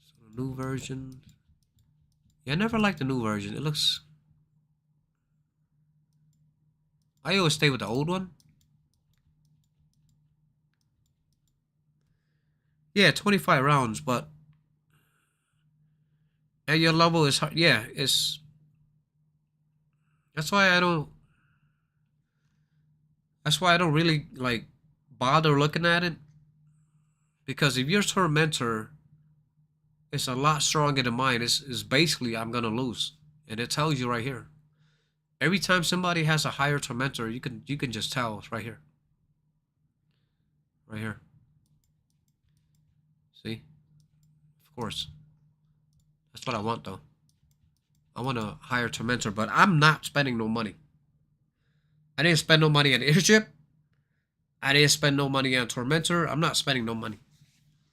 Speaker 1: So the new version. Yeah, I never liked the new version. It looks. I always stay with the old one. Yeah, 25 rounds, but at your level is hard. Yeah, it's. That's why I don't. That's why I don't really like bother looking at it. Because if your tormentor is a lot stronger than mine, it's basically I'm gonna lose, and it tells you right here. Every time somebody has a higher tormentor, you can just tell it's right here. Right here. See? Of course. That's what I want though. I want a higher tormentor, but I'm not spending no money. I didn't spend no money on airship. I didn't spend no money on tormentor. I'm not spending no money.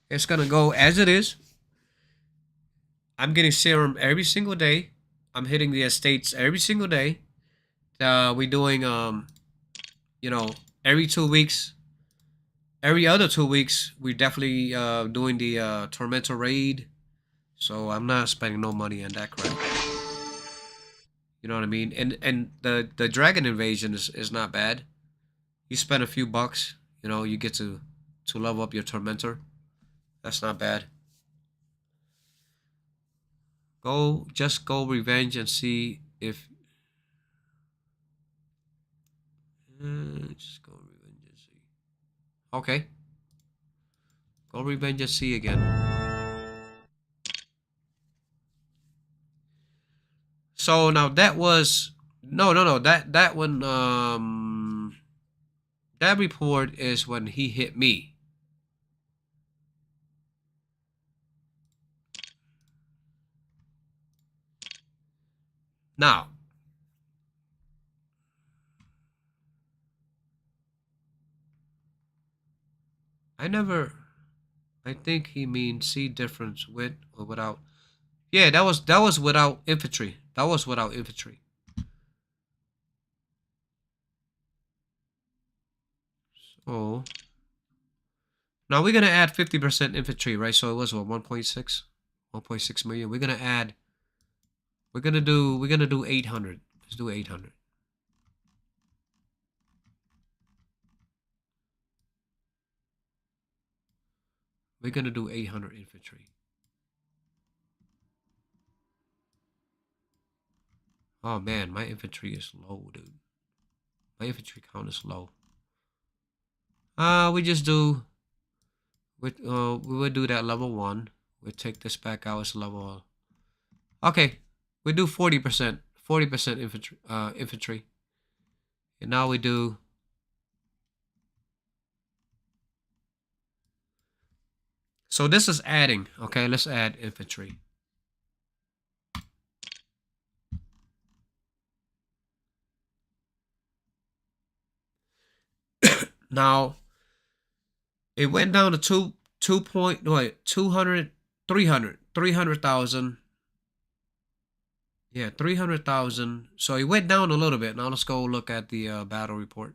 Speaker 1: It's gonna go as it is. I'm getting serum every single day. I'm hitting the estates every single day. We're doing you know, every 2 weeks. Every other 2 weeks, we're definitely doing the tormentor raid. So I'm not spending no money on that crap. You know what I mean? And the dragon invasion is not bad. You spend a few bucks, you know, you get to level up your tormentor. That's not bad. Just go revenge and see if just go revenge and see. Okay. Go revenge and see again. So now that was no that one that report is when he hit me. Now I think he means see difference with or without. Yeah, that was without infantry. That was without infantry. So now we're gonna add 50% infantry, right? So it was what 1.6 million. We're gonna add. We're gonna do 800. Let's do 800. We're gonna do 800 infantry. Oh man, my infantry is low, dude. My infantry count is low. We just do. We would do that level 1. We take this back out as level. Okay, we do 40%. 40% infantry. Infantry. And now we do. So this is adding. Okay, let's add infantry. Now it went down to 200 300,000 Yeah, 300,000. So he went down a little bit. Now let's go look at the battle report.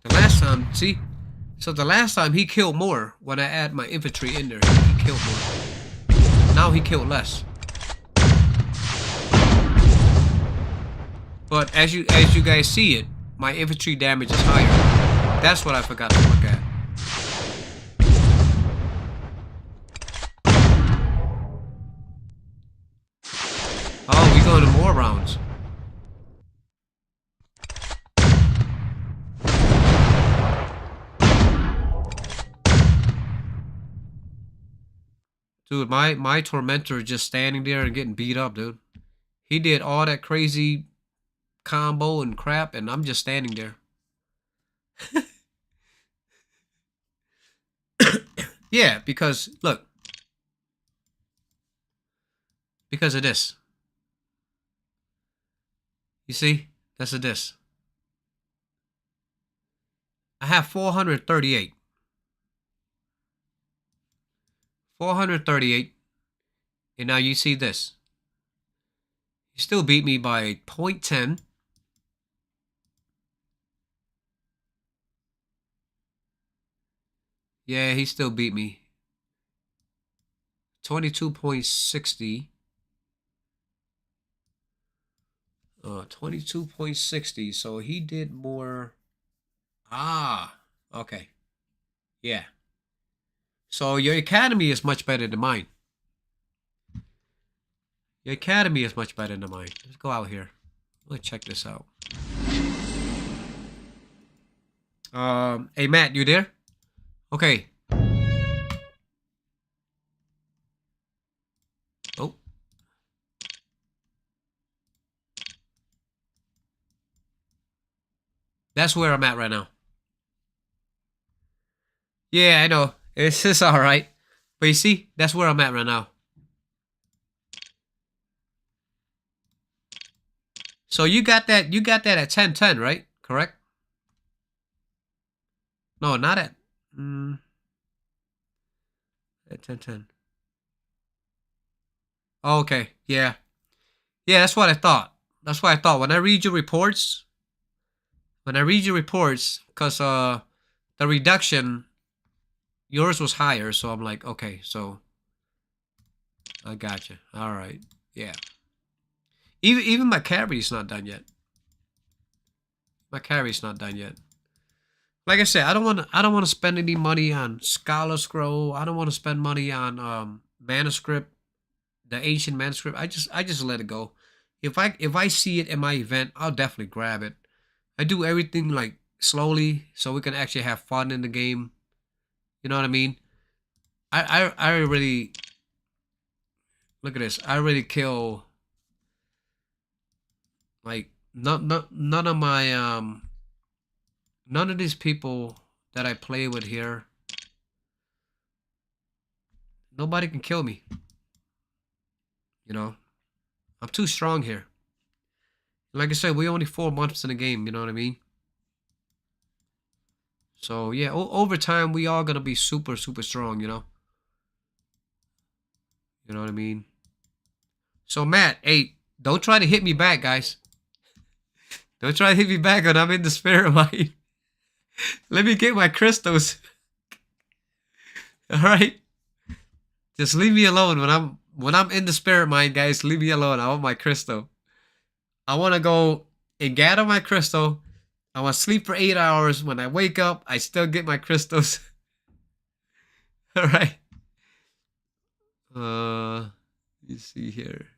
Speaker 1: The last time, see? So the last time he killed more when I add my infantry in there. He killed more. Now he killed less. But as you guys see it, my infantry damage is higher. That's what I forgot to look at. Oh, we going to more rounds. Dude, my tormentor is just standing there and getting beat up, dude. He did all that crazy combo and crap, and I'm just standing there. Yeah, because look, because of this. You see, that's a this. I have 438. 438. And now you see this. He still beat me by 0.10. Yeah, he still beat me. 22.60. 22.60. So he did more. Ah, okay. Yeah. So your academy is much better than mine. Your academy is much better than mine. Let's go out here. Let's check this out. Hey Matt, you there? Okay. Oh. That's where I'm at right now. Yeah, I know. It's just alright. But you see, that's where I'm at right now. So you got that at 1010, right? Correct? No, not at at 1010. Oh, okay. Yeah. Yeah, that's what I thought. That's what I thought. When I read your reports, because the reduction, yours was higher, so I'm like, okay, so I got you. All right. Yeah. Even my carry's not done yet. My carry's not done yet. Like I said, I don't want to spend any money on Scholar Scroll. I don't want to spend money on manuscript, the ancient manuscript. I just let it go. If I see it in my event, I'll definitely grab it. I do everything like slowly so we can actually have fun in the game. You know what I mean? I really look at this. I really kill like none of my none of these people that I play with here. Nobody can kill me. You know, I'm too strong here. Like I said, we only 4 months in the game. You know what I mean? So yeah, over time we are gonna be super strong. You know. You know what I mean? So Matt, hey, don't try to hit me back, guys. Don't try to hit me back when I'm in the spirit mind. Let me get my crystals. All right. Just leave me alone when I'm in the spirit mind, guys. Leave me alone. I want my crystal. I want to go and gather my crystal. I want to sleep for 8 hours. When I wake up, I still get my crystals. All right. Let me see here.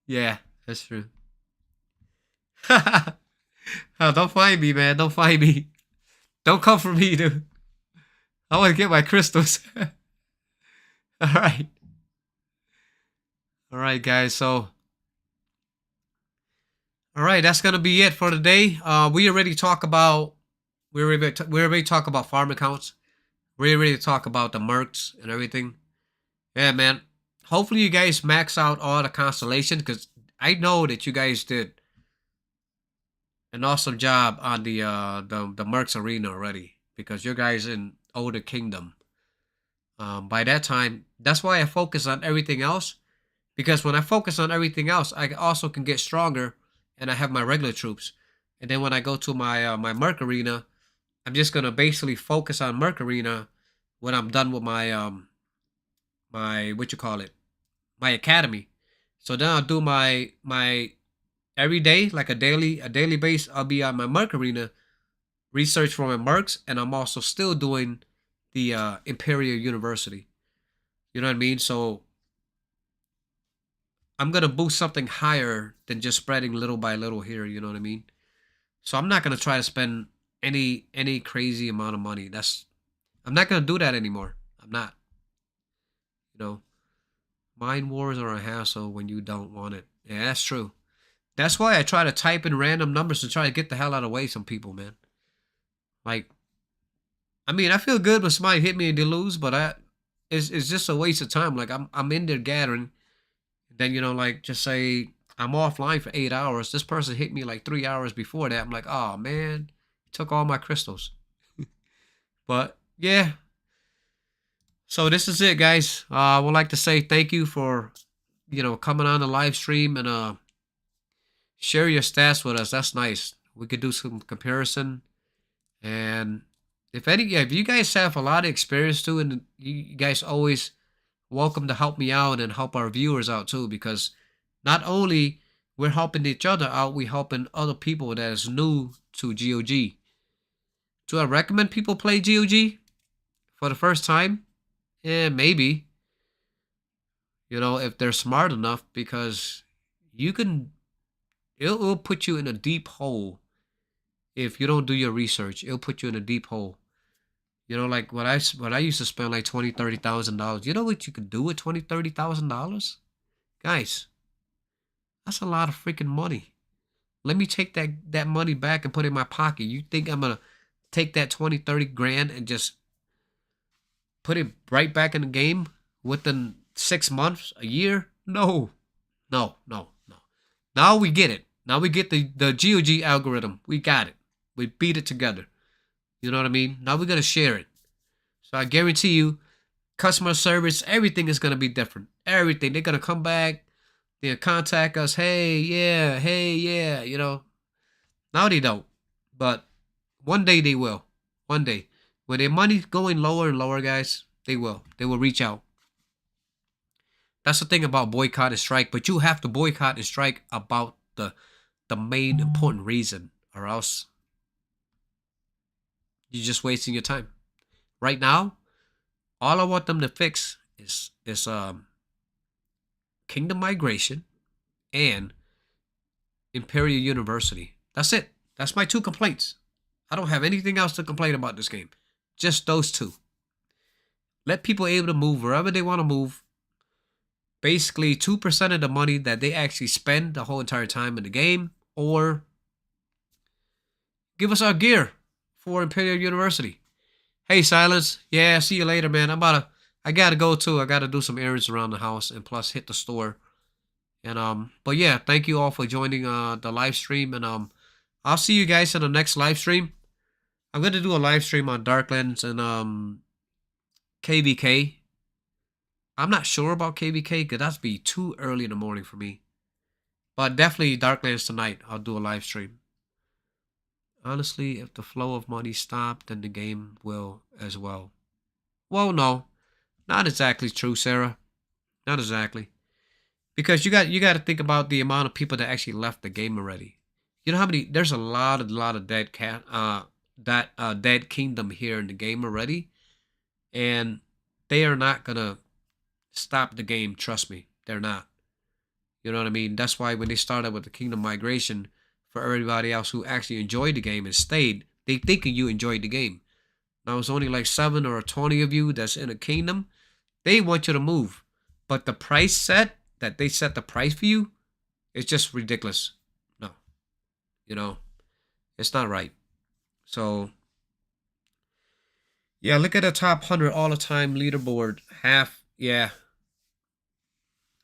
Speaker 1: Yeah, that's true. Oh, don't find me, man. Don't find me. Don't come for me, dude. I want to get my crystals. All right. All right, guys. So, all right, that's gonna be it for today. We already talk about we already talk about farm accounts. We already talk about the mercs and everything. Yeah, man. Hopefully, you guys max out all the constellations because I know that you guys did an awesome job on the mercs arena already. because your guys in older kingdom. By that time, that's why I focus on everything else. Because when I focus on everything else, I also can get stronger, and I have my regular troops. And then when I go to my Merc Arena, I'm just gonna basically focus on Merc Arena when I'm done with my what you call it, my academy. So then I'll do my every day, like a daily base. I'll be on my Merc Arena, research for my Mercs, and I'm also still doing the Imperial University. You know what I mean? So I'm gonna boost something higher than just spreading little by little here. You know what I mean? So I'm not gonna try to spend any crazy amount of money. I'm not gonna do that anymore. I'm not. You know, mind wars are a hassle when you don't want it. Yeah, that's true. That's why I try to type in random numbers to try to get the hell out of the way. Some people, man. Like, I mean, I feel good when somebody hit me and they lose, but it's just a waste of time. Like I'm in there gathering, then like just say I'm offline for 8 hours. This person hit me like 3 hours before that. I'm like, oh man, took all my crystals. But yeah, so this is it, guys. I would like to say thank you for coming on the live stream and share your stats with us. That's nice. We could do some comparison. And if you guys have a lot of experience too, and you guys always welcome to help me out and help our viewers out too, because not only we're helping each other out, we helping other people that is new to GOG. Do I recommend people play GOG for the first time? Yeah, maybe. If they're smart enough, because you can, it'll put you in a deep hole if you don't do your research. It'll put you in a deep hole. Like what I used to spend like $20,000, $30,000. You know what you could do with $20,000, $30,000, guys? That's a lot of freaking money. Let me take that money back and put it in my pocket. You think I'm gonna take that 20, 30 grand and just put it right back in the game within 6 months, a year? No, no, no, no. Now we get it. Now we get the GOG algorithm. We got it. We beat it together. You know what I mean? Now we gotta share it. So I guarantee you, customer service, everything is gonna be different. Everything. They're gonna come back. They'll contact us. Hey, yeah. Hey, yeah. Now they don't. But one day they will. One day. When their money's going lower and lower, guys, they will. They will reach out. That's the thing about boycott and strike. But you have to boycott and strike about the main important reason, or else you're just wasting your time. Right now, all I want them to fix is kingdom migration and Imperial University. That's it. That's my two complaints. I don't have anything else to complain about this game. Just those two. Let people able to move wherever they want to move. Basically, 2% of the money that they actually spend the whole entire time in the game, or give us our gear for Imperial University. Hey, Silence. Yeah, see you later, man. I gotta go too. I gotta do some errands around the house and plus hit the store. And but yeah, thank you all for joining the live stream, and I'll see you guys in the next live stream. I'm gonna do a live stream on Darklands and KVK. I'm not sure about KVK because that'd be too early in the morning for me. But definitely Darklands tonight. I'll do a live stream. Honestly, if the flow of money stopped, then the game will as well. Well, no, not exactly true, Sarah. Not exactly. Because you got to think about the amount of people that actually left the game already. You know how many? There's a lot of dead kingdom here in the game already, and they are not gonna stop the game. Trust me, they're not. You know what I mean? That's why when they started with the kingdom migration, for everybody else who actually enjoyed the game and stayed, they thinking you enjoyed the game. Now it's only like 7 or 20 of you that's in a kingdom. They want you to move, but the price set that they set the price for you, it's just ridiculous. No, it's not right. So yeah, look at the top 100 all the time leaderboard. Half, yeah.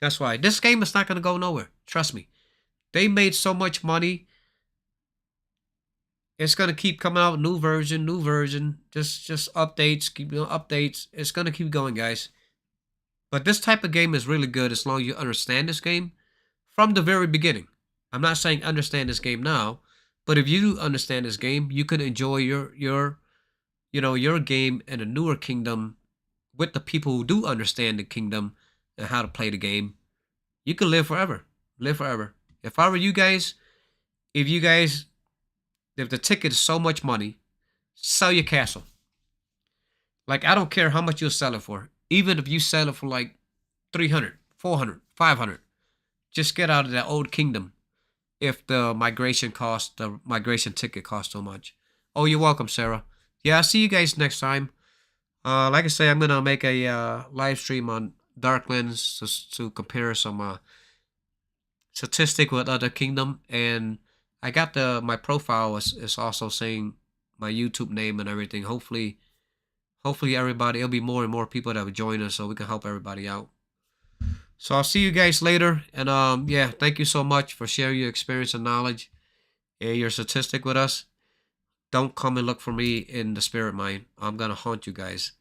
Speaker 1: That's why this game is not gonna go nowhere. Trust me. They made so much money. It's gonna keep coming out, new version, just updates, keep updates. It's gonna keep going, guys. But this type of game is really good as long as you understand this game from the very beginning. I'm not saying understand this game now, but if you do understand this game, you can enjoy your game in a newer kingdom with the people who do understand the kingdom and how to play the game. You can live forever. Live forever. If I were you guys, if you guys if the ticket is so much money, sell your castle. Like, I don't care how much you'll sell it for. Even if you sell it for like 300, 400, 500, just get out of that old kingdom if the migration ticket costs so much. Oh, you're welcome, Sarah. Yeah, I'll see you guys next time. Like I say, I'm going to make a live stream on Darklands to compare some statistic with other kingdom, and I got my profile is also saying my YouTube name and everything. Hopefully everybody, it'll be more and more people that will join us so we can help everybody out. So I'll see you guys later, and yeah, thank you so much for sharing your experience and knowledge and your statistic with us. Don't come and look for me in the spirit mine. I'm gonna haunt you guys.